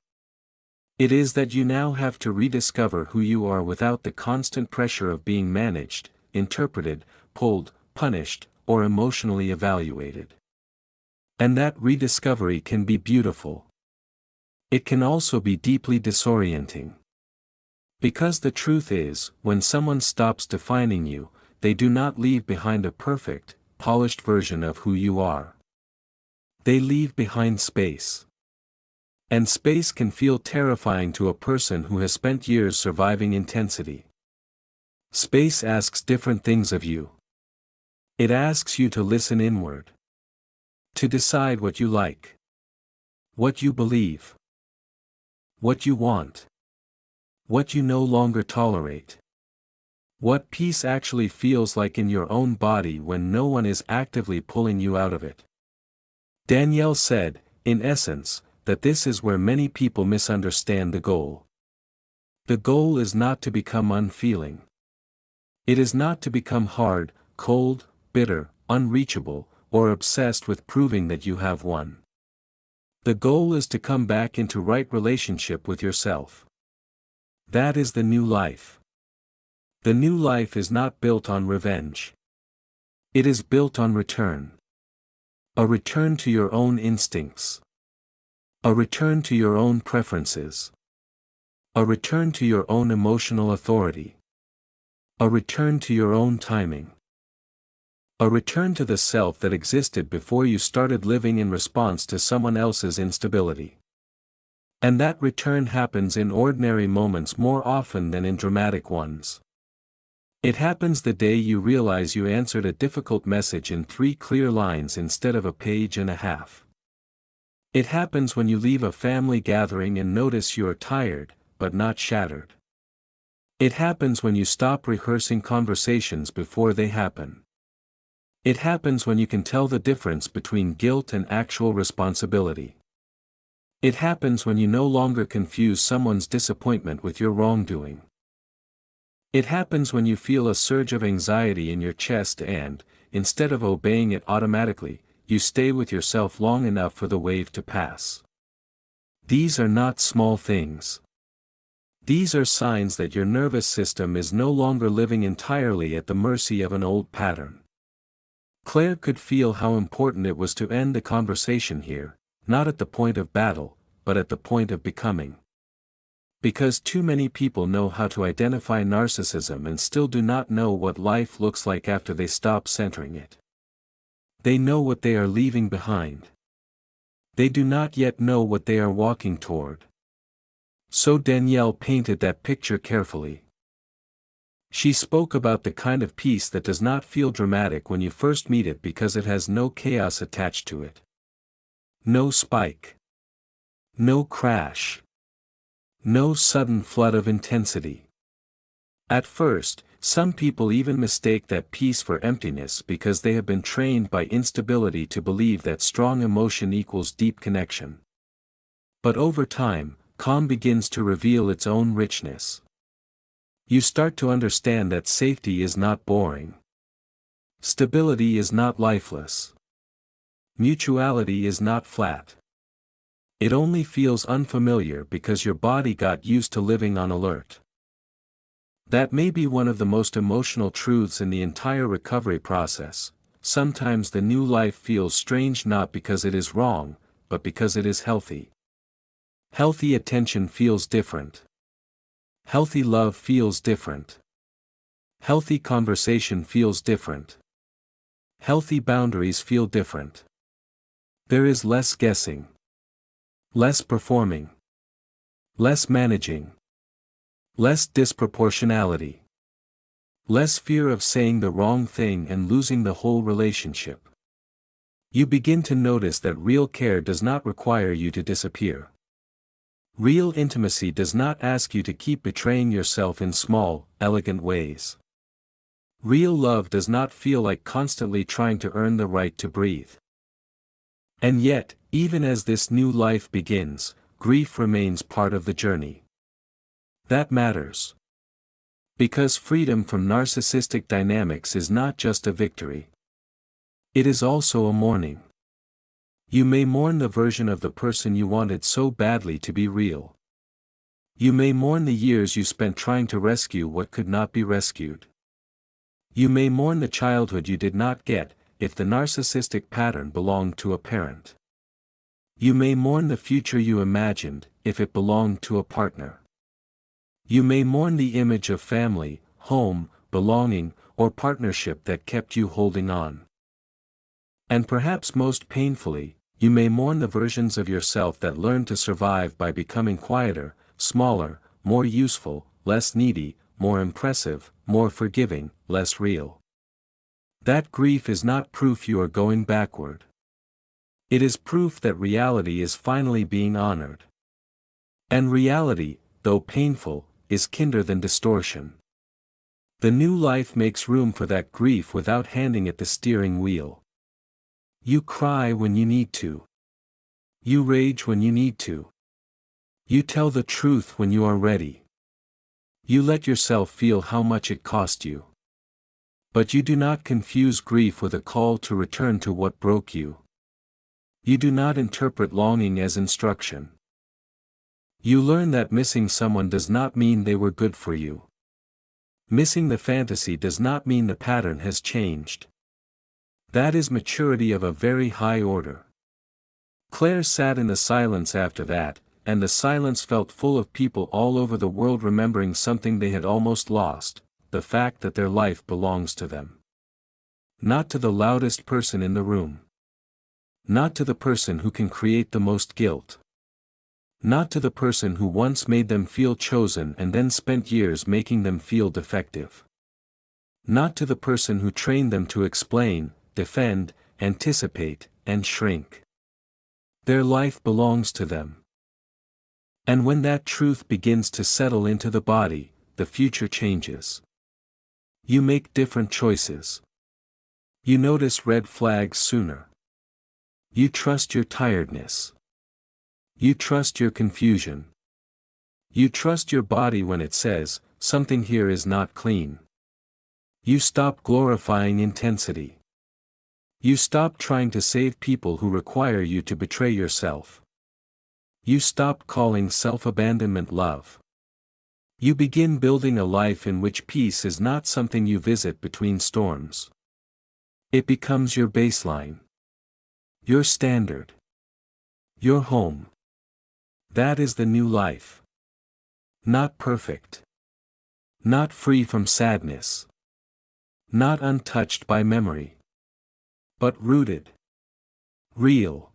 It is that you now have to rediscover who you are without the constant pressure of being managed, interpreted, pulled, punished, or emotionally evaluated. And that rediscovery can be beautiful. It can also be deeply disorienting. Because the truth is, when someone stops defining you, they do not leave behind a perfect, polished version of who you are. They leave behind space. And space can feel terrifying to a person who has spent years surviving intensity. Space asks different things of you. It asks you to listen inward. To decide what you like. What you believe. What you want. What you no longer tolerate. What peace actually feels like in your own body when no one is actively pulling you out of it. Danielle said, in essence, that this is where many people misunderstand the goal. The goal is not to become unfeeling. It is not to become hard, cold, bitter, unreachable, or obsessed with proving that you have won. The goal is to come back into right relationship with yourself. That is the new life. The new life is not built on revenge. It is built on return. A return to your own instincts. A return to your own preferences. A return to your own emotional authority. A return to your own timing. A return to the self that existed before you started living in response to someone else's instability. And that return happens in ordinary moments more often than in dramatic ones. It happens the day you realize you answered a difficult message in 3 clear lines instead of a page and a half. It happens when you leave a family gathering and notice you are tired, but not shattered. It happens when you stop rehearsing conversations before they happen. It happens when you can tell the difference between guilt and actual responsibility. It happens when you no longer confuse someone's disappointment with your wrongdoing. It happens when you feel a surge of anxiety in your chest and, instead of obeying it automatically, you stay with yourself long enough for the wave to pass. These are not small things. These are signs that your nervous system is no longer living entirely at the mercy of an old pattern. Claire could feel how important it was to end the conversation here, not at the point of battle, but at the point of becoming. Because too many people know how to identify narcissism and still do not know what life looks like after they stop centering it. They know what they are leaving behind. They do not yet know what they are walking toward. So Danielle painted that picture carefully. She spoke about the kind of peace that does not feel dramatic when you first meet it because it has no chaos attached to it. No spike. No crash. No sudden flood of intensity. At first, some people even mistake that peace for emptiness because they have been trained by instability to believe that strong emotion equals deep connection. But over time, calm begins to reveal its own richness. You start to understand that safety is not boring. Stability is not lifeless. Mutuality is not flat. It only feels unfamiliar because your body got used to living on alert. That may be one of the most emotional truths in the entire recovery process. Sometimes the new life feels strange not because it is wrong, but because it is healthy. Healthy attention feels different. Healthy love feels different. Healthy conversation feels different. Healthy boundaries feel different. There is less guessing. Less performing. Less managing. Less disproportionality. Less fear of saying the wrong thing and losing the whole relationship. You begin to notice that real care does not require you to disappear. Real intimacy does not ask you to keep betraying yourself in small, elegant ways. Real love does not feel like constantly trying to earn the right to breathe. And yet, even as this new life begins, grief remains part of the journey. That matters. Because freedom from narcissistic dynamics is not just a victory. It is also a mourning. You may mourn the version of the person you wanted so badly to be real. You may mourn the years you spent trying to rescue what could not be rescued. You may mourn the childhood you did not get, if the narcissistic pattern belonged to a parent. You may mourn the future you imagined, if it belonged to a partner. You may mourn the image of family, home, belonging, or partnership that kept you holding on. And perhaps most painfully, you may mourn the versions of yourself that learned to survive by becoming quieter, smaller, more useful, less needy, more impressive, more forgiving, less real. That grief is not proof you are going backward. It is proof that reality is finally being honored. And reality, though painful, is kinder than distortion. The new life makes room for that grief without handing it the steering wheel. You cry when you need to. You rage when you need to. You tell the truth when you are ready. You let yourself feel how much it cost you. But you do not confuse grief with a call to return to what broke you. You do not interpret longing as instruction. You learn that missing someone does not mean they were good for you. Missing the fantasy does not mean the pattern has changed. That is maturity of a very high order. Claire sat in the silence after that, and the silence felt full of people all over the world remembering something they had almost lost, the fact that their life belongs to them. Not to the loudest person in the room. Not to the person who can create the most guilt. Not to the person who once made them feel chosen and then spent years making them feel defective. Not to the person who trained them to explain, defend, anticipate, and shrink. Their life belongs to them. And when that truth begins to settle into the body, the future changes. You make different choices. You notice red flags sooner. You trust your tiredness. You trust your confusion. You trust your body when it says, something here is not clean. You stop glorifying intensity. You stop trying to save people who require you to betray yourself. You stop calling self-abandonment love. You begin building a life in which peace is not something you visit between storms. It becomes your baseline. Your standard. Your home. That is the new life. Not perfect. Not free from sadness. Not untouched by memory. But rooted. Real.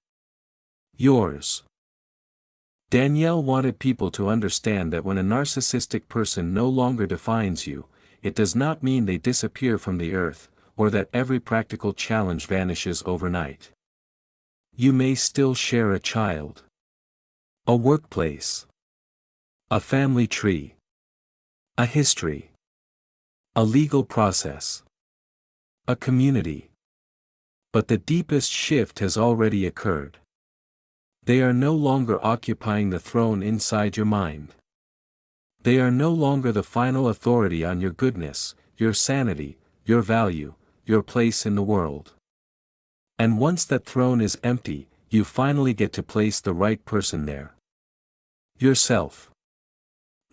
Yours. Danielle wanted people to understand that when a narcissistic person no longer defines you, it does not mean they disappear from the earth, or that every practical challenge vanishes overnight. You may still share a child. A workplace. A family tree. A history. A legal process. A community. But the deepest shift has already occurred. They are no longer occupying the throne inside your mind. They are no longer the final authority on your goodness, your sanity, your value, your place in the world. And once that throne is empty, you finally get to place the right person there. Yourself.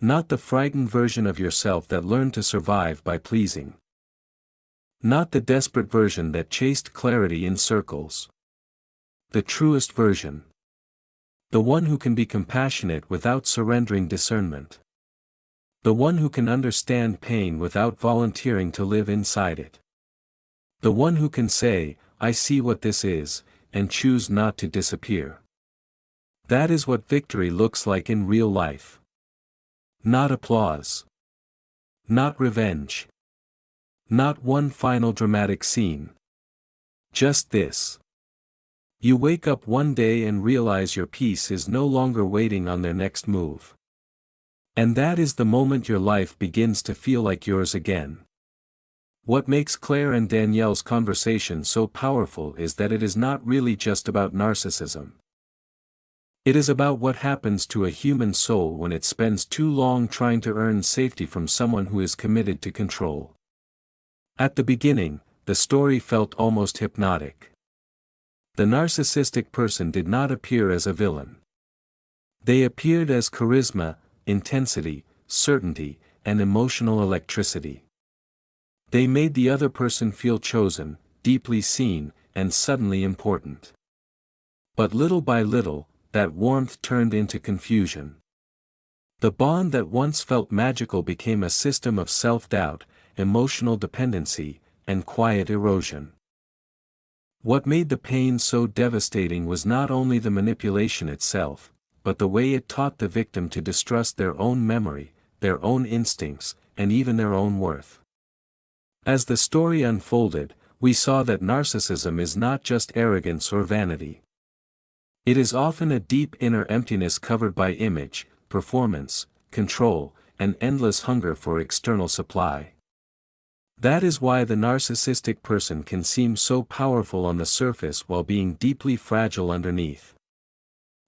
Not the frightened version of yourself that learned to survive by pleasing. Not the desperate version that chased clarity in circles. The truest version. The one who can be compassionate without surrendering discernment. The one who can understand pain without volunteering to live inside it. The one who can say, I see what this is, and choose not to disappear. That is what victory looks like in real life. Not applause. Not revenge. Not one final dramatic scene. Just this. You wake up one day and realize your piece is no longer waiting on their next move. And that is the moment your life begins to feel like yours again. What makes Claire and Danielle's conversation so powerful is that it is not really just about narcissism. It is about what happens to a human soul when it spends too long trying to earn safety from someone who is committed to control. At the beginning, the story felt almost hypnotic. The narcissistic person did not appear as a villain. They appeared as charisma, intensity, certainty, and emotional electricity. They made the other person feel chosen, deeply seen, and suddenly important. But little by little, that warmth turned into confusion. The bond that once felt magical became a system of self-doubt, emotional dependency, and quiet erosion. What made the pain so devastating was not only the manipulation itself, but the way it taught the victim to distrust their own memory, their own instincts, and even their own worth. As the story unfolded, we saw that narcissism is not just arrogance or vanity. It is often a deep inner emptiness covered by image, performance, control, and endless hunger for external supply. That is why the narcissistic person can seem so powerful on the surface while being deeply fragile underneath.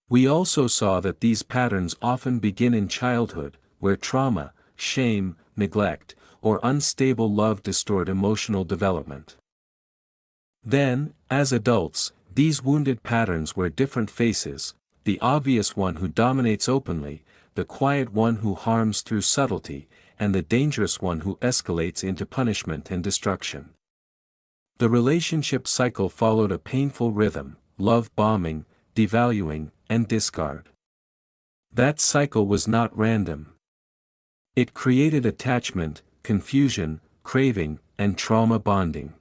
We also saw that these patterns often begin in childhood, where trauma, shame, neglect, or unstable love distort emotional development. Then, as adults, these wounded patterns wear different faces: the obvious one who dominates openly, the quiet one who harms through subtlety, and the dangerous one who escalates into punishment and destruction. The relationship cycle followed a painful rhythm: love bombing, devaluing, and discard. That cycle was not random. It created attachment, confusion, craving, and trauma bonding.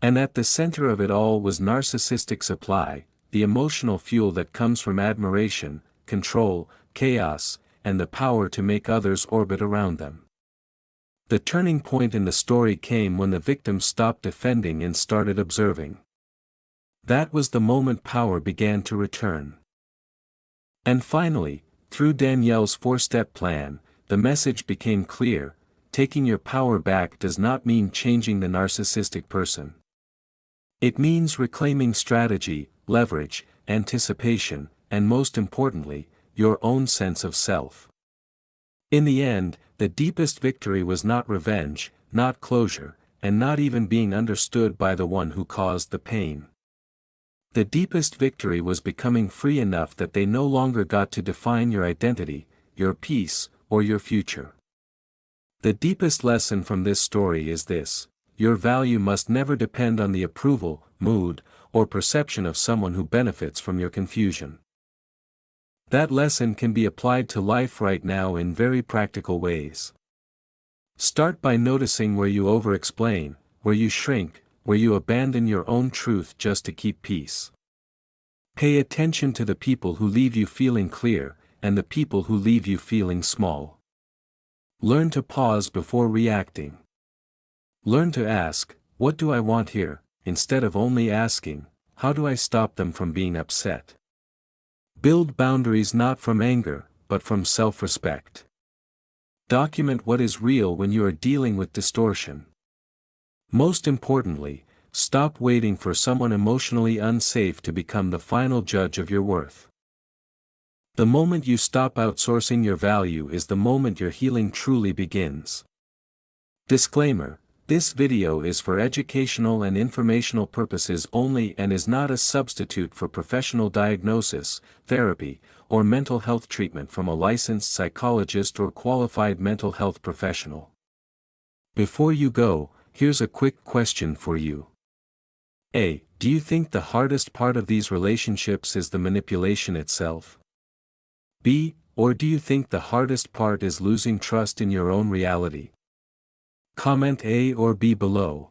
And at the center of it all was narcissistic supply, the emotional fuel that comes from admiration, control, chaos, and the power to make others orbit around them. The turning point in the story came when the victim stopped defending and started observing. That was the moment power began to return. And finally, through Danielle's 4-step plan, the message became clear: taking your power back does not mean changing the narcissistic person. It means reclaiming strategy, leverage, anticipation, and most importantly, your own sense of self. In the end, the deepest victory was not revenge, not closure, and not even being understood by the one who caused the pain. The deepest victory was becoming free enough that they no longer got to define your identity, your peace, or your future. The deepest lesson from this story is this: your value must never depend on the approval, mood, or perception of someone who benefits from your confusion. That lesson can be applied to life right now in very practical ways. Start by noticing where you over-explain, where you shrink, where you abandon your own truth just to keep peace. Pay attention to the people who leave you feeling clear, and the people who leave you feeling small. Learn to pause before reacting. Learn to ask, "What do I want here?" instead of only asking, "How do I stop them from being upset?" Build boundaries not from anger, but from self-respect. Document what is real when you are dealing with distortion. Most importantly, stop waiting for someone emotionally unsafe to become the final judge of your worth. The moment you stop outsourcing your value is the moment your healing truly begins. Disclaimer: this video is for educational and informational purposes only and is not a substitute for professional diagnosis, therapy, or mental health treatment from a licensed psychologist or qualified mental health professional. Before you go, here's a quick question for you. A. Do you think the hardest part of these relationships is the manipulation itself? B. Or do you think the hardest part is losing trust in your own reality? Comment A or B below.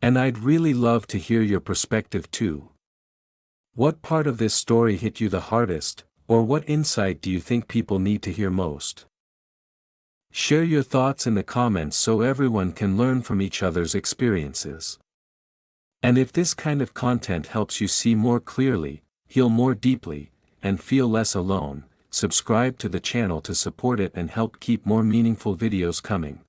And I'd really love to hear your perspective too. What part of this story hit you the hardest, or what insight do you think people need to hear most? Share your thoughts in the comments so everyone can learn from each other's experiences. And if this kind of content helps you see more clearly, heal more deeply, and feel less alone, subscribe to the channel to support it and help keep more meaningful videos coming.